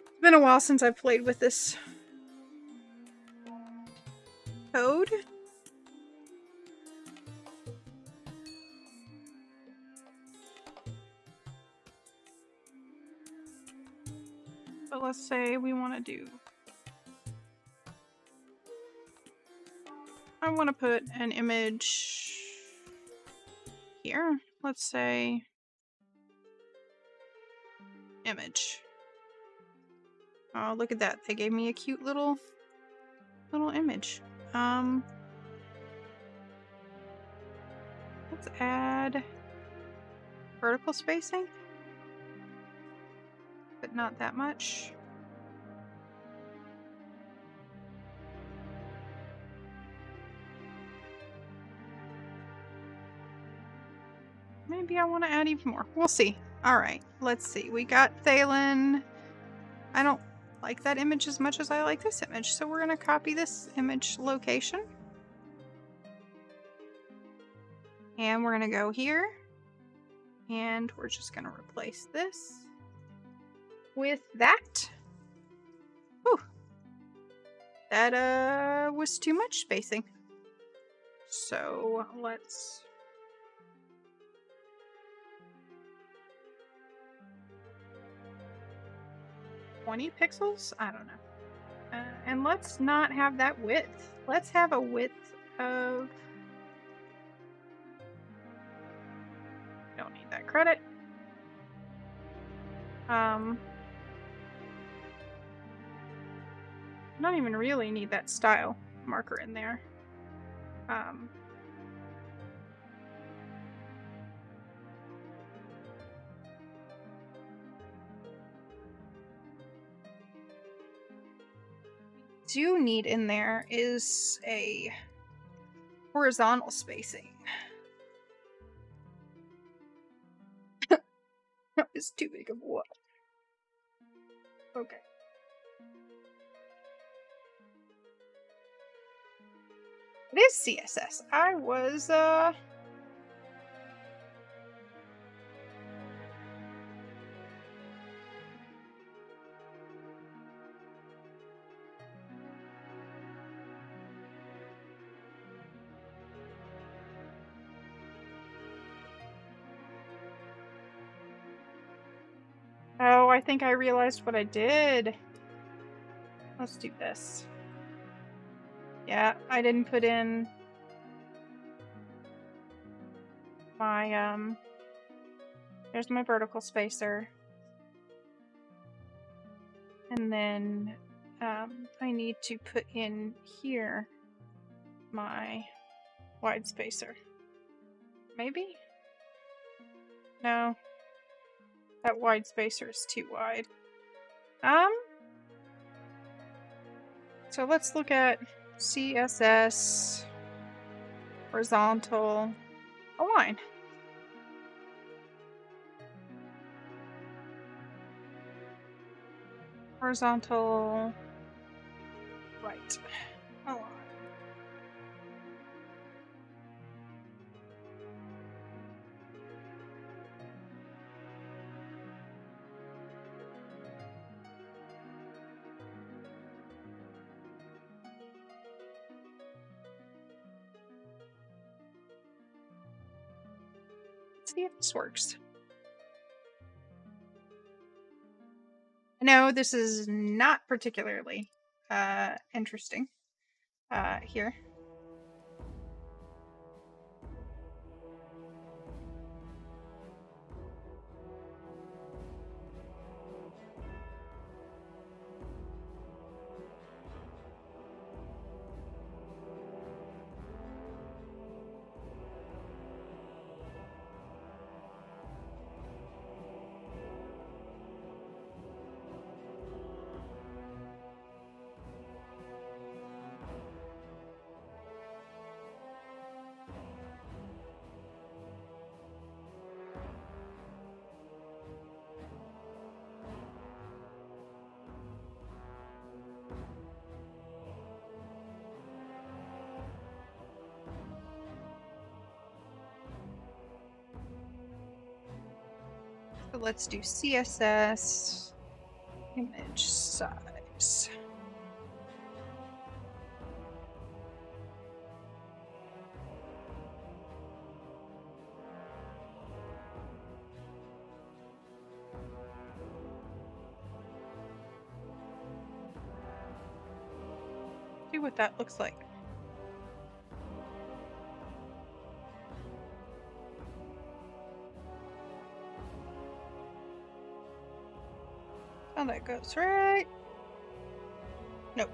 Speaker 1: It's been a while since I've played with this code. But let's say we want to do... I want to put an image here. Let's say image. Oh, look at that. They gave me a cute little image. Let's add vertical spacing, but not that much. Maybe I want to add even more. We'll see. Alright, let's see. We got Thalen. I don't like that image as much as I like this image, so we're going to copy this image location. And we're going to go here. And we're just going to replace this with that. Whew. That was too much spacing. So let's... $20 pixels? I don't know. And let's not have that width. Let's have a width of... Don't need that credit. Don't even really need that style marker in there. Do need in there is a horizontal spacing. That is too big of a what? Okay. It is CSS. I was Oh, I think I realized what I did. Let's do this. Yeah, I didn't put in my, there's my vertical spacer. And then, I need to put in here my wide spacer. Maybe? No. That wide spacer is too wide. So let's look at CSS, horizontal, align. Horizontal, right, align. Let's see if this works. No, this is not particularly interesting here. So let's do CSS image size. See what that looks like. Oh, that goes right. Nope.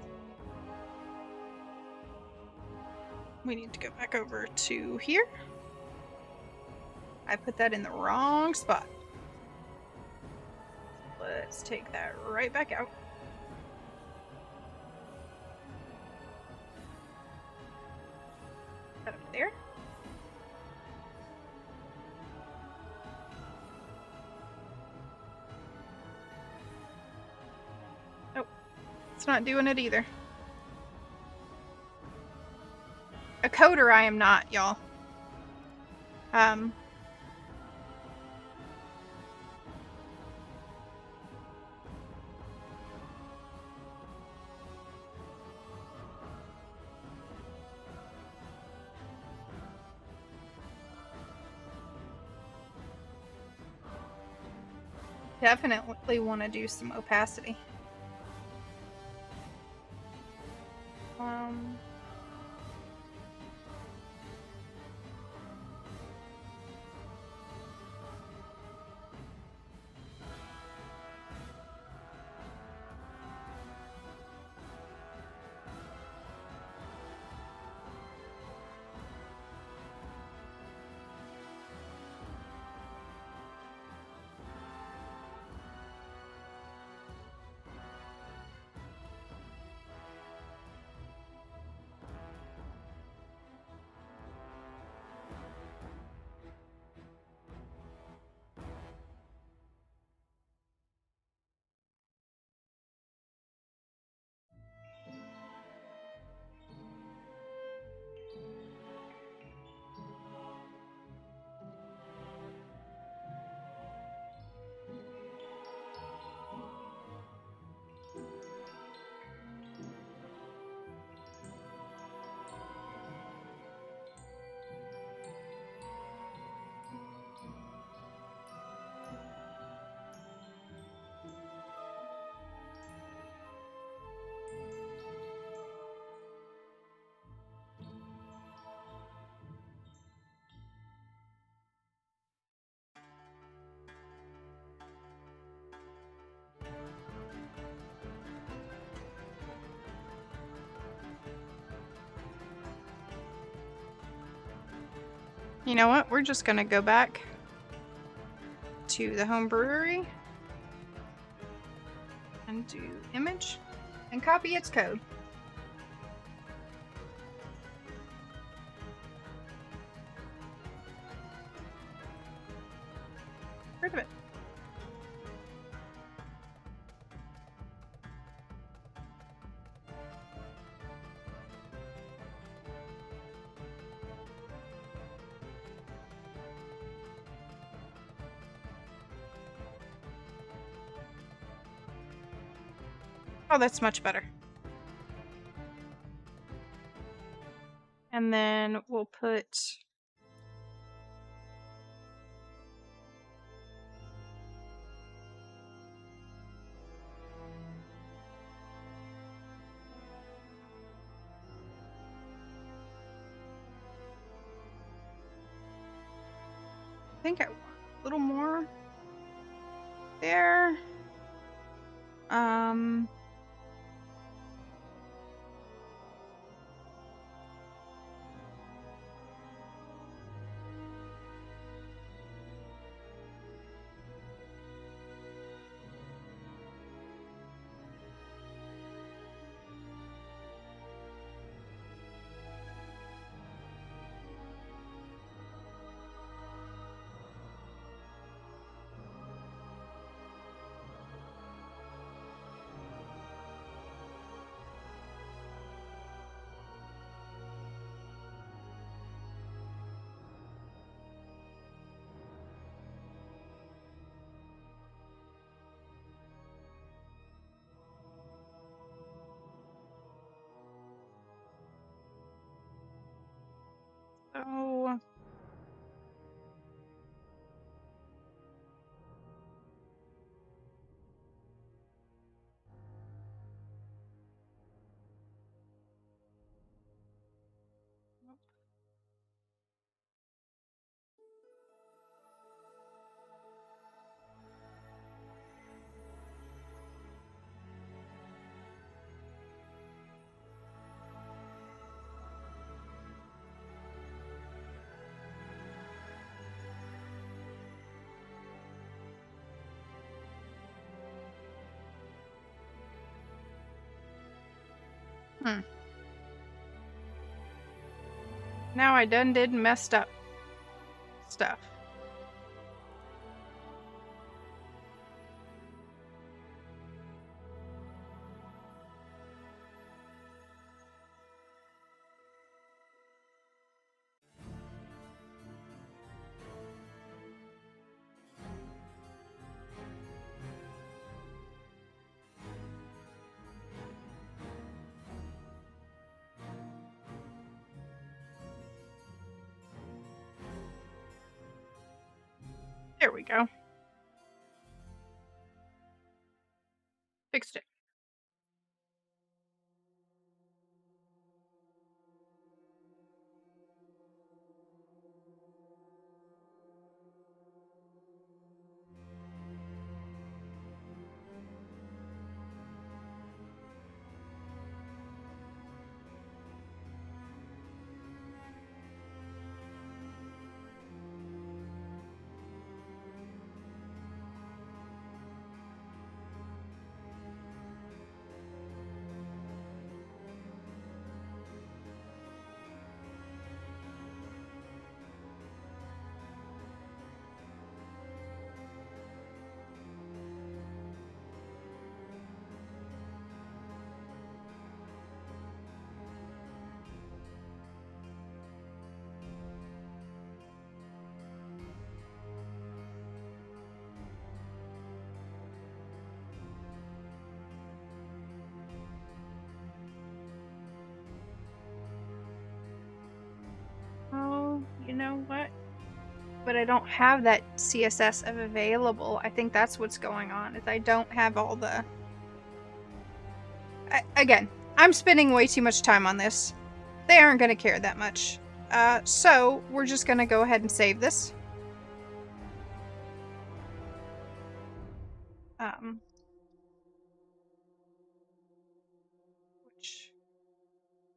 Speaker 1: We need to go back over to here. I put that in the wrong spot. Let's take that right back out. That up there. Nope. It's not doing it either. A coder I am not, y'all. Definitely want to do some opacity. You know what? We're just gonna go back to the home brewery and do image and copy its code. Rid of it. Oh, that's much better. And then we'll put I think I want a little more there. so now I done did messed up stuff. There we go. Fixed it. Oh, you know what? But I don't have that CSS available. I think that's what's going on, is I don't have all the... Again, I'm spending way too much time on this. They aren't going to care that much. So we're just going to go ahead and save this. Which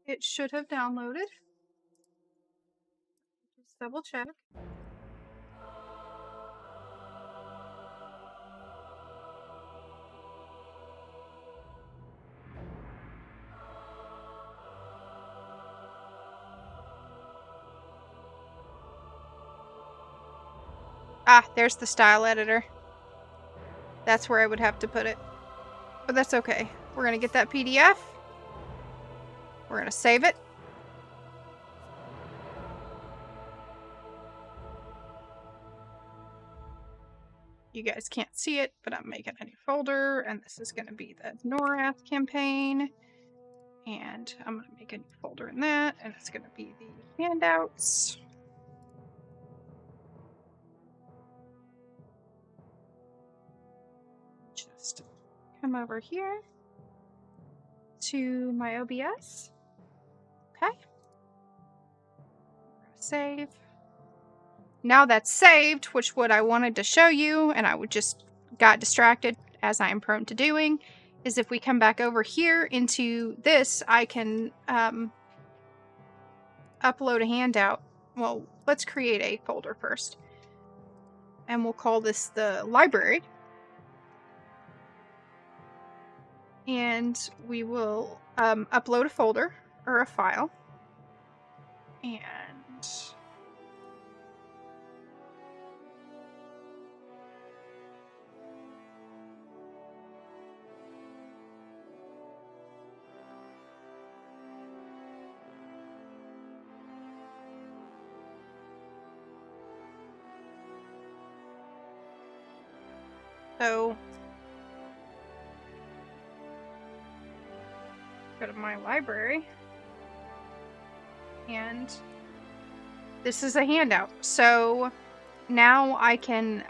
Speaker 1: it should have downloaded. double check. Ah, there's the style editor. That's where I would have to put it. But that's okay. We're going to get that PDF. We're going to save it. You guys can't see it, but I'm making a new folder, and this is going to be the Norath campaign. And I'm going to make a new folder in that, and it's going to be the handouts. Just come over here to my OBS. Okay. Save. Now that's saved, which what I wanted to show you, and I would just got distracted as I am prone to doing, is if we come back over here into this, I can upload a handout. Well, let's create a folder first. And we'll call this the library. And we will upload a folder or a file. And so go to my library. And this is a handout. So now I can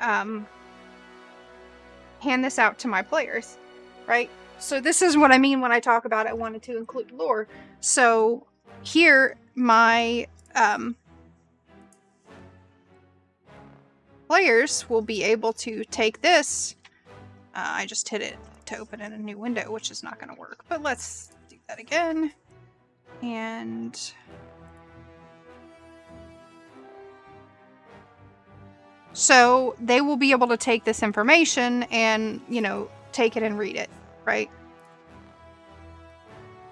Speaker 1: hand this out to my players, right? So this is what I mean when I talk about I wanted to include lore. So here, my players will be able to take this. I just hit it to open in a new window, which is not going to work. But let's do that again. And so they will be able to take this information and, you know, take it and read it, right?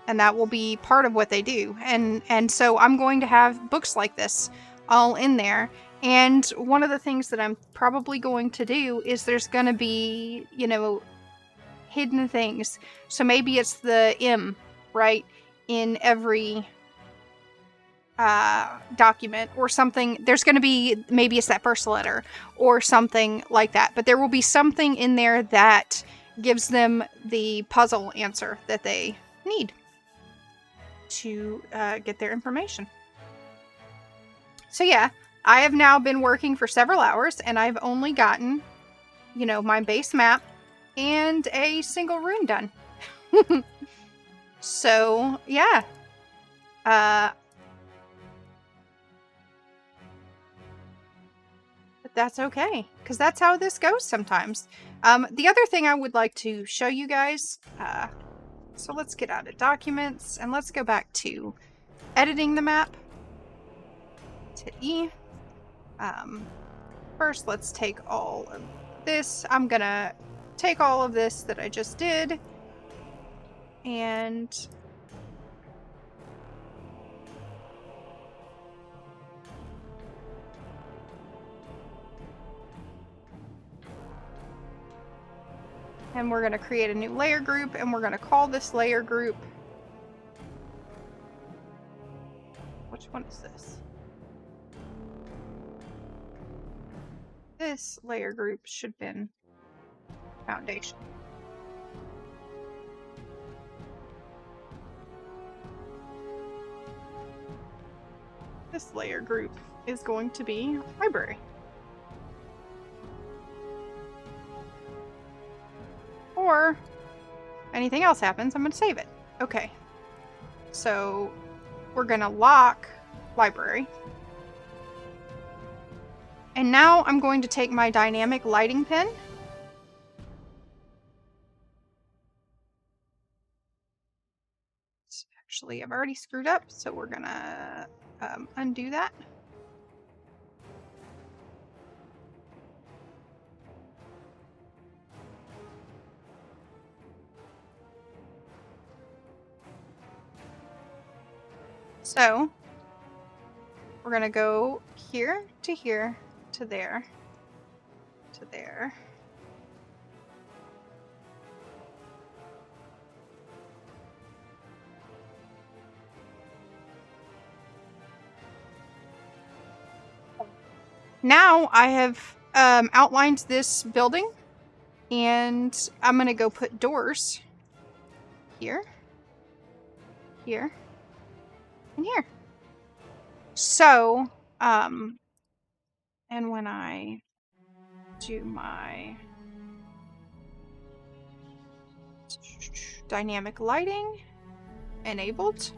Speaker 1: And that will be part of what they do. And so I'm going to have books like this all in there. And one of the things that I'm probably going to do is there's going to be, you know, hidden things. So maybe it's the M, right, in every document or something. There's going to be, maybe it's that first letter or something like that. But there will be something in there that gives them the puzzle answer that they need to get their information. So yeah, I have now been working for several hours and I've only gotten, you know, my base map and a single rune done. So yeah. But that's okay, because that's how this goes sometimes. The other thing I would like to show you guys, so let's get out of documents and let's go back to editing the map. Hit E. First, let's take all of this. I'm gonna take all of this that I just did and we're going to create a new layer group, and we're going to call this layer group. Which one is this? This layer group should have been foundation. This layer group is going to be library. Or anything else happens, I'm going to save it. Okay. So we're going to lock library. And now I'm going to take my dynamic lighting pen. Actually, I've already screwed up, so we're going to undo that. So we're gonna go here to there to there. Now I have outlined this building, and I'm gonna go put doors here, here, and here. So, and when I do my dynamic lighting enabled,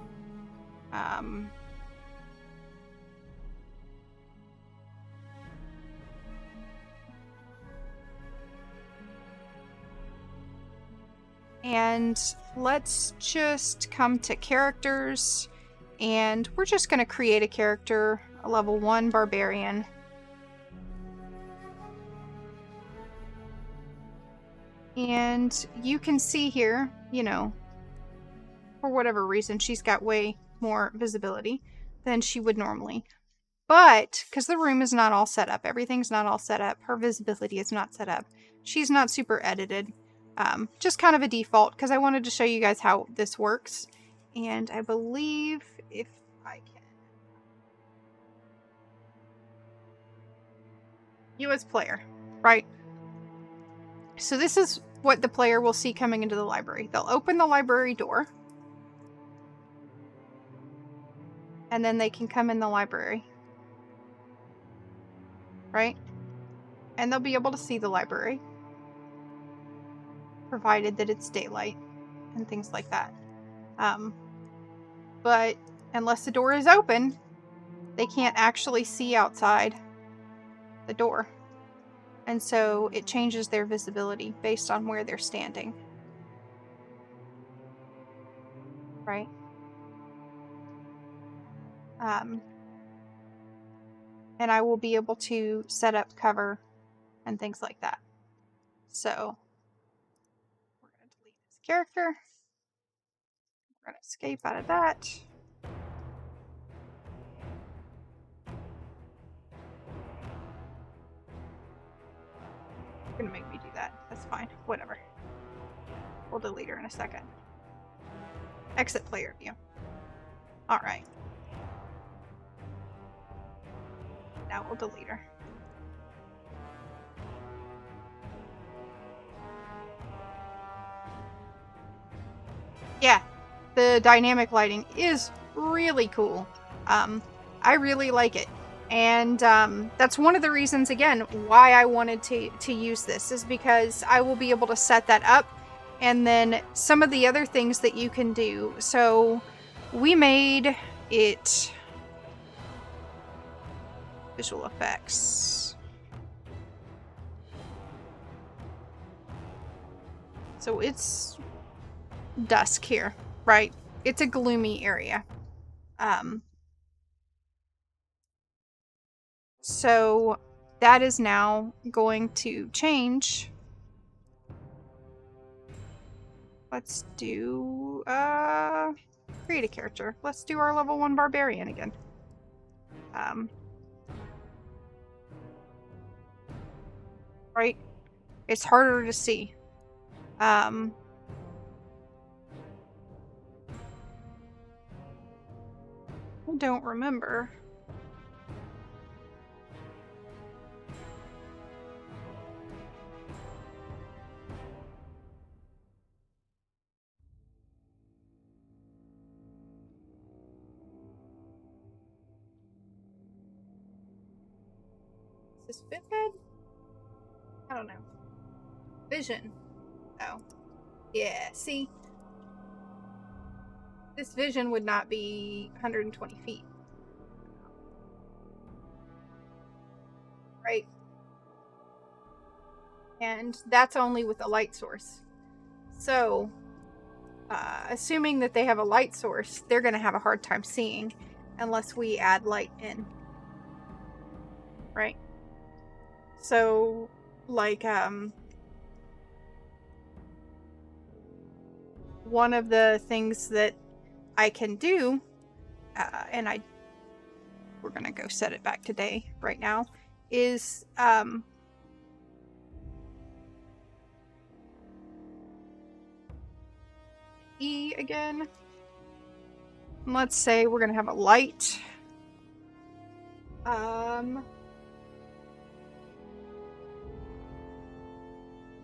Speaker 1: and let's just come to characters, and we're just going to create a character, a level 1 barbarian. And you can see here, you know, for whatever reason, she's got way more visibility than she would normally. But, because the room is not all set up, everything's not all set up, her visibility is not set up, she's not super edited. Just kind of a default, because I wanted to show you guys how this works. And I believe if I can... You as player, right? So this is what the player will see coming into the library. They'll open the library door, and then they can come in the library, right? And they'll be able to see the library, provided that it's daylight and things like that. But unless the door is open, they can't actually see outside the door. And so it changes their visibility based on where they're standing. Right? And I will be able to set up cover and things like that. So we're going to delete this character. We're going to escape out of that. You're going to make me do that. That's fine. Whatever. We'll delete her in a second. Exit player view. Alright. Now we'll delete her. Yeah, the dynamic lighting is really cool. I really like it. And that's one of the reasons, again, why I wanted to use this, is because I will be able to set that up. And then some of the other things that you can do. So we made it visual effects. So it's dusk here, right? It's a gloomy area. So that is now going to change. Let's do create a character. Let's do our level 1 barbarian again. Right? It's harder to see. I don't remember. Is this vivid? I don't know. Vision. Oh. Yeah, see? This vision would not be 120 feet. Right? And that's only with a light source. So, assuming that they have a light source, they're going to have a hard time seeing unless we add light in. Right? So, like, one of the things that I can do and we're gonna go set it back to day right now, is E again. Let's say we're gonna have a light.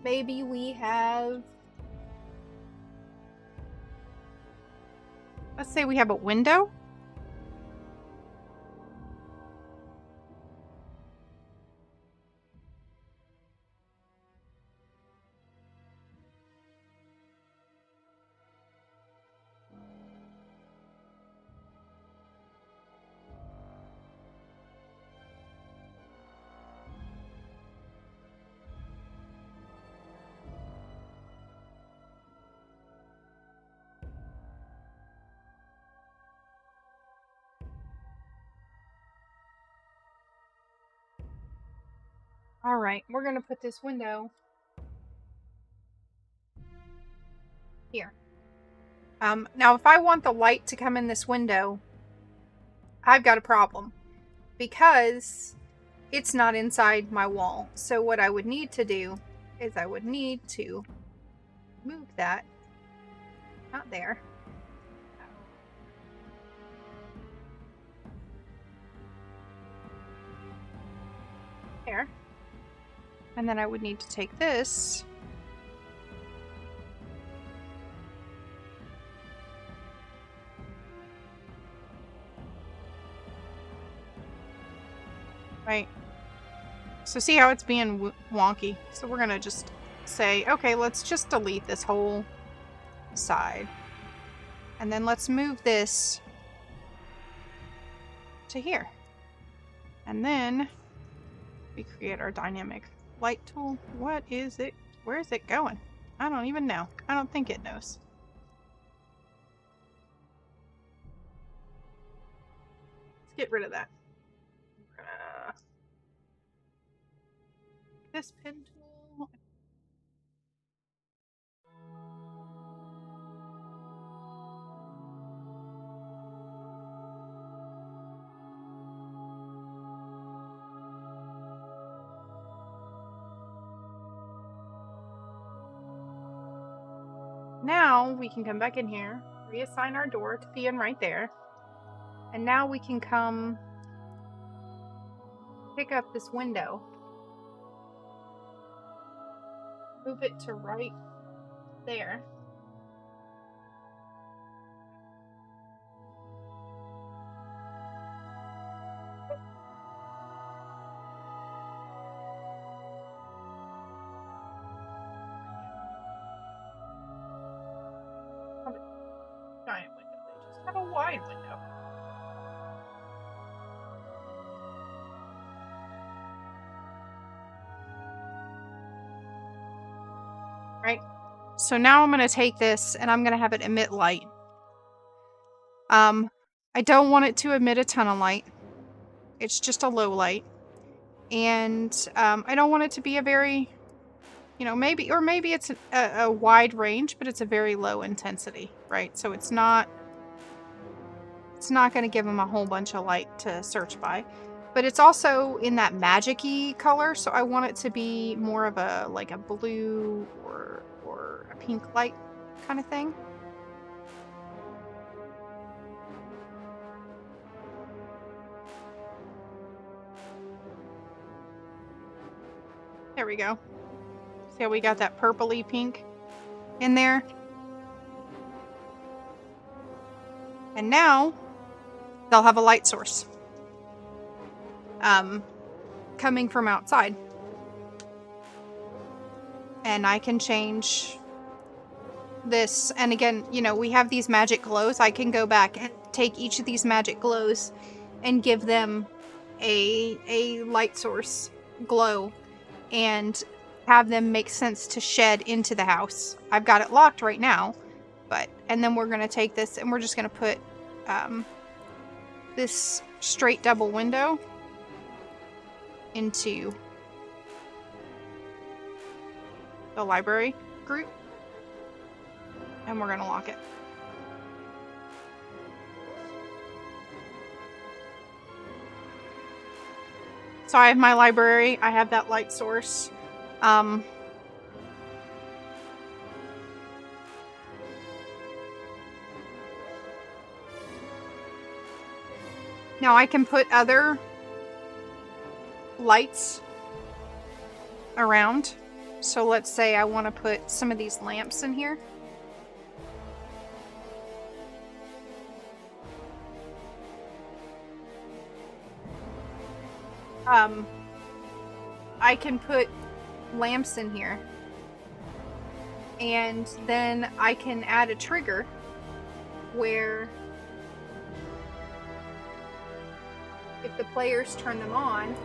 Speaker 1: Maybe we have, let's say we have a window. All right, we're gonna put this window here. Now if I want the light to come in this window, I've got a problem because it's not inside my wall. So what I would need to do is I would need to move that, not there. There. And then I would need to take this right. So see how it's being wonky? So we're gonna just say, okay, let's just delete this whole side. And then let's move this to here. And then we create our dynamic light tool. What is it? Where is it going? I don't even know. I don't think it knows. Let's get rid of that. This pen tool. Now we can come back in here, reassign our door to be in right there. And now we can come pick up this window. Move it to right there. Giant window. They just have a wide window. Right. So now I'm going to take this and I'm going to have it emit light. I don't want it to emit a ton of light. It's just a low light. And I don't want it to be a very, maybe it's a wide range, but it's a very low intensity, right? So it's not going to give them a whole bunch of light to search by. But it's also in that magic-y color, so I want it to be more of a blue or a pink light kind of thing. There we go. See how we got that purpley pink in there? And now they'll have a light source coming from outside. And I can change this. And again, we have these magic glows. I can go back and take each of these magic glows and give them a light source glow and have them make sense to shed into the house. I've got it locked right now, and then we're going to take this and we're just going to put this straight double window into the library group, and we're going to lock it. So I have my library. I have that light source. Now I can put other lights around. So let's say I want to put some of these lamps in here. I can put lamps in here. And then I can add a trigger where if the players turn them on,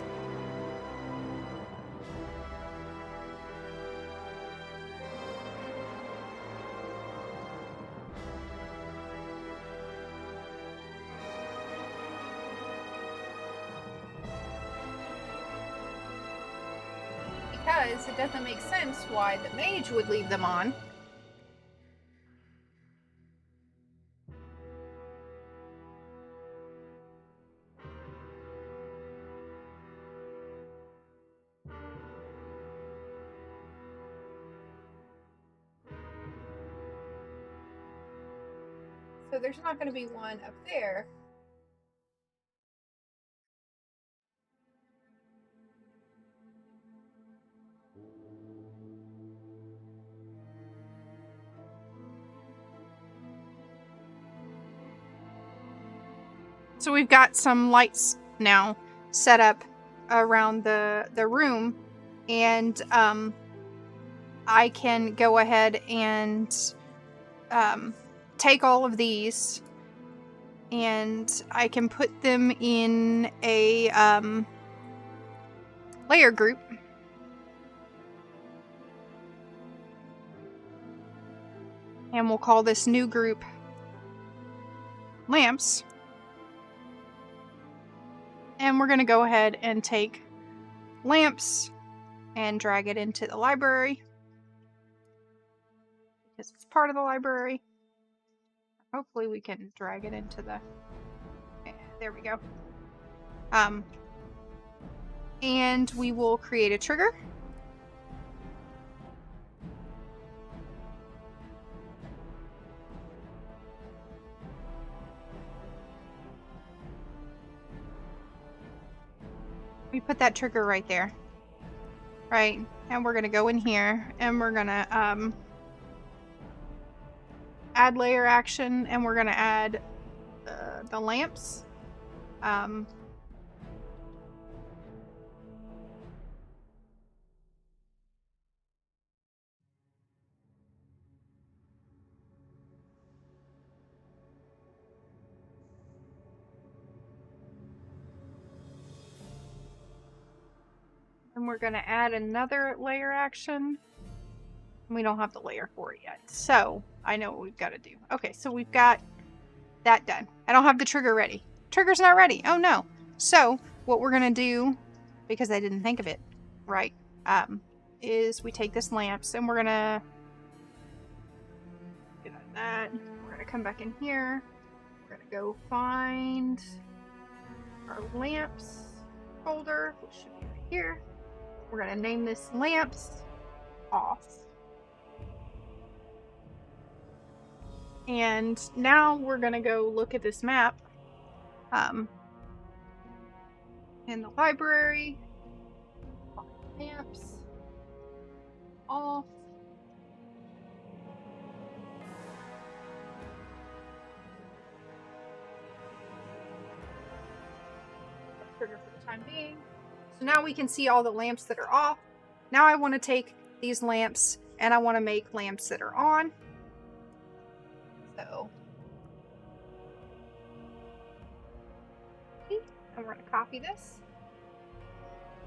Speaker 1: because it doesn't make sense why the mage would leave them on. So there's not going to be one up there. So we've got some lights now set up around the room, and I can go ahead and take all of these and I can put them in a layer group. And we'll call this new group lamps. And we're going to go ahead and take lamps and drag it into the library, because it's part of the library. Hopefully we can drag it into the... There we go. And we will create a trigger. We put that trigger right there. Right, and we're gonna go in here and we're gonna add layer action, and we're gonna add the lamps. And we're gonna add another layer action. We don't have the layer for it yet, so I know what we've got to do. Okay, so we've got that done. I don't have the trigger ready. Trigger's not ready. Oh no. So what we're gonna do, because I didn't think of it right, is we take this lamps and we're gonna get out of that. We're gonna come back in here. We're gonna go find our lamps folder, which should be right here. We're gonna name this lamps off. And now we're gonna go look at this map in the library. Lamps off. Trigger for the time being. So now we can see all the lamps that are off. Now I want to take these lamps and I want to make lamps that are on. So, and we're going to copy this.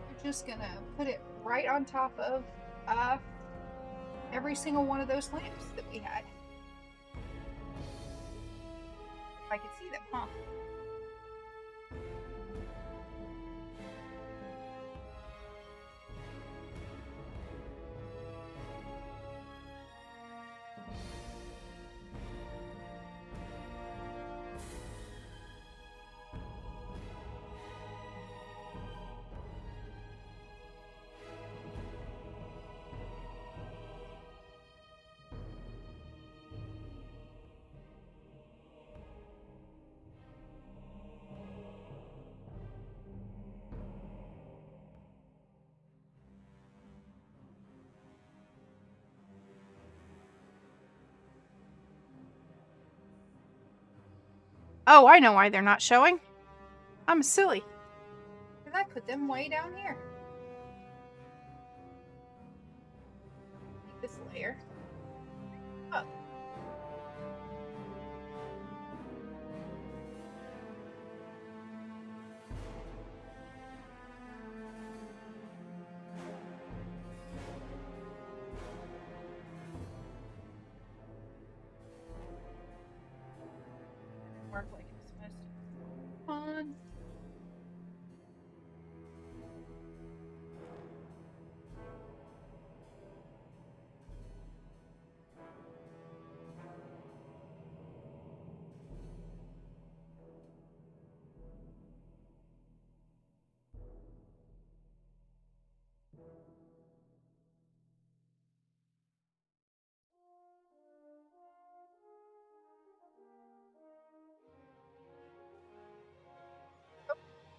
Speaker 1: We're just going to put it right on top of every single one of those lamps that we had. If I could see them, huh? Oh, I know why they're not showing. I'm silly. Because I put them way down here. This layer. Oh. Work like it's supposed to. On.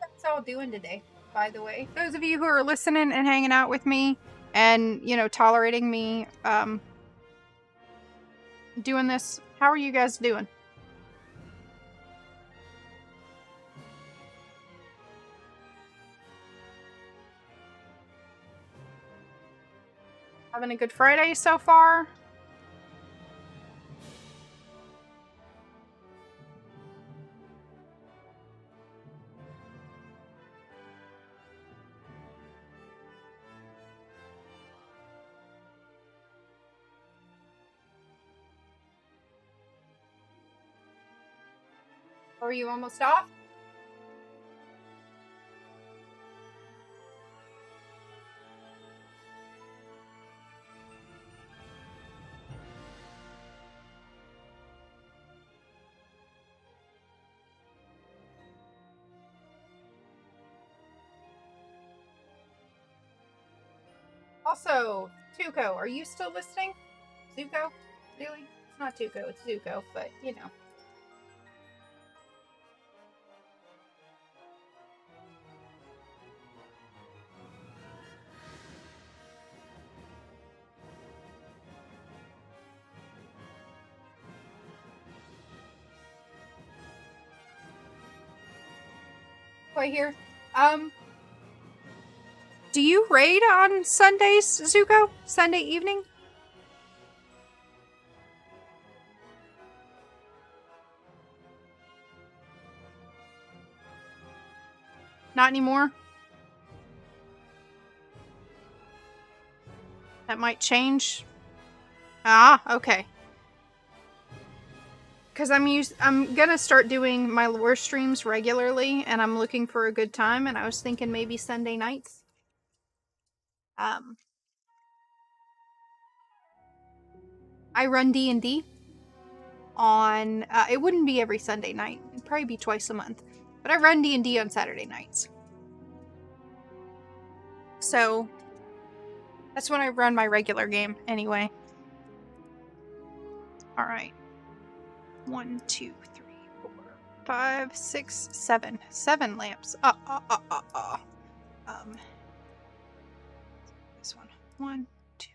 Speaker 1: That's all doing today, by the way. Those of you who are listening and hanging out with me and, you know, tolerating me doing this, how are you guys doing? Having a good Friday so far? Or are you almost off? Also, Tuco, are you still listening? Zuko? Really? It's not Tuco, it's Zuko, but you know. Right here. Do you raid on Sundays, Zuko? Sunday evening? Not anymore? That might change. Ah, okay. Because I'm gonna start doing my lore streams regularly, and I'm looking for a good time, and I was thinking maybe Sunday nights. I run D&D on, it wouldn't be every Sunday night. It'd probably be twice a month. But I run D&D on Saturday nights. So, that's when I run my regular game, anyway. Alright. 1, 2, 3, 4, 5, 6, 7. 7 lamps. This one. 1, 2,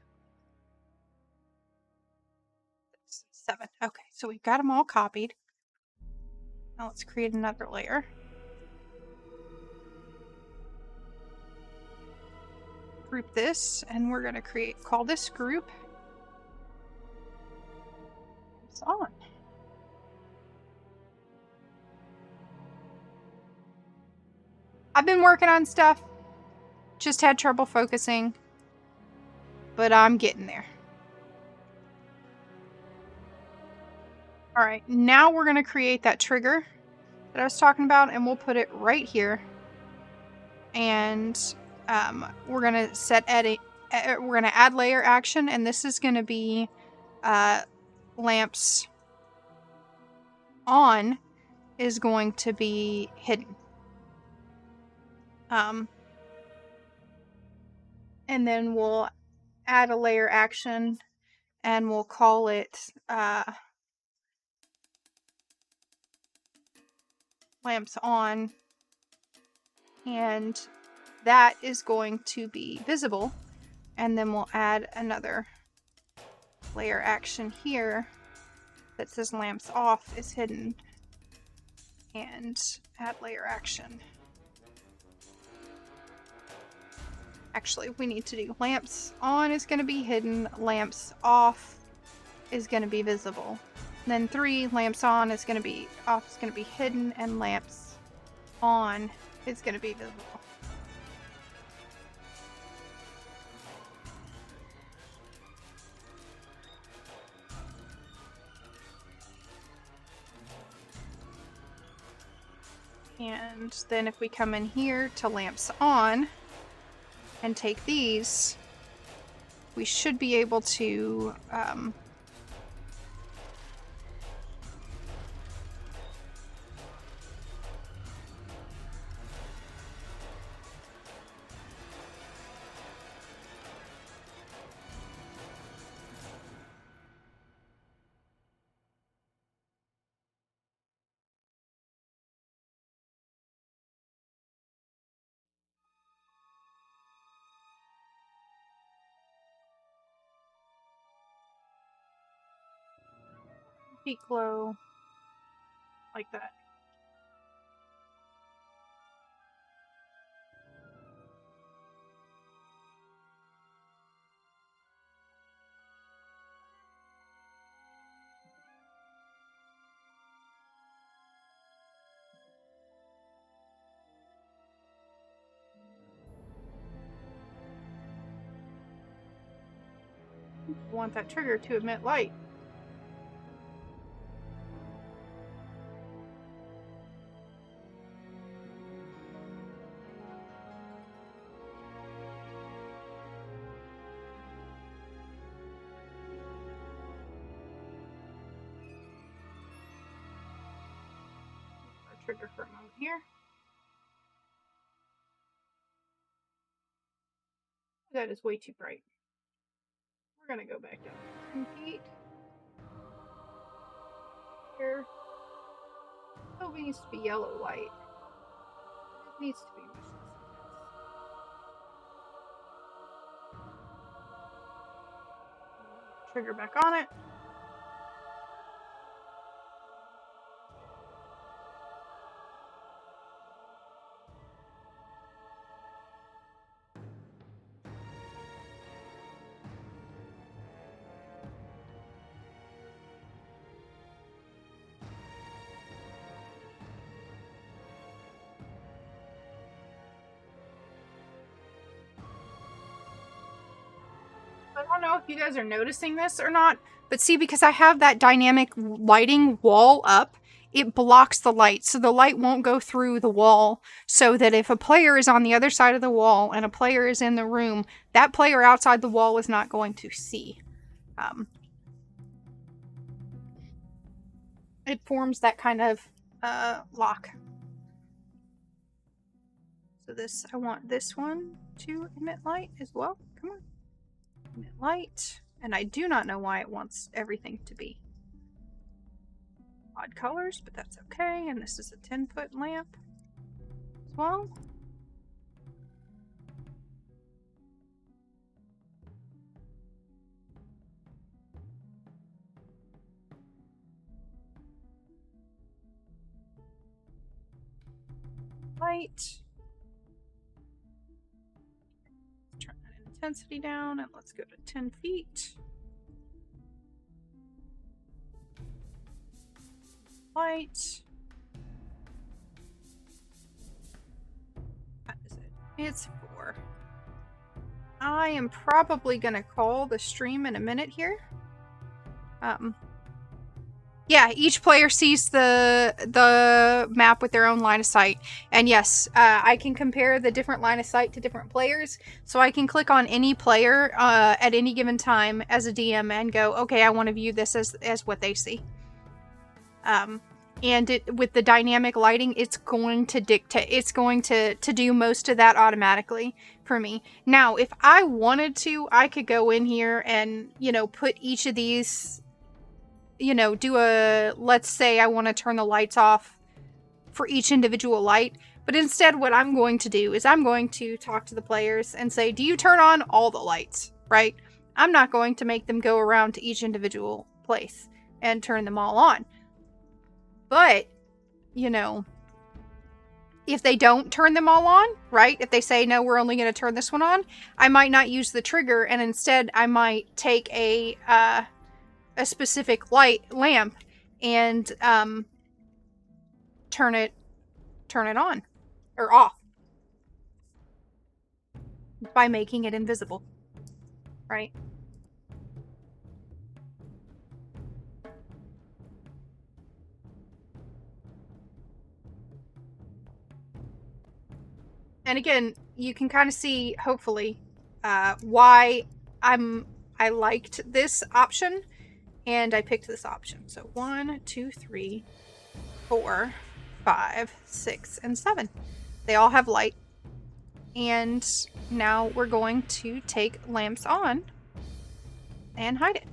Speaker 1: 6, 7. Okay, so we've got them all copied. Now let's create another layer. Group this, and we're gonna call this group. It's on. I've been working on stuff. Just had trouble focusing. But I'm getting there. Alright, now we're going to create that trigger that I was talking about, and we'll put it right here. And we're going to we're going to add layer action, and this is going to be lamps on is going to be hidden. And then we'll add a layer action, and we'll call it lamps on, and that is going to be visible. And then we'll add another layer action here that says lamps off is hidden. And add layer action. Actually, we need to do lamps on is going to be hidden, lamps off is going to be visible. And then 3 lamps on is going to be off is going to be hidden, and lamps on is going to be visible. And then if we come in here to lamps on and take these, we should be able to peak glow like that. I want that trigger to emit light. Our trigger for a moment here. That is way too bright. We're gonna go back down 10 feet. Here. Oh, it needs to be yellow light. It needs to be much less intense. Trigger back on it. I don't know if you guys are noticing this or not, but see, because I have that dynamic lighting wall up, it blocks the light, so the light won't go through the wall, so that if a player is on the other side of the wall and a player is in the room, that player outside the wall is not going to see. It forms that kind of lock. So this, I want this one to emit light as well. Come on. Emit light. And I do not know why it wants everything to be odd colors, but that's okay. And this is a 10-foot lamp as well. Light. Turn that intensity down and let's go to 10 feet. Light. What is it? It's 4. I am probably gonna call the stream in a minute here. Yeah, each player sees the map with their own line of sight. And yes, I can compare the different line of sight to different players. So I can click on any player at any given time as a DM and go, okay, I want to view this as what they see. And with the dynamic lighting, it's going to dictate, it's going to do most of that automatically for me. Now, if I wanted to, I could go in here and, you know, put each of these, you know, do a, let's say I want to turn the lights off for each individual light. But instead, what I'm going to do is I'm going to talk to the players and say, do you turn on all the lights, right? I'm not going to make them go around to each individual place and turn them all on. But you know, if they don't turn them all on, right? If they say, no, we're only going to turn this one on, I might not use the trigger, and instead I might take a specific lamp and turn it on or off by making it invisible, right? And again, you can kind of see, hopefully, why I liked this option, and I picked this option. So 1, 2, 3, 4, 5, 6, and 7. They all have light. And now we're going to take lamps on and hide it.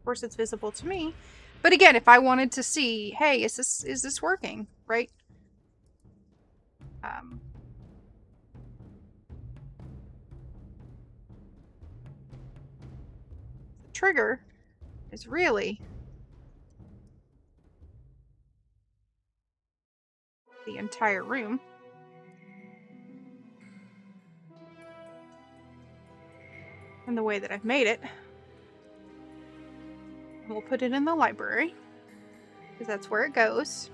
Speaker 1: Of course, it's visible to me. But again, if I wanted to see, hey, is this working, right? The trigger is really the entire room. And the way that I've made it. We'll put it in the library, because that's where it goes.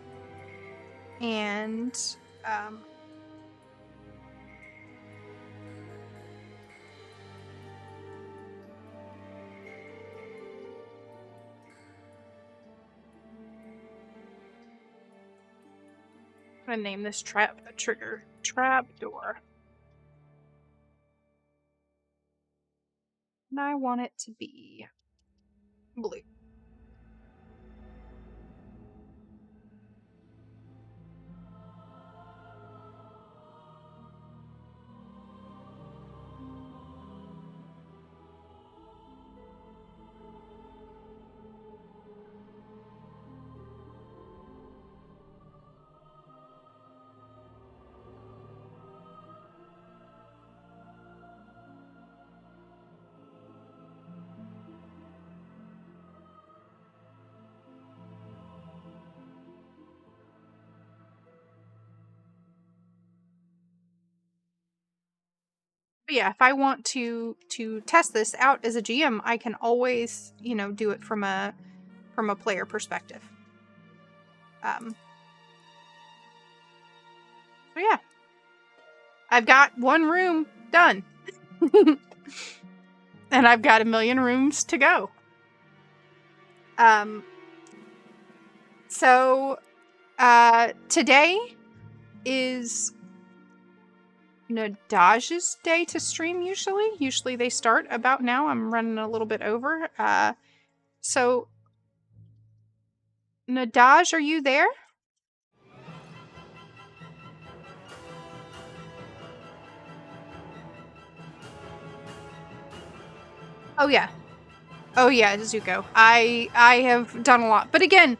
Speaker 1: And I'm gonna name this trigger trapdoor. And I want it to be blue. But yeah, if I want to test this out as a GM, I can always, do it from a player perspective. So yeah, I've got one room done, and I've got 1,000,000 rooms to go. So today is Nadaj's day to stream usually. Usually they start about now. I'm running a little bit over. So Nadaj, are you there? Oh yeah. Oh yeah, Zuko. I have done a lot. But again,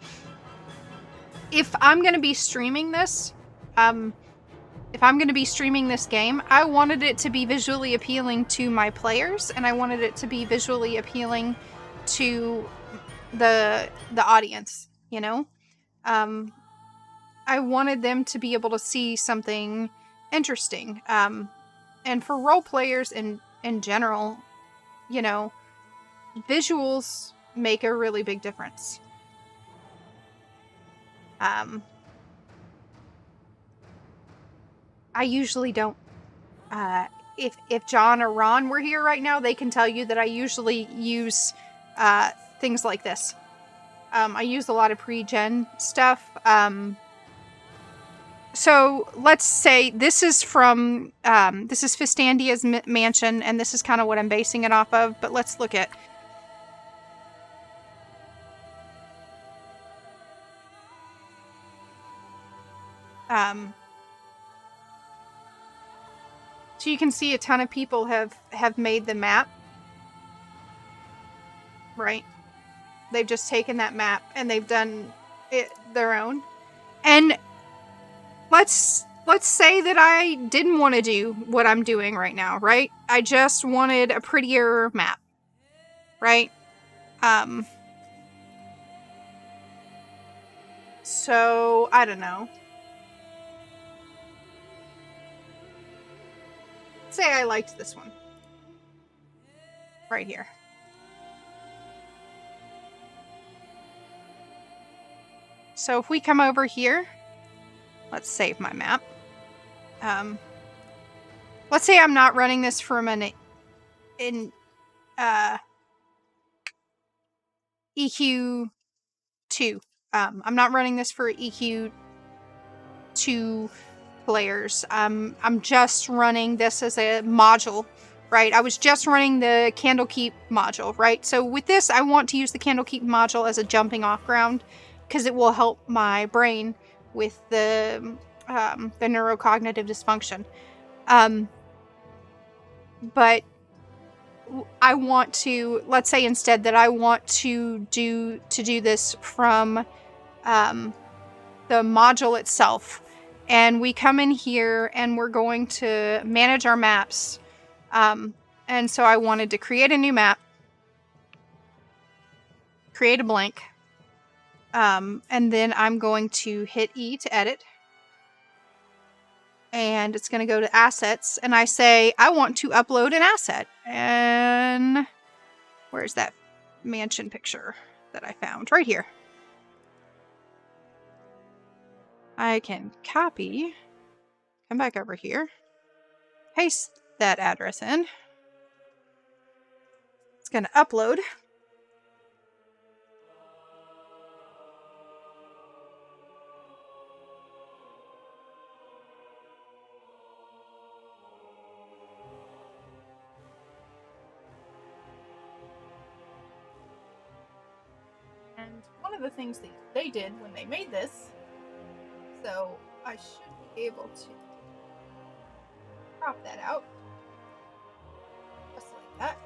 Speaker 1: if I'm going to be streaming this, if I'm going to be streaming this game, I wanted it to be visually appealing to my players, and I wanted it to be visually appealing to the audience, I wanted them to be able to see something interesting. And for role players in general, visuals make a really big difference. I usually don't. If John or Ron were here right now, they can tell you that I usually use things like this. I use a lot of pre-gen stuff. So let's say this is from this is Fistandia's mansion, and this is kind of what I'm basing it off of. But let's look at. So you can see a ton of people have made the map, right? They've just taken that map and they've done it their own. And let's say that I didn't want to do what I'm doing right now, right? I just wanted a prettier map. right? So I don't know. Let's say I liked this one. Right here. So if we come over here, let's save my map. Let's say I'm not running this from an EQ2. I'm not running this for EQ2 players. I'm just running this as a module, right? I was just running the Candlekeep module, right? So with this, I want to use the Candlekeep module as a jumping off ground because it will help my brain with the neurocognitive dysfunction. But I want to, let's say instead that I want to do this from the module itself. And we come in here and we're going to manage our maps. And so I wanted to create a new map, create a blank. And then I'm going to hit E to edit. And it's going to go to assets. And I say, I want to upload an asset. And where's that mansion picture that I found? Right here. I can copy, come back over here, paste that address in. It's going to upload. And one of the things that they did when they made this, so I should be able to crop that out, just like that.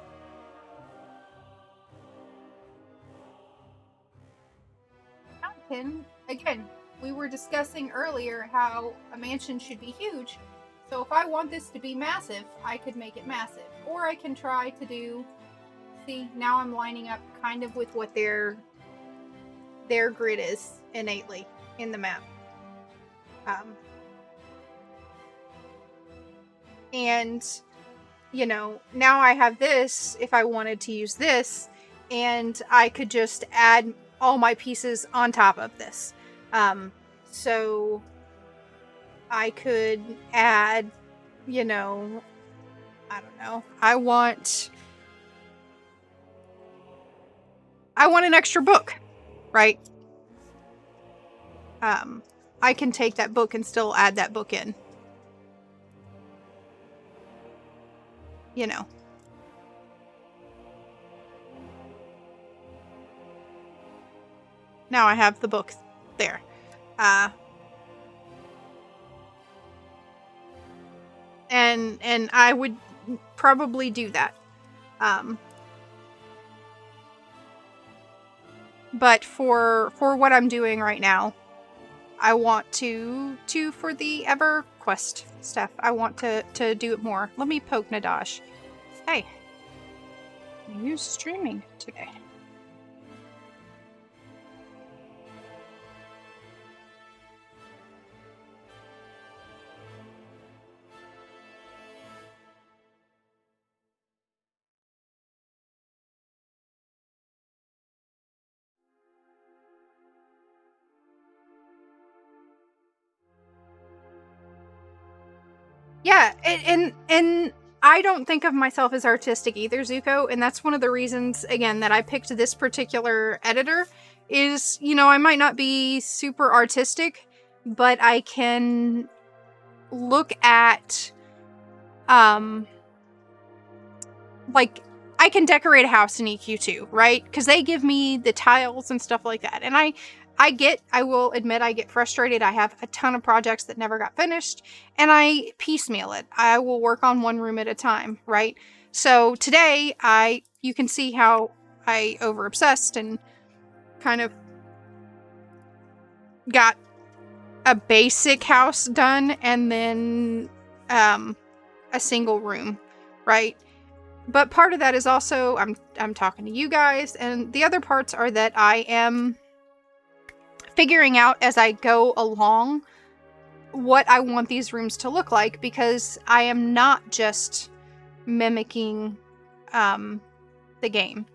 Speaker 1: Mountain, again, we were discussing earlier how a mansion should be huge. So if I want this to be massive, I could make it massive. Or I can try to do, see, now I'm lining up kind of with what their grid is innately in the map. And, you know, now I have this, if I wanted to use this, and I could just add all my pieces on top of this. So I could add, you know, I don't know, I want an extra book, right? I can take that book and still add that book in. You know. Now I have the book there. And I would probably do that. But for what I'm doing right now, I want to for the EverQuest stuff, I want to do it more. Let me poke Nadash. Hey, are you streaming today? Yeah, and I don't think of myself as artistic either, Zuko, and that's one of the reasons, again, that I picked this particular editor is, you know, I might not be super artistic, but I can look at, like, I can decorate a house in EQ2, right? Because they give me the tiles and stuff like that, and I will admit I get frustrated. I have a ton of projects that never got finished, and I piecemeal it. I will work on one room at a time, right? So today, you can see how I over-obsessed and kind of got a basic house done, and then a single room, right? But part of that is also I'm talking to you guys, and the other parts are that I am figuring out as I go along what I want these rooms to look like, because I am not just mimicking the game.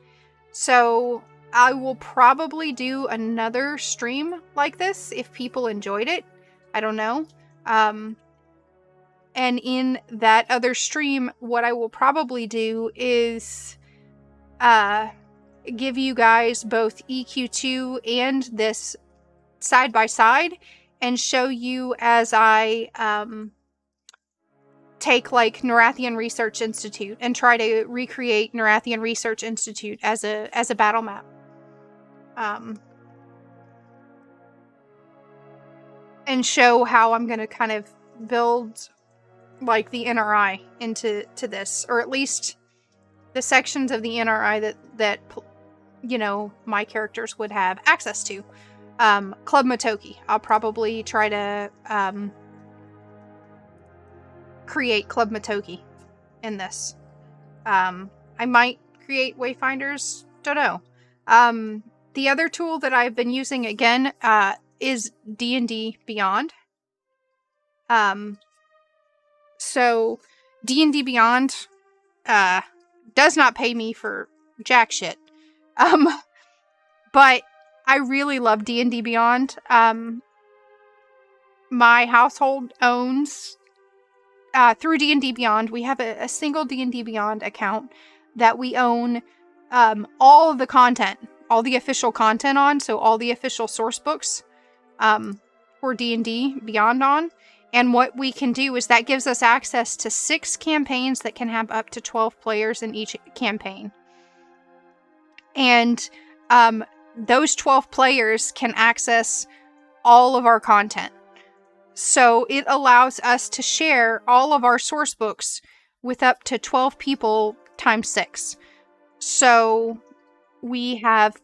Speaker 1: So I will probably do another stream like this if people enjoyed it. I don't know. And in that other stream, what I will probably do is give you guys both EQ2 and this side by side and show you as I take like Nerathian Research Institute and try to recreate Nerathian Research Institute as a battle map. And show how I'm going to kind of build like the NRI into this, or at least the sections of the NRI that you know, my characters would have access to. Club Motoki. I'll probably try to create Club Motoki in this. I might create Wayfinders, don't know. The other tool that I've been using again is D&D Beyond. So D&D Beyond does not pay me for jack shit. But I really love D&D Beyond. My household owns through D&D Beyond, we have a single D&D Beyond account that we own all of the content, all the official content on, so all the official source books for D&D Beyond on. And what we can do is that gives us access to 6 campaigns that can have up to 12 players in each campaign. And those 12 players can access all of our content. So it allows us to share all of our source books with up to 12 people times 6. So we have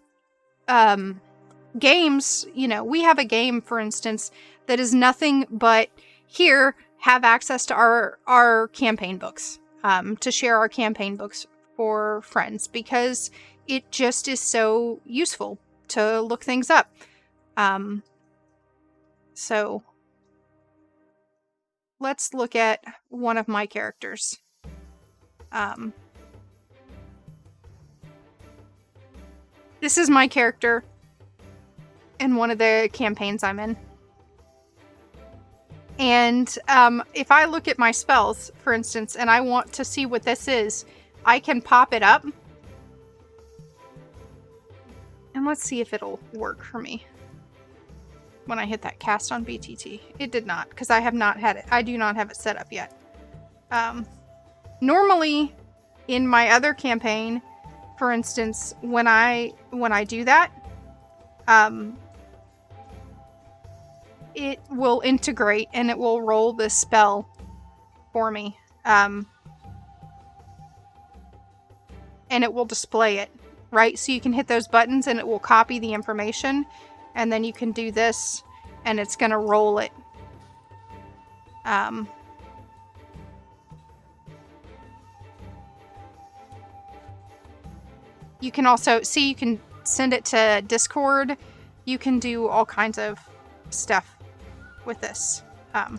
Speaker 1: games, you know, we have a game, for instance, that is nothing but here, have access to our campaign books, to share our campaign books for friends, because it just is so useful to look things up. So let's look at one of my characters. This is my character in one of the campaigns I'm in. And if I look at my spells, for instance, and I want to see what this is, I can pop it up. And let's see if it'll work for me when I hit that cast on BTT. It did not, because I have not had it. I do not have it set up yet. Normally, in my other campaign, for instance, when I do that, it will integrate and it will roll this spell for me. And it will display it, right? So you can hit those buttons and it will copy the information, and then you can do this and it's going to roll it. You can also see, you can send it to Discord. You can do all kinds of stuff with this. Yeah.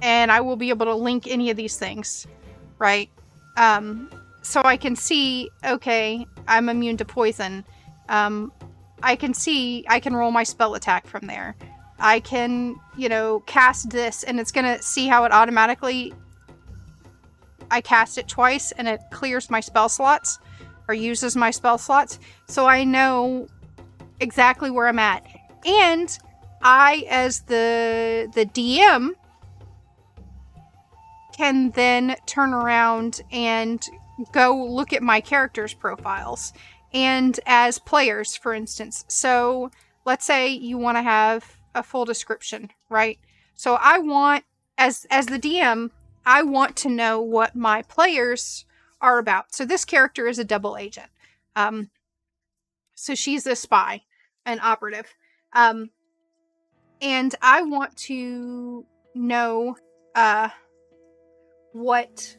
Speaker 1: And I will be able to link any of these things, right? So I can see, okay, I'm immune to poison. I can see, I can roll my spell attack from there. I can, you know, cast this, and it's gonna see how it automatically, I cast it twice and it clears my spell slots or uses my spell slots. So I know exactly where I'm at. And I, as the DM, can then turn around and go look at my characters' profiles. And as players, for instance. So let's say you want to have a full description, right? So I want, as the DM, I want to know what my players are about. So this character is a double agent. So she's a spy, an operative. And I want to know what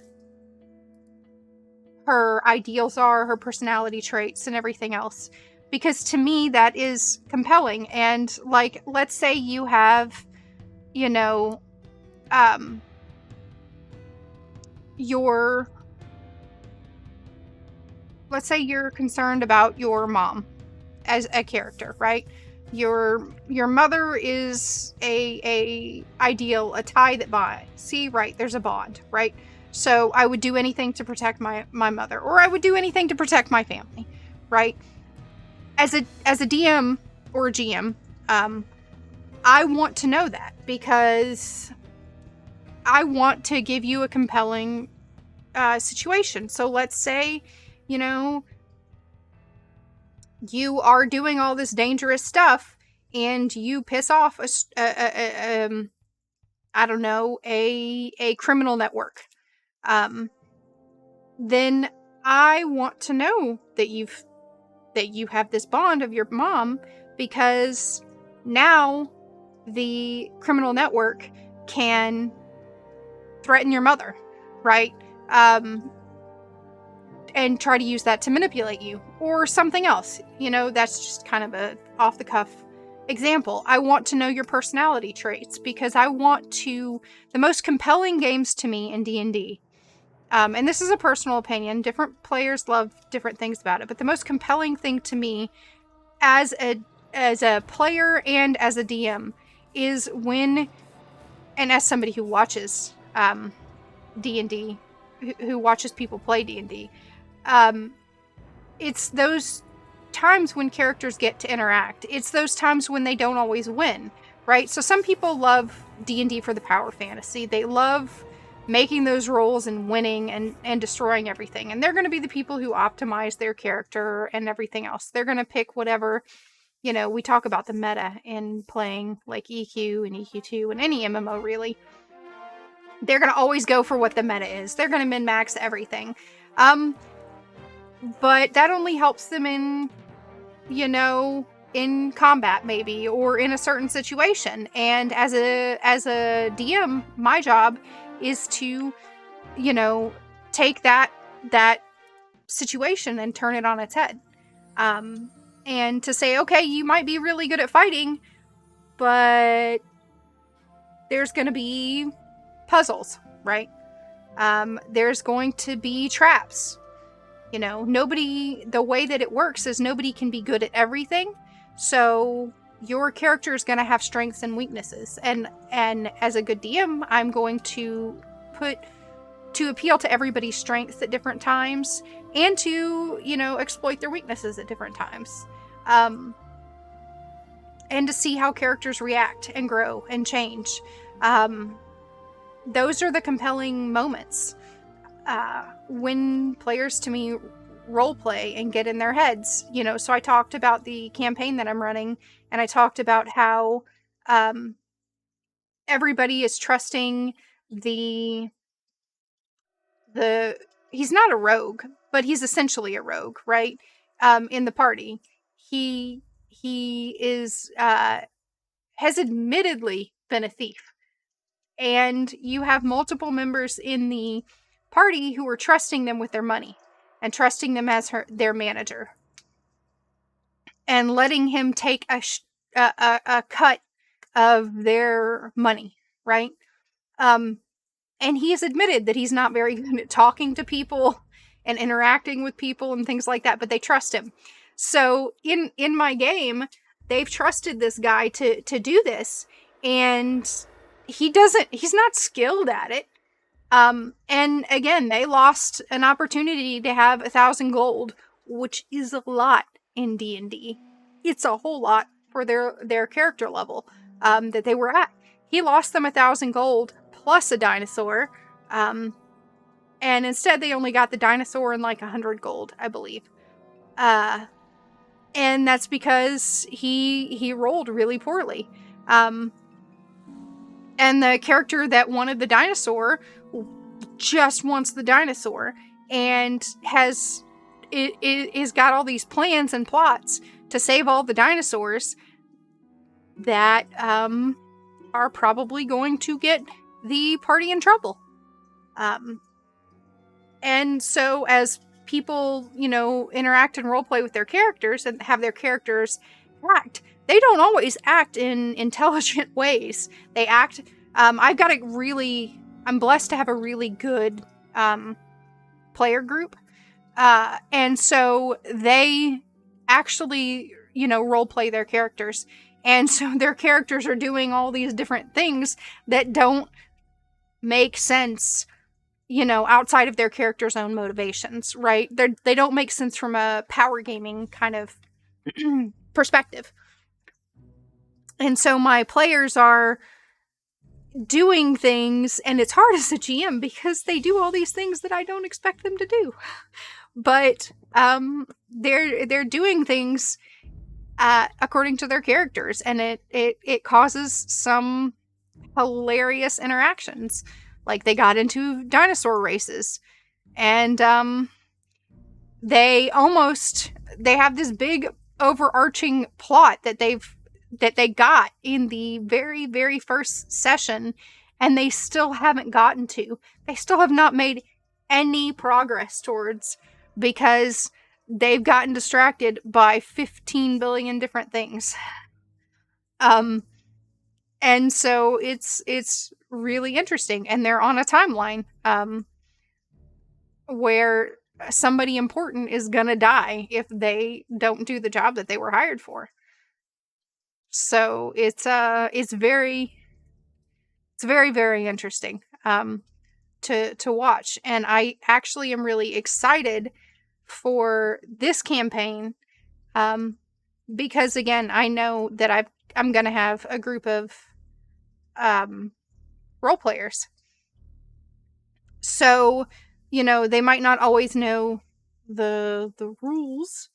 Speaker 1: her ideals are, her personality traits, and everything else. Because to me, that is compelling. And, like, let's say you have, you know, let's say you're concerned about your mom as a character, right? Your mother is a ideal, a tie that binds. See, right, there's a bond, right? So I would do anything to protect my mother, or I would do anything to protect my family, right? As a DM or a GM, I want to know that, because I want to give you a compelling situation. So let's say, you know, you are doing all this dangerous stuff and you piss off I don't know, a criminal network. Then I want to know that you have this bond of your mom, because now the criminal network can threaten your mother, right? And try to use that to manipulate you, or something else. You know, that's just kind of a off-the-cuff example. I want to know your personality traits, because I want to... The most compelling games to me in D&D, and this is a personal opinion, different players love different things about it, but the most compelling thing to me as a player and as a DM is when, and as somebody who watches D&D, who watches people play D&D, it's those times when characters get to interact. It's those times when they don't always win, right? So some people love D&D for the power fantasy. They love making those rolls and winning and destroying everything. And they're going to be the people who optimize their character and everything else. They're going to pick whatever, you know, we talk about the meta in playing like EQ and EQ2 and any MMO really. They're going to always go for what the meta is. They're going to min-max everything. But that only helps them in, you know, in combat maybe, or in a certain situation. And as a DM, my job is to, you know, take that situation and turn it on its head. And to say, okay, you might be really good at fighting, but there's going to be puzzles, right? There's going to be traps. You know, the way that it works is nobody can be good at everything. So your character is going to have strengths and weaknesses. And as a good DM, I'm going to appeal to everybody's strengths at different times, and to, you know, exploit their weaknesses at different times. And to see how characters react and grow and change. Those are the compelling moments. When players, to me, role play and get in their heads, you know. So I talked about the campaign that I'm running, and I talked about how everybody is trusting the he's not a rogue, but he's essentially a rogue, right? In the party, he is has admittedly been a thief, and you have multiple members in the party who are trusting them with their money and trusting them as their manager, and letting him take a cut of their money, right? And he has admitted that he's not very good at talking to people and interacting with people and things like that, but they trust him. So in my game, they've trusted this guy to do this, and he's not skilled at it. And again, they lost an opportunity to have 1,000 gold, which is a lot in D&D. It's a whole lot for their character level that they were at. He lost them 1,000 gold plus a dinosaur, and instead they only got the dinosaur and like 100 gold, I believe. And that's because he rolled really poorly. And the character that wanted the dinosaur just wants the dinosaur, and has got all these plans and plots to save all the dinosaurs that are probably going to get the party in trouble. And so as people, interact and roleplay with their characters and have their characters act, they don't always act in intelligent ways. They act, I'm blessed to have a really good player group. And so they actually, roleplay their characters. And so their characters are doing all these different things that don't make sense, outside of their character's own motivations, right? They don't make sense from a power gaming kind of perspective. And so my players are doing things, and it's hard as a GM because they do all these things that I don't expect them to do. But they're doing things according to their characters, and it causes some hilarious interactions. Like, they got into dinosaur races, and they have this big overarching plot that they got in the very, very first session, and they still haven't gotten to. They still have not made any progress towards, because they've gotten distracted by 15 billion different things. And so it's really interesting, and they're on a timeline where somebody important is gonna die if they don't do the job that they were hired for. So it's very, very interesting to watch, and I actually am really excited for this campaign because, again, I know that I'm gonna have a group of role players. So, they might not always know the rules,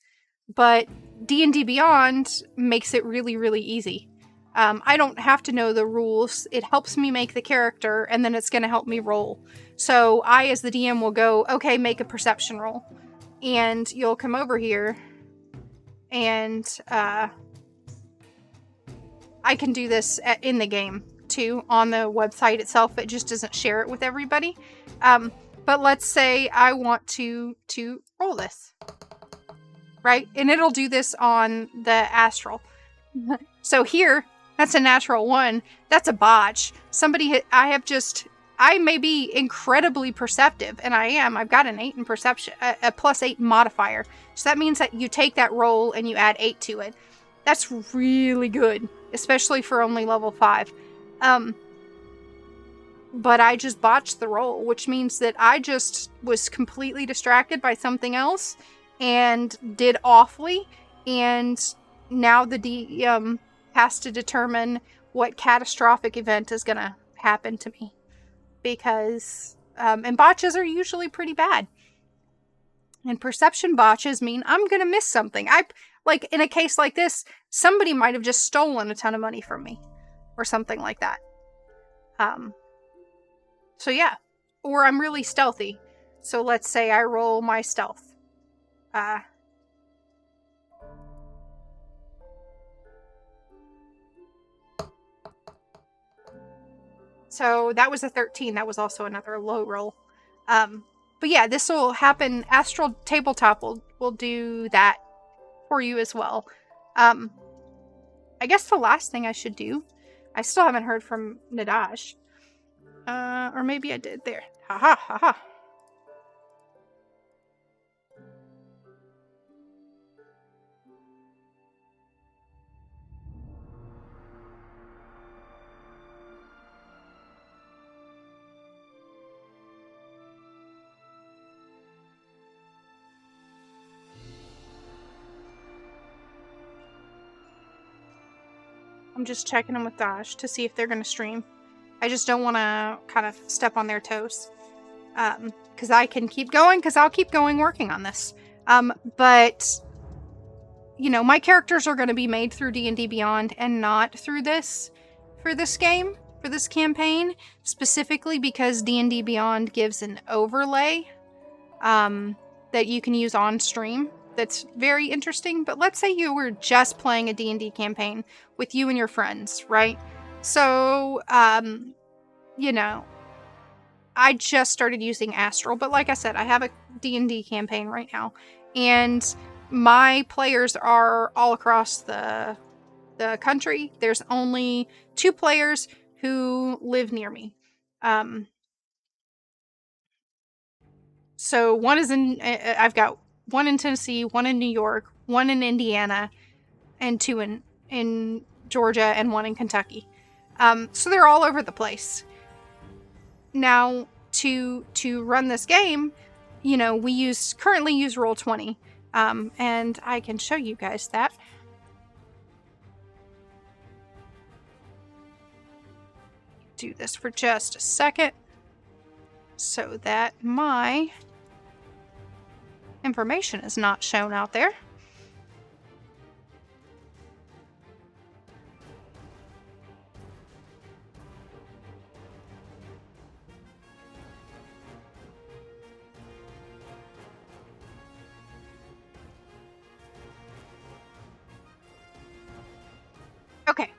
Speaker 1: but D&D Beyond makes it really, really easy. I don't have to know the rules. It helps me make the character, and then it's going to help me roll. So I, as the DM, will go, okay, make a perception roll. And you'll come over here, and I can do this in the game, too, on the website itself. It just doesn't share it with everybody. But let's say I want to roll this. Right? And it'll do this on the astral. So here, that's a natural 1. That's a botch. I may be incredibly perceptive, and I am. I've got an 8 in perception, a +8 modifier. So that means that you take that roll and you add 8 to it. That's really good, especially for only level 5. But I just botched the roll, which means that I just was completely distracted by something else and did awfully, and now the DM has to determine what catastrophic event is going to happen to me, because and botches are usually pretty bad, and perception botches mean I'm going to miss something. Like, in a case like this, somebody might have just stolen a ton of money from me or something like that. So yeah, or I'm really stealthy. So let's say I roll my stealth. So that was a 13. That was also another low roll. But yeah, this will happen. Astral Tabletop will do that for you as well. I guess the last thing I should do, I still haven't heard from Nadash. Or maybe I did there. Haha, haha. I'm just checking in with Dash to see if they're going to stream. I just don't want to kind of step on their toes. Because I can keep going, because I'll keep going working on this. But, my characters are going to be made through D&D Beyond and not through this, for this game, for this campaign, specifically because D&D Beyond gives an overlay that you can use on stream that's very interesting. But let's say you were just playing a D&D campaign with you and your friends, right? So, you know, I just started using Astral, but like I said, I have a D&D campaign right now, and my players are all across the country. There's only 2 players who live near me. So one is I've got one in Tennessee, one in New York, one in Indiana, and 2 in Georgia, and 1 in Kentucky. So they're all over the place. Now, to run this game, you know, we currently use Roll20, and I can show you guys that. Do this for just a second so that my information is not shown out there. Okay.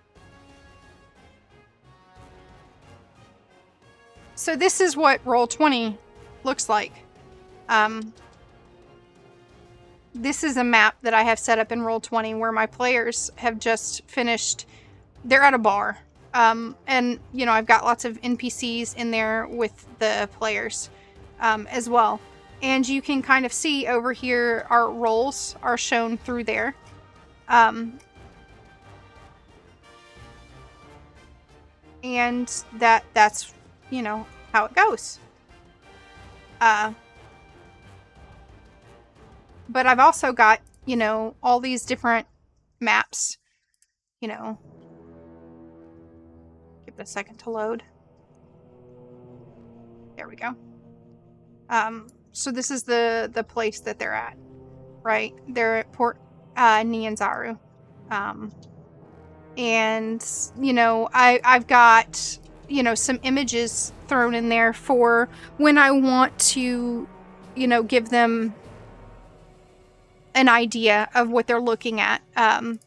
Speaker 1: So this is what Roll20 looks like. This is a map that I have set up in Roll20 where my players have just finished. They're at a bar. And, you know, I've got lots of NPCs in there with the players as well. And you can kind of see over here our rolls are shown through there. And that's, you know, how it goes. But I've also got, you know, all these different maps, you know. Give it a second to load. There we go. So this is the place that they're at, right? They're at Port Nyanzaru. And, you know, I've got, you know, some images thrown in there for when I want to, you know, give them an idea of what they're looking at, and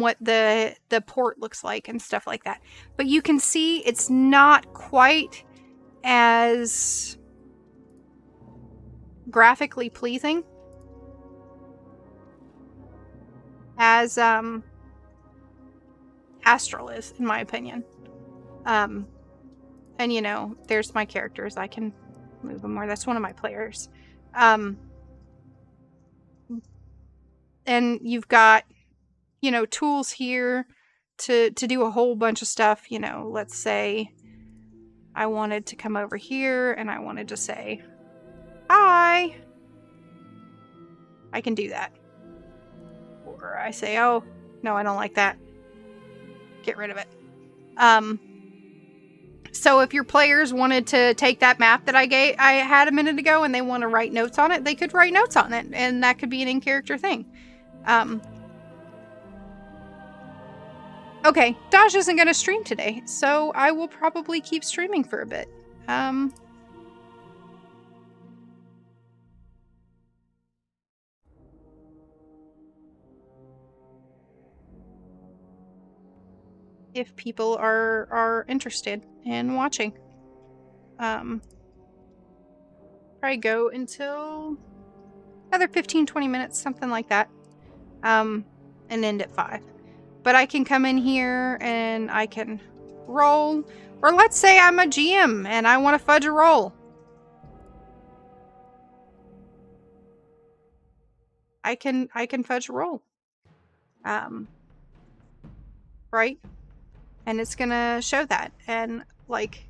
Speaker 1: what the port looks like and stuff like that. But you can see it's not quite as graphically pleasing as Astral is, in my opinion. And you know, there's my characters. I can move them more. That's one of my players. And you've got, you know, tools here to do a whole bunch of stuff. You know, let's say I wanted to come over here and I wanted to say, hi. I can do that. Or I say, oh, no, I don't like that. Get rid of it. So if your players wanted to take that map that I had a minute ago and they want to write notes on it, they could write notes on it, and that could be an in-character thing. Okay, Daj isn't going to stream today, so I will probably keep streaming for a bit. If people are interested in watching. Probably go until another 15-20 minutes, something like that. And end at 5. But I can come in here and I can roll. Or let's say I'm a GM and I want to fudge a roll. I can fudge a roll. Right? And it's gonna show that. And like,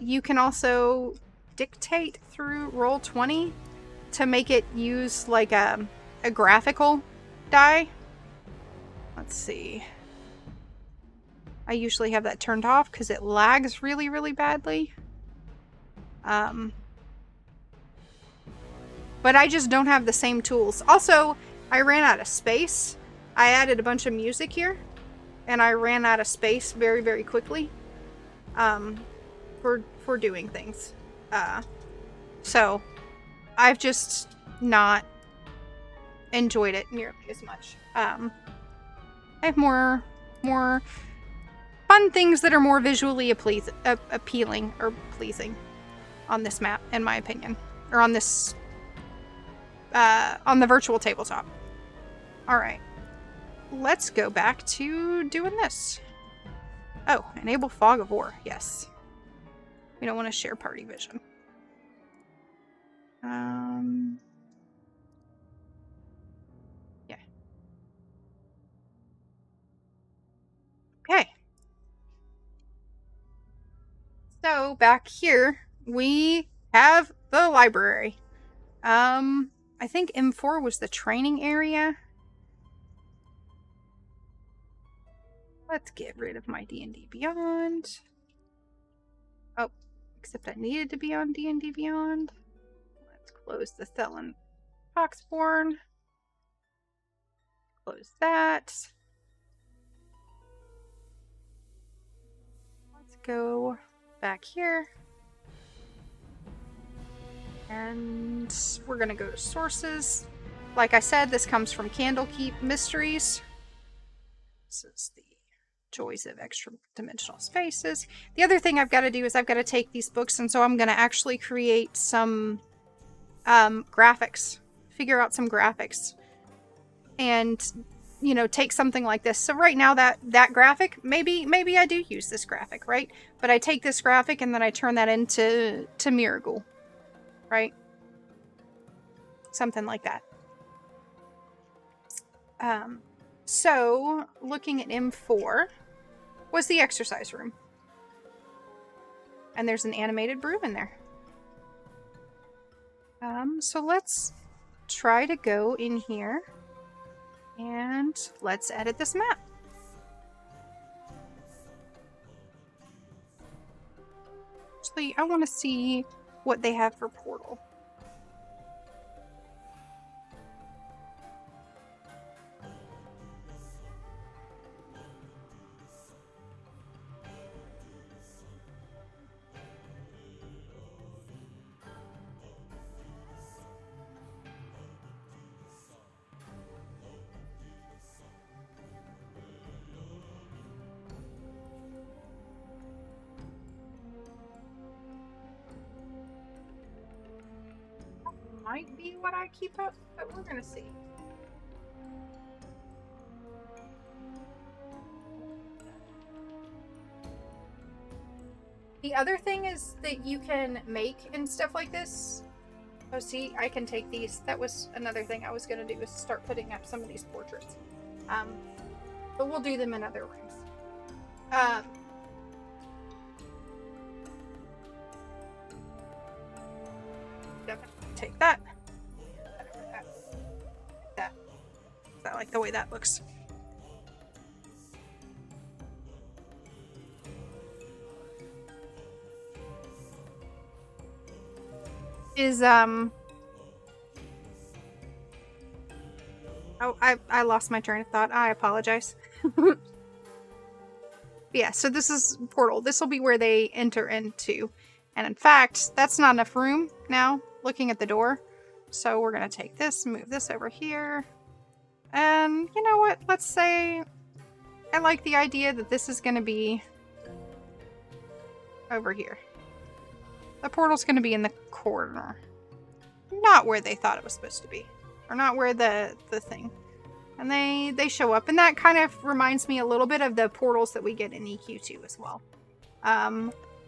Speaker 1: you can also dictate through Roll20 to make it use like a graphical die. Let's see. I usually have that turned off because it lags really, really badly. But I just don't have the same tools. Also, I ran out of space. I added a bunch of music here, and I ran out of space very, very quickly for doing things. So I've just not enjoyed it nearly as much. I have more fun things that are more visually appealing or pleasing on this map, in my opinion, or on this on the virtual tabletop. All right, let's go back to doing this. Oh, enable fog of war. Yes, we don't want to share party vision. Yeah. Okay. So back here we have the library. I think M4 was the training area. Let's get rid of my D&D Beyond. Oh, except I needed to be on D&D Beyond. Let's close the Thelen Foxborn. Close that. Let's go back here. And we're going to go to sources. Like I said, this comes from Candlekeep Mysteries. This is the Joys of Extra Dimensional Spaces. The other thing I've got to do is I've got to take these books, and so I'm going to actually create some graphics. Figure out some graphics. And, you know, take something like this. So right now that graphic, maybe I do use this graphic, right? But I take this graphic and then I turn that into Miracle. Right? Something like that. So, looking at M4 was the exercise room. And there's an animated broom in there. So let's try to go in here and let's edit this map. Actually, I want to see what they have for portal. Might be what I keep up, but we're gonna see. The other thing is that you can make and stuff like this. Oh, see, I can take these. That was another thing I was gonna do, is start putting up some of these portraits. But we'll do them in other rooms. Definitely take that. That. I like the way that looks. Oh, I lost my train of thought. I apologize. Yeah, so this is portal. This will be where they enter into. And in fact, that's not enough room now, looking at the door. So we're going to take this, move this over here. And you know what? Let's say I like the idea that this is going to be over here. The portal's going to be in the corner. Not where they thought it was supposed to be. Or not where the thing. And they show up. And that kind of reminds me a little bit of the portals that we get in EQ2 as well.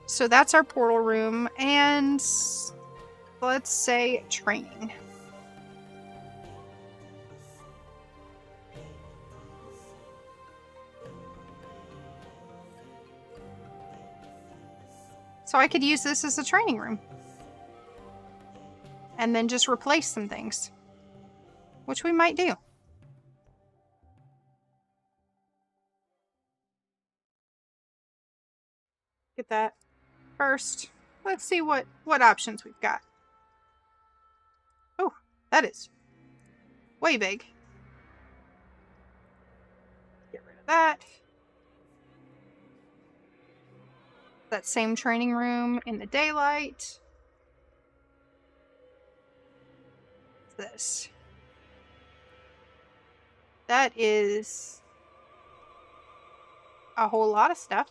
Speaker 1: So that's our portal room. And let's say training. So I could use this as a training room. And then just replace some things. Which we might do. Get that first. Let's see what options we've got. Oh, that is way big. Get rid of that. That same training room in the daylight. What's this? That is a whole lot of stuff.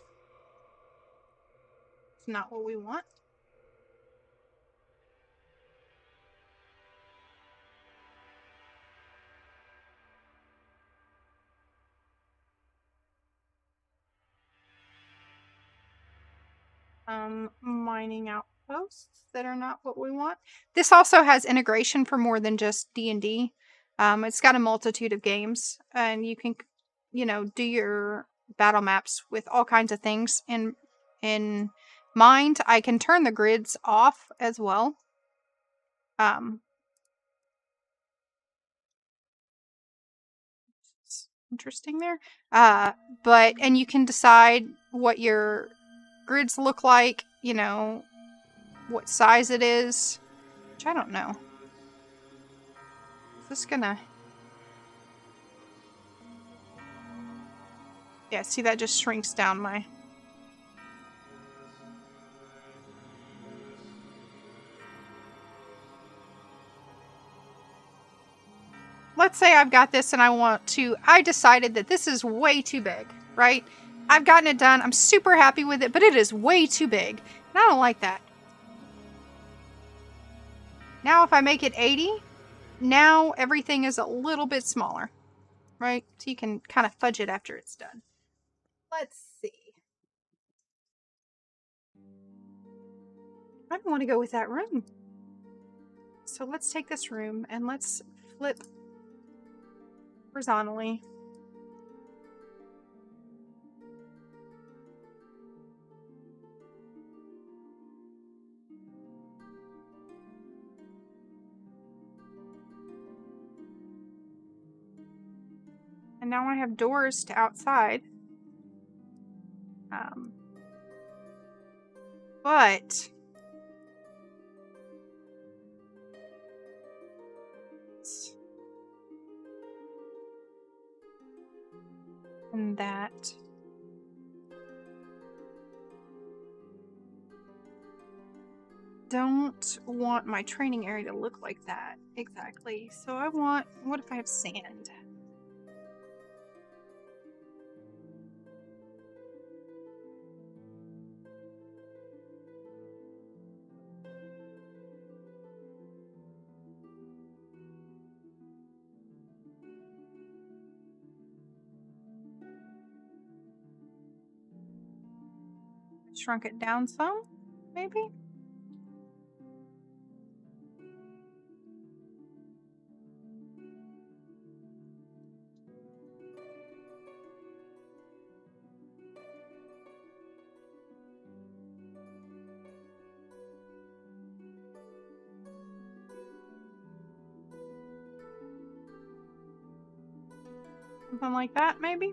Speaker 1: It's not what we want. Mining outposts that are not what we want. This also has integration for more than just D&D. It's got a multitude of games, and you can, do your battle maps with all kinds of things in mind. I can turn the grids off as well. It's interesting there. And you can decide what your grids look like, what size it is, which I don't know. Is this gonna... Yeah, see, that just shrinks down my... Let's say I've got this and I decided that this is way too big, right? I've gotten it done. I'm super happy with it, but it is way too big. And I don't like that. Now if I make it 80, now everything is a little bit smaller, right? So you can kind of fudge it after it's done. Let's see. I don't want to go with that room. So let's take this room and let's flip horizontally. And now I have doors to outside. But and that don't want my training area to look like that exactly. So I want, what if I have sand? Shrunk it down some, maybe? Something like that, maybe?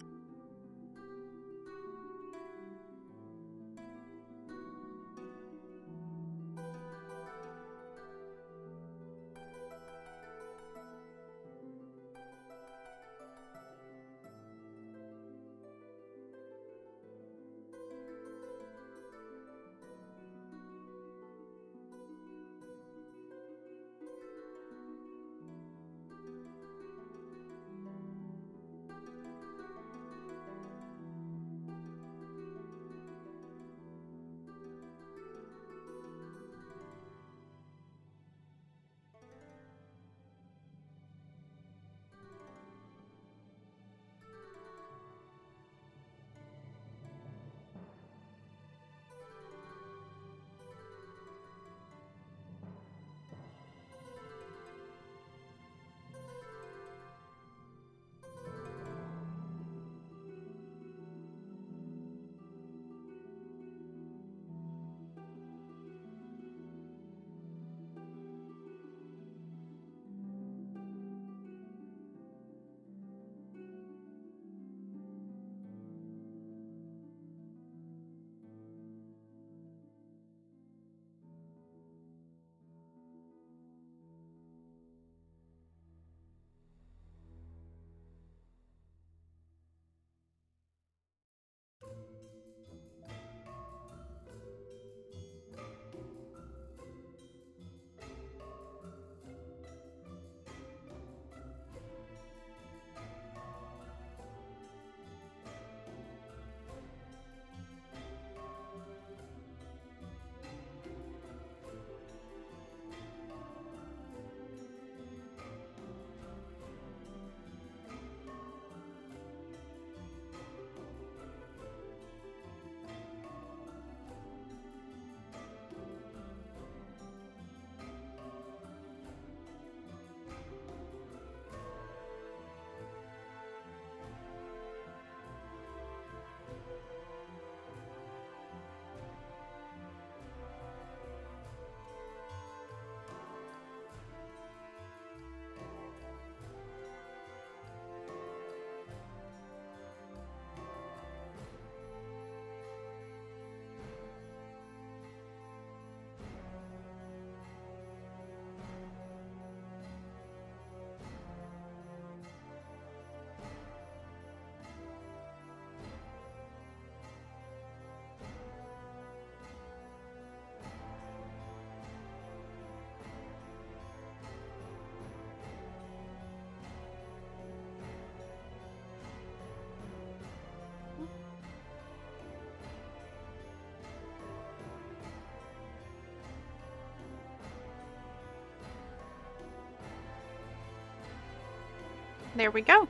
Speaker 1: There we go.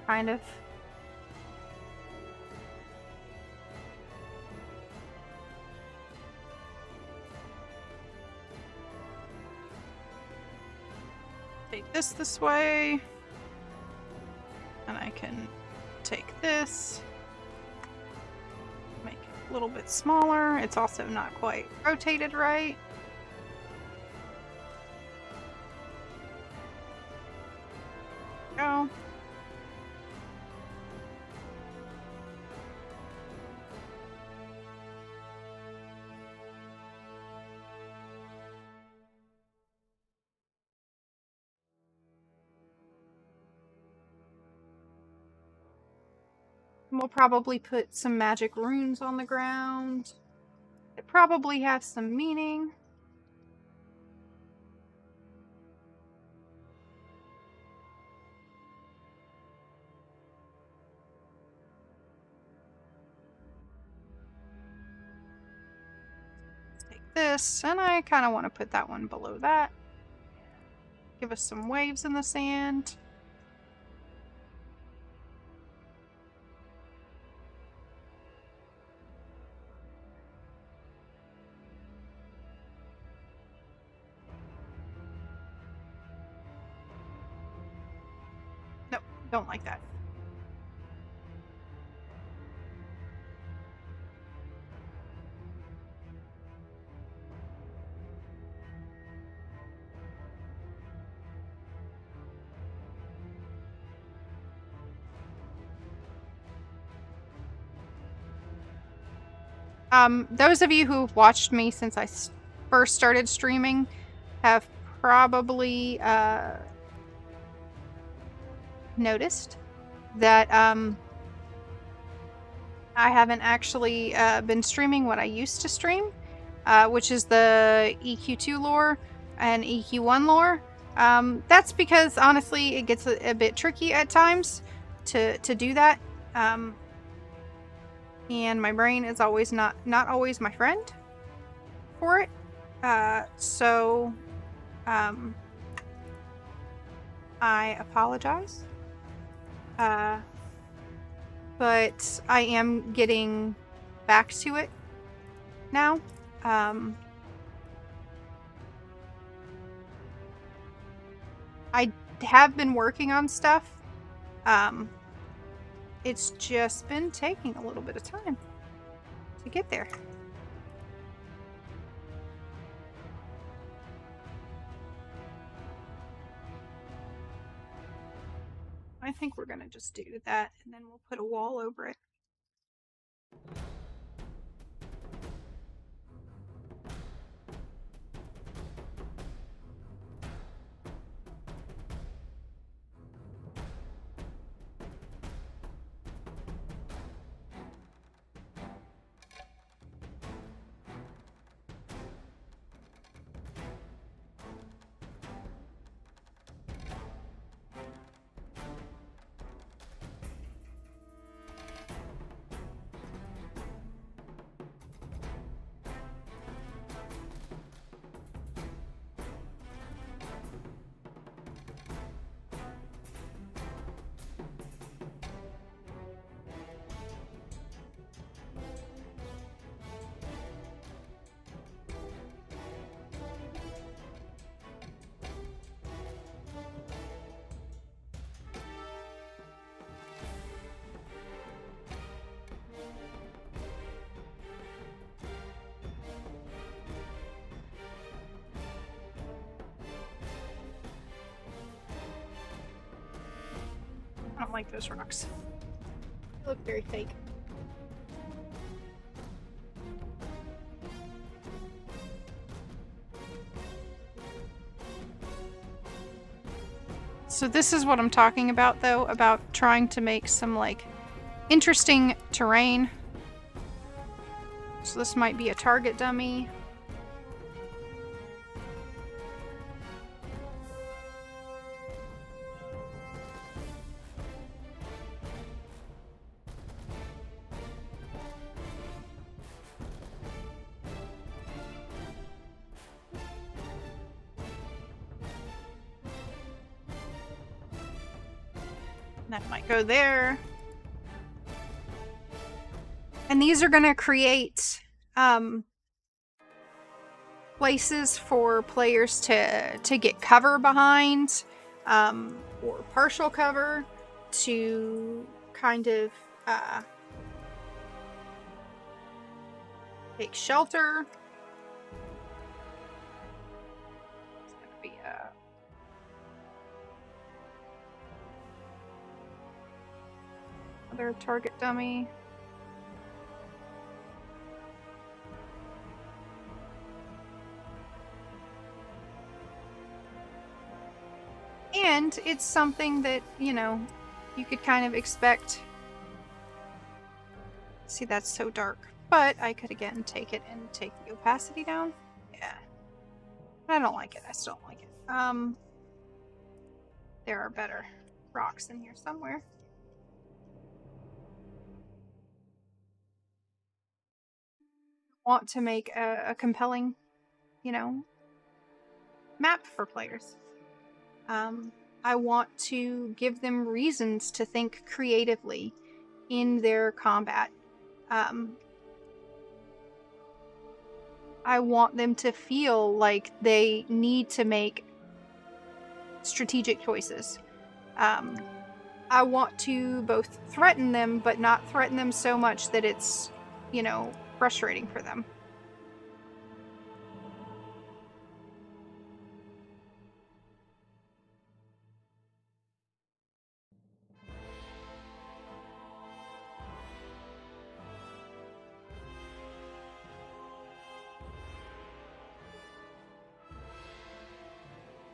Speaker 1: Kind of. Take this way. And I can take this. Make it a little bit smaller. It's also not quite rotated right. Go. We'll probably put some magic runes on the ground. It probably have some meaning. Let's take this, and I kind of want to put that one below that. Give us some waves in the sand. Nope, don't like that. Those of you who've watched me since I first started streaming have probably noticed that I haven't actually been streaming what I used to stream, which is the EQ2 lore and EQ1 lore. That's because honestly it gets a bit tricky at times to do that. And my brain is always not always my friend for it. So I apologize. But I am getting back to it now. I have been working on stuff. It's just been taking a little bit of time to get there. I think we're gonna just do that, and then we'll put a wall over it. I don't like those rocks. They look very fake. So this is what I'm talking about, though, about trying to make some, like, interesting terrain. So this might be a target dummy. That might go there. And these are going to create places for players to get cover behind, or partial cover, to kind of take shelter. It's going to be another target dummy. And it's something that, you know, you could kind of expect. See, that's so dark. But I could, again, take it and take the opacity down. Yeah. I don't like it. I still don't like it. There are better rocks in here somewhere. Want to make a compelling, you know, map for players. I want to give them reasons to think creatively in their combat. I want them to feel like they need to make strategic choices. I want to both threaten them, but not threaten them so much that it's, you know, frustrating for them.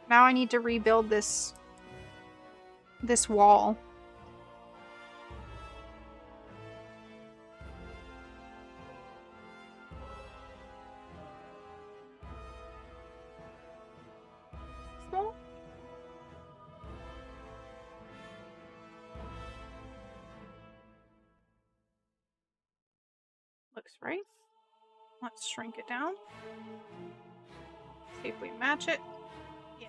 Speaker 1: Now I need to rebuild this wall. Looks right. Let's shrink it down. See if we match it. Yeah.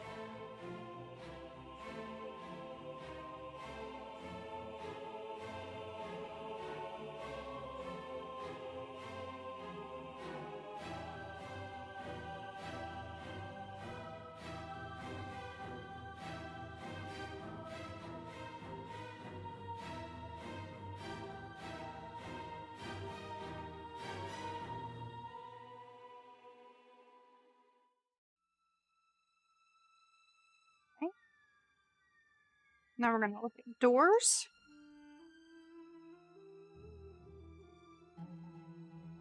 Speaker 1: Now we're going to look at doors.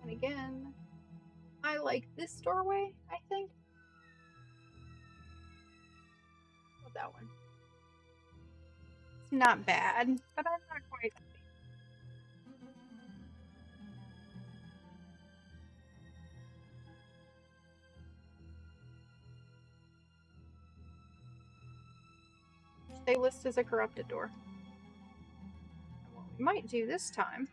Speaker 1: And again, I like this doorway, I think. Love that one. It's not bad, but I'm not quite. They list as a corrupted door. And what we might do this time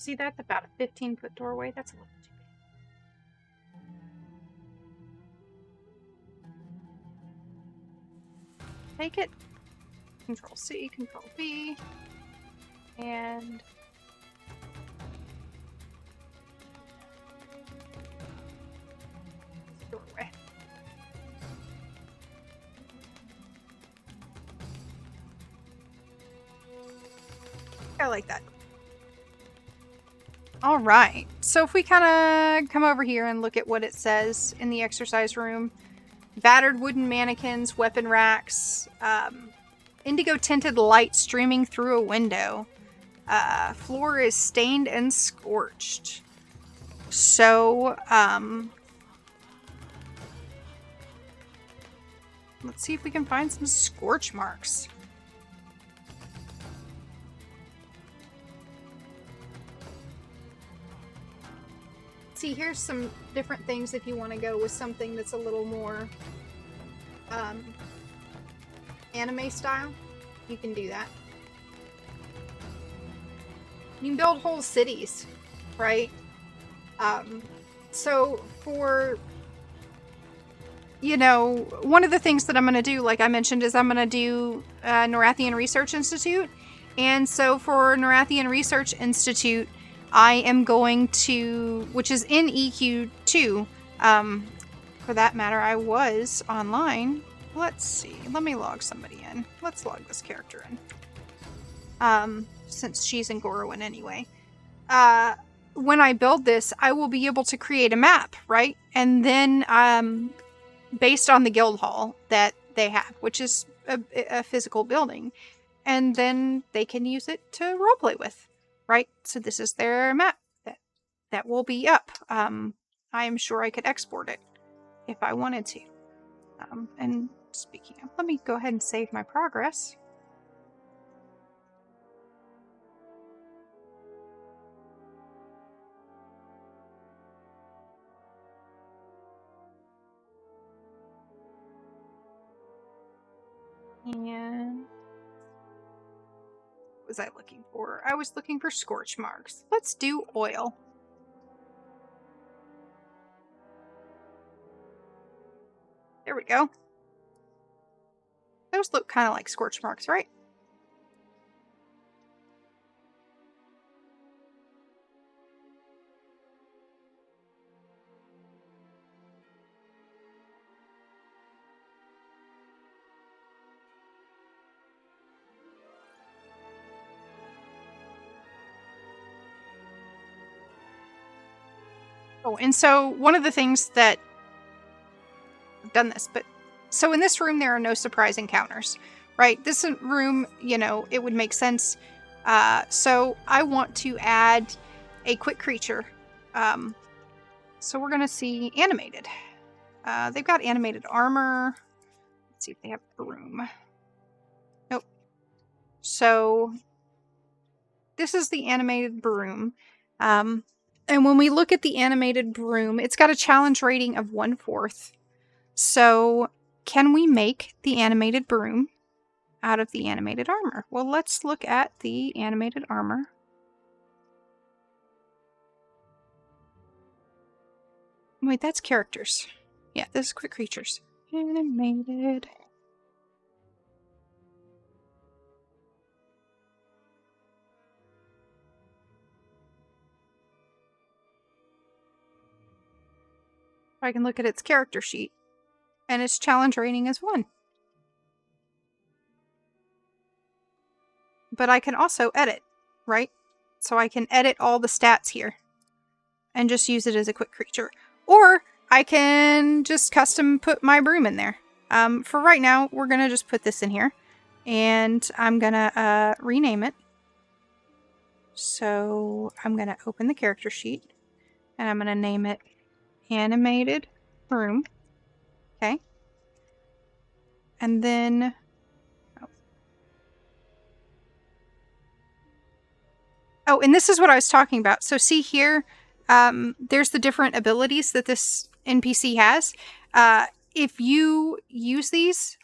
Speaker 1: see that's about a 15-foot doorway. That's a little too big. Take it. Control C, Control V, and doorway. I like that. All right, so if we kind of come over here and look at what it says in the exercise room. Battered wooden mannequins, weapon racks, indigo tinted light streaming through a window. Floor is stained and scorched. So, let's see if we can find some scorch marks. See, here's some different things if you want to go with something that's a little more anime style. You can do that. You can build whole cities, right? So for, you know, one of the things that I'm going to do, like I mentioned, is I'm going to do Norathian Research Institute. And so for Norathian Research Institute, I am going to, which is in EQ2, for that matter, I was online. Let's see, let me log somebody in. Let's log this character in. Since she's in Gorwin anyway. When I build this, I will be able to create a map, right? And then, based on the guild hall that they have, which is a physical building, and then they can use it to roleplay with, right? So this is their map that will be up. I am sure I could export it if I wanted to. And speaking of, let me go ahead and save my progress. And what was I looking for? I was looking for scorch marks. Let's do oil. There we go. Those look kind of like scorch marks, right? Oh, and so one of the things that I've done this, but so in this room there are no surprise encounters, right? This room, you know, it would make sense. So I want to add a quick creature. So we're gonna see animated. They've got animated armor. Let's see if they have broom. Nope. So this is the animated broom. And when we look at the animated broom, it's got a challenge rating of 1/4. So can we make the animated broom out of the animated armor? Well, let's look at the animated armor. Wait, that's characters. Yeah, this is quick creatures. Animated. I can look at its character sheet, and its challenge rating is 1. But I can also edit, right? So I can edit all the stats here and just use it as a quick creature. Or I can just custom put my broom in there. For right now, we're going to just put this in here. And I'm going to rename it. So I'm going to open the character sheet. And I'm going to name it Animated Broom. Okay. And then... Oh, and this is what I was talking about. So see here, there's the different abilities that this NPC has. If you use these,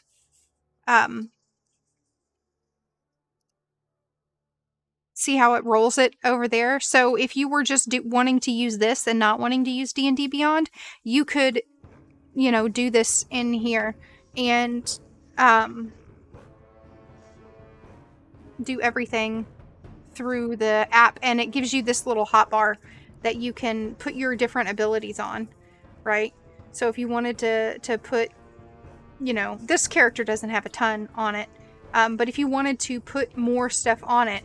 Speaker 1: see how it rolls it over there? So if you were just wanting to use this and not wanting to use D&D Beyond, you could, you know, do this in here and do everything through the app, and it gives you this little hotbar that you can put your different abilities on, right? So if you wanted to put, you know, this character doesn't have a ton on it, but if you wanted to put more stuff on it,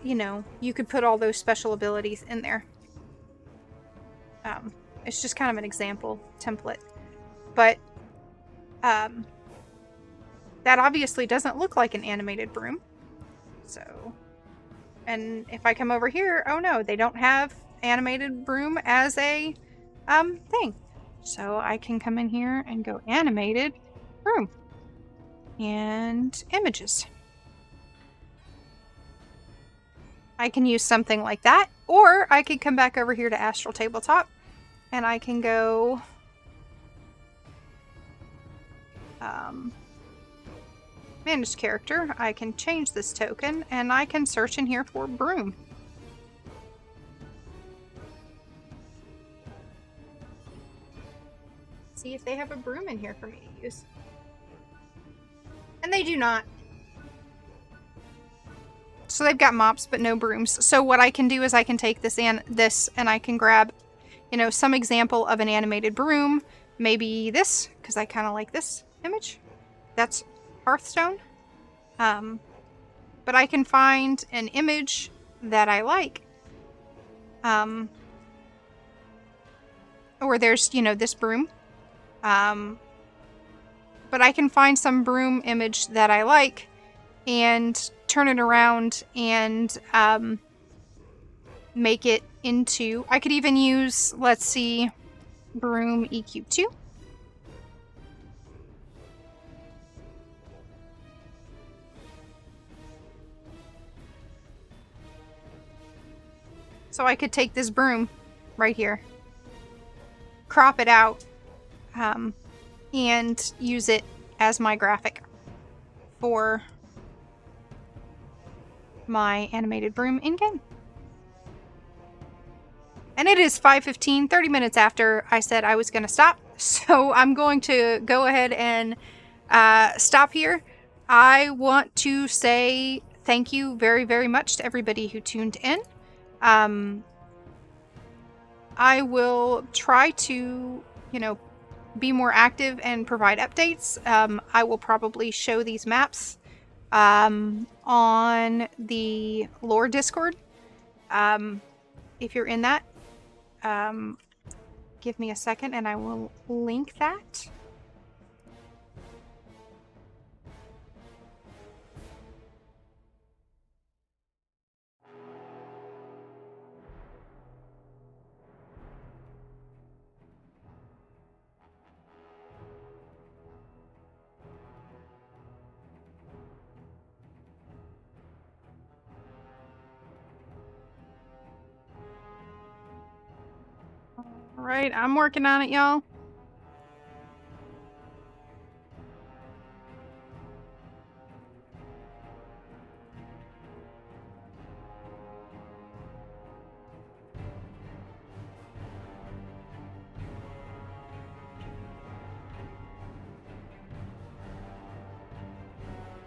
Speaker 1: you know, you could put all those special abilities in there. It's just kind of an example template, but that obviously doesn't look like an animated broom. So, and if I come over here, oh no, they don't have animated broom as a thing. So I can come in here and go animated broom and images. I can use something like that, or I could come back over here to Astral Tabletop and I can go Manage character. I can change this token, and I can search in here for broom. See if they have a broom in here for me to use. And they do not. So they've got mops, but no brooms. So what I can do is I can take this and I can grab, you know, some example of an animated broom. Maybe this, because I kind of like this image. That's Hearthstone. But I can find an image that I like. Or there's, you know, this broom. But I can find some broom image that I like and turn it around and make it into... I could even use, let's see, broom EQ2. So I could take this broom right here, crop it out, and use it as my graphic for my animated broom in-game. And it is 5:15, 30 minutes after I said I was going to stop. So I'm going to go ahead and stop here. I want to say thank you very, very much to everybody who tuned in. I will try to, you know, be more active and provide updates. I will probably show these maps on the lore Discord. If you're in that, give me a second and I will link that. Alright, I'm working on it, y'all.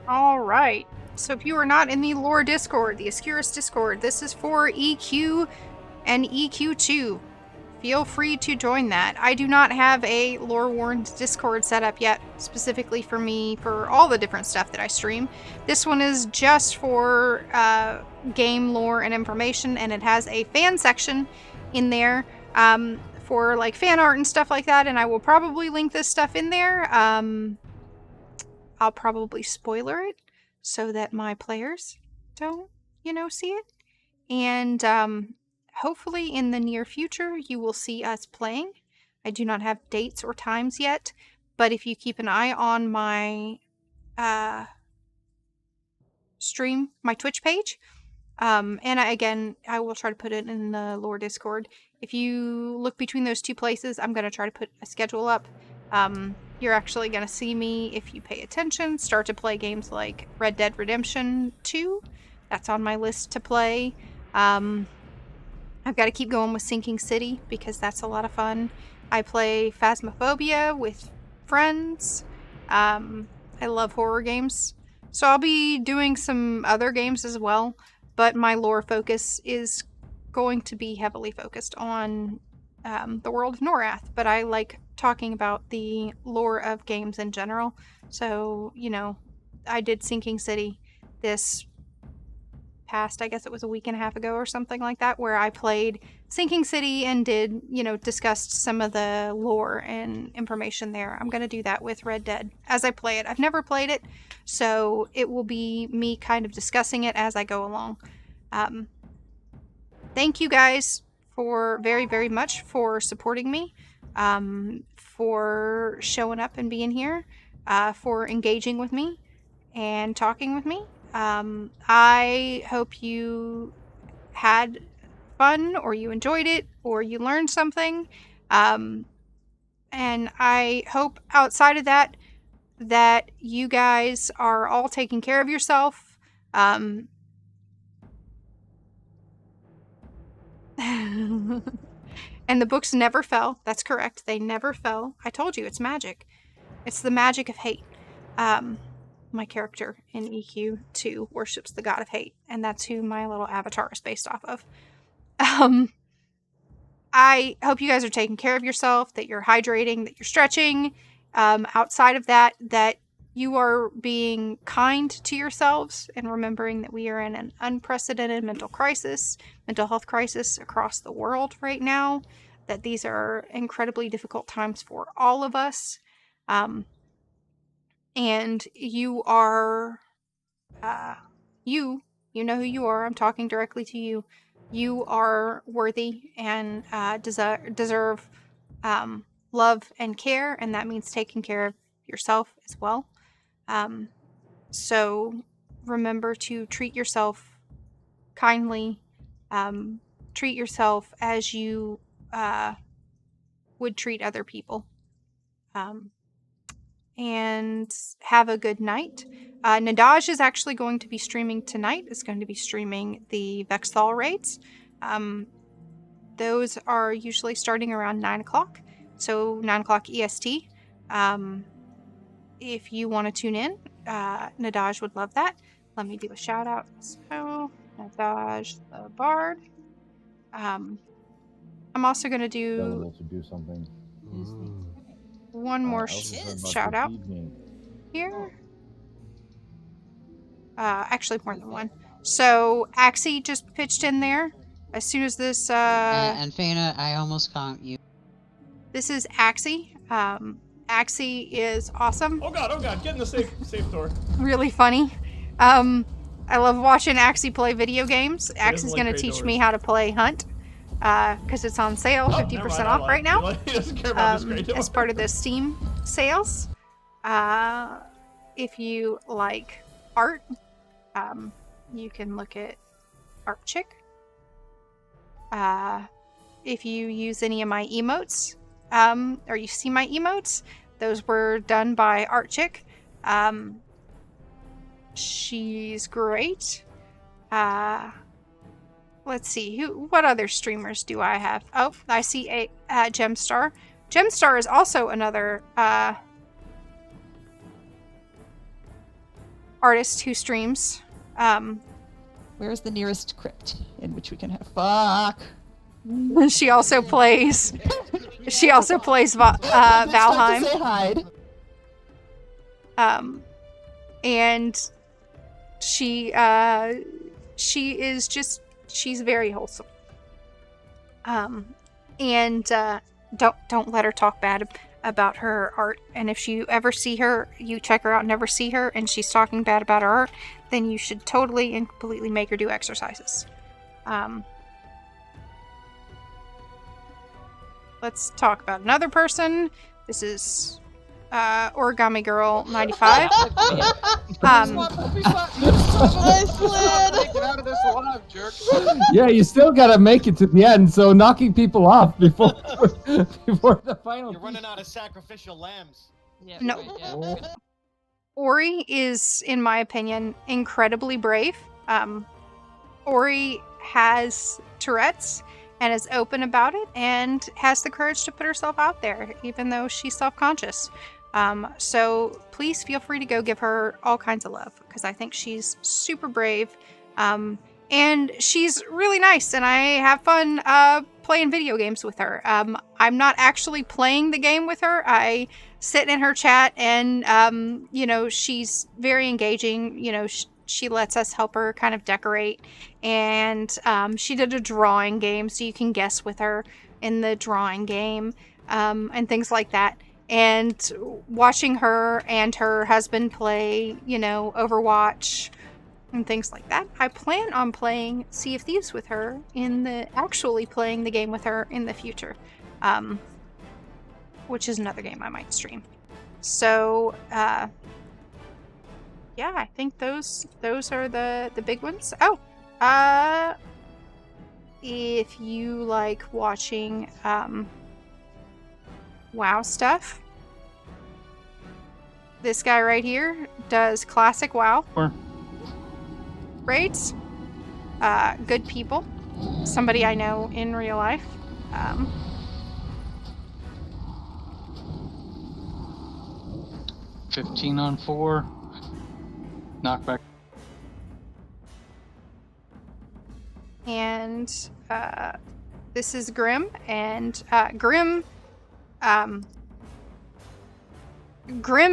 Speaker 1: Alright, so if you are not in the lore Discord, the Ascuris Discord, this is for EQ and EQ2. Feel free to join that. I do not have a Lore Warned Discord set up yet, specifically for me, for all the different stuff that I stream. This one is just for game lore and information, and it has a fan section in there for like fan art and stuff like that, and I will probably link this stuff in there. I'll probably spoiler it so that my players don't, you know, see it. And hopefully in the near future you will see us playing. I do not have dates or times yet, but if you keep an eye on my stream, my Twitch page, and I will try to put it in the lore Discord. If you look between those two places, I'm going to try to put a schedule up. You're actually going to see me, if you pay attention, start to play games like Red Dead Redemption 2. That's on my list to play. I've got to keep going with Sinking City because that's a lot of fun. I play Phasmophobia with friends. I love horror games. So I'll be doing some other games as well, but my lore focus is going to be heavily focused on the world of Norath. But I like talking about the lore of games in general. So, you know, I did Sinking City this past, I guess it was a week and a half ago or something like that, where I played Sinking City and did, you know, discussed some of the lore and information there. I'm going to do that with Red Dead as I play it. I've never played it, so it will be me kind of discussing it as I go along. Thank you guys for very, very much for supporting me, for showing up and being here, for engaging with me and talking with me. I hope you had fun, or you enjoyed it, or you learned something. And I hope outside of that, that you guys are all taking care of yourself. And the books never fell. That's correct. They never fell. I told you, it's magic. It's the magic of hate. My character in EQ2 worships the god of hate, and that's who my little avatar is based off of. I hope you guys are taking care of yourself, that you're hydrating, that you're stretching. Outside of that, that you are being kind to yourselves and remembering that we are in an unprecedented mental health crisis across the world right now, that these are incredibly difficult times for all of us. And you are, you know who you are. I'm talking directly to you. You are worthy and deserve love and care, and that means taking care of yourself as well. So remember to treat yourself kindly. Treat yourself as you would treat other people. And have a good night. Nadaj is actually going to be streaming tonight. Is going to be streaming the Vexthal raids. Those are usually starting around 9 o'clock. So 9 o'clock EST. If you want to tune in, Nadaj would love that. Let me do a shout out. So, Nadaj the Bard. I'm also going to do
Speaker 4: Available to do something.
Speaker 1: one more shout out here. Actually, more than one. So, Axie just pitched in there. As soon as this,
Speaker 5: and Fana, I almost caught you.
Speaker 1: This is Axie. Axie is awesome.
Speaker 6: Oh god, get in the safe door.
Speaker 1: Really funny. I love watching Axie play video games. Axie's gonna teach me how to play Hunt. Because it's on sale, 50% off right now.
Speaker 6: He doesn't care about this great door.
Speaker 1: As part of the Steam sales. If you like art, you can look at ArtChick. If you use any of my emotes, or you see my emotes, those were done by ArtChick. She's great. Let's see, what other streamers do I have? Oh, I see a Gemstar. Gemstar is also another artist who streams.
Speaker 3: Where's the nearest crypt in which we can have? Fuck.
Speaker 1: She also plays. She also plays Valheim.
Speaker 3: Say hide.
Speaker 1: And she is just. She's very wholesome. And don't let her talk bad about her art. And if you ever see her, you check her out and never see her, and she's talking bad about her art, then you should totally and completely make her do exercises. Let's talk about another person. This is Origami Girl 95.
Speaker 3: I slid.
Speaker 7: Get out of this alive, jerk.
Speaker 8: Yeah, you still gotta make it to the end, so knocking people off before the final.
Speaker 7: You're running out of sacrificial lambs.
Speaker 5: Yeah,
Speaker 1: No.
Speaker 5: right, yeah.
Speaker 1: Ori is, in my opinion, incredibly brave. Ori has Tourette's and is open about it and has the courage to put herself out there, even though she's self-conscious. So please feel free to go give her all kinds of love, because I think she's super brave. And she's really nice, and I have fun playing video games with her. I'm not actually playing the game with her. I sit in her chat, and, she's very engaging. She lets us help her kind of decorate. And she did a drawing game, so you can guess with her in the drawing game, and things like that. And watching her and her husband play, Overwatch and things like that. I plan on playing Sea of Thieves with her actually playing the game with her in the future, which is another game I might stream. So, yeah, I think those are the big ones. Oh, if you like watching WoW stuff, This guy right here does classic WoW
Speaker 8: Sure.
Speaker 1: raids. Good people. Somebody I know in real life.
Speaker 9: 15 on 4. Knockback.
Speaker 1: And this is Grim, and Grim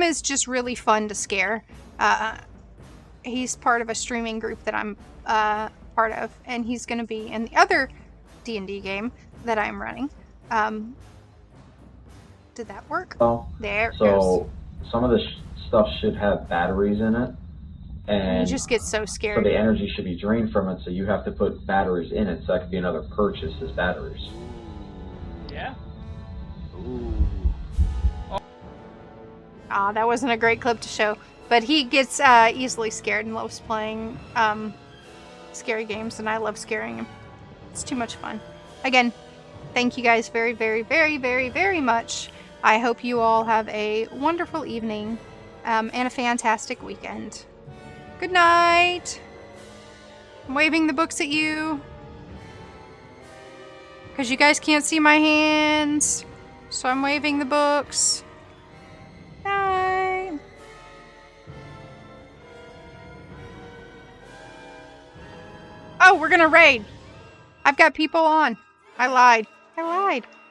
Speaker 1: is just really fun to scare. He's part of a streaming group that I'm part of, and he's going to be in the other D&D game that I'm running. Did that work?
Speaker 10: Oh,
Speaker 1: There it
Speaker 10: so
Speaker 1: goes.
Speaker 10: some of the stuff should have batteries in it,
Speaker 1: And
Speaker 10: and
Speaker 1: you just get so
Speaker 10: so
Speaker 1: scared.
Speaker 10: the energy should be drained from it. So you have to put batteries in it. So that could be another purchase as batteries.
Speaker 6: Yeah.
Speaker 1: Aw, that wasn't a great clip to show. But he gets easily scared and loves playing scary games, and I love scaring him. It's too much fun. Again, thank you guys very, very, very, very, very much. I hope you all have a wonderful evening and a fantastic weekend. Good night! I'm waving the books at you. Because you guys can't see my hands. So I'm waving the books. Night! Oh, we're gonna raid. I've got people on. I lied.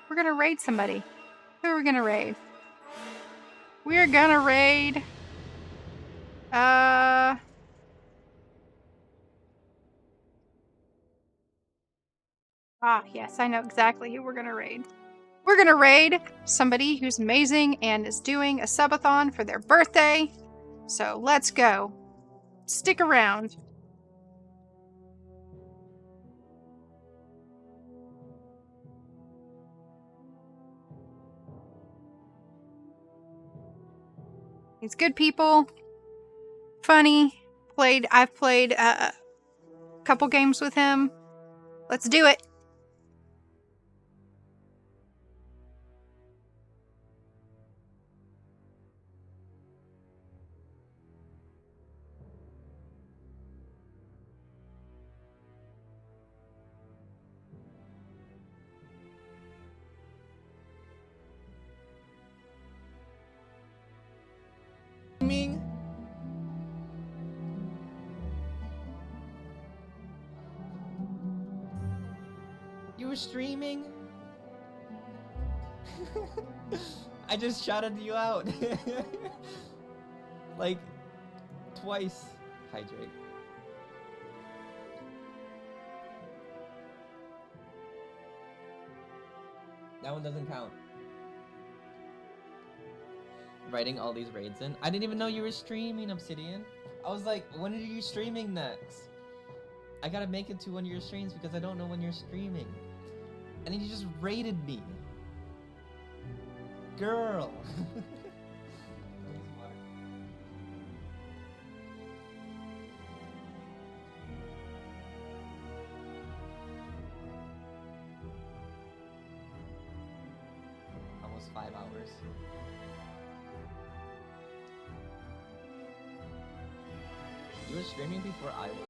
Speaker 1: We're gonna raid somebody. Who are we gonna raid? We're gonna raid. Yes, I know exactly who we're gonna raid. We're gonna raid somebody who's amazing and is doing a subathon for their birthday. So let's go. Stick around. He's good people. Funny. I've played a couple games with him. Let's do it.
Speaker 4: Streaming? You were streaming? I just shouted you out. Like, twice. Hydrate. That one doesn't count. Writing all these raids in. I didn't even know you were streaming, Obsidian. I was like, when are you streaming next? I gotta make it to one of your streams because I don't know when you're streaming. And then you just raided me. Girl. Almost 5 hours. You were streaming before I was.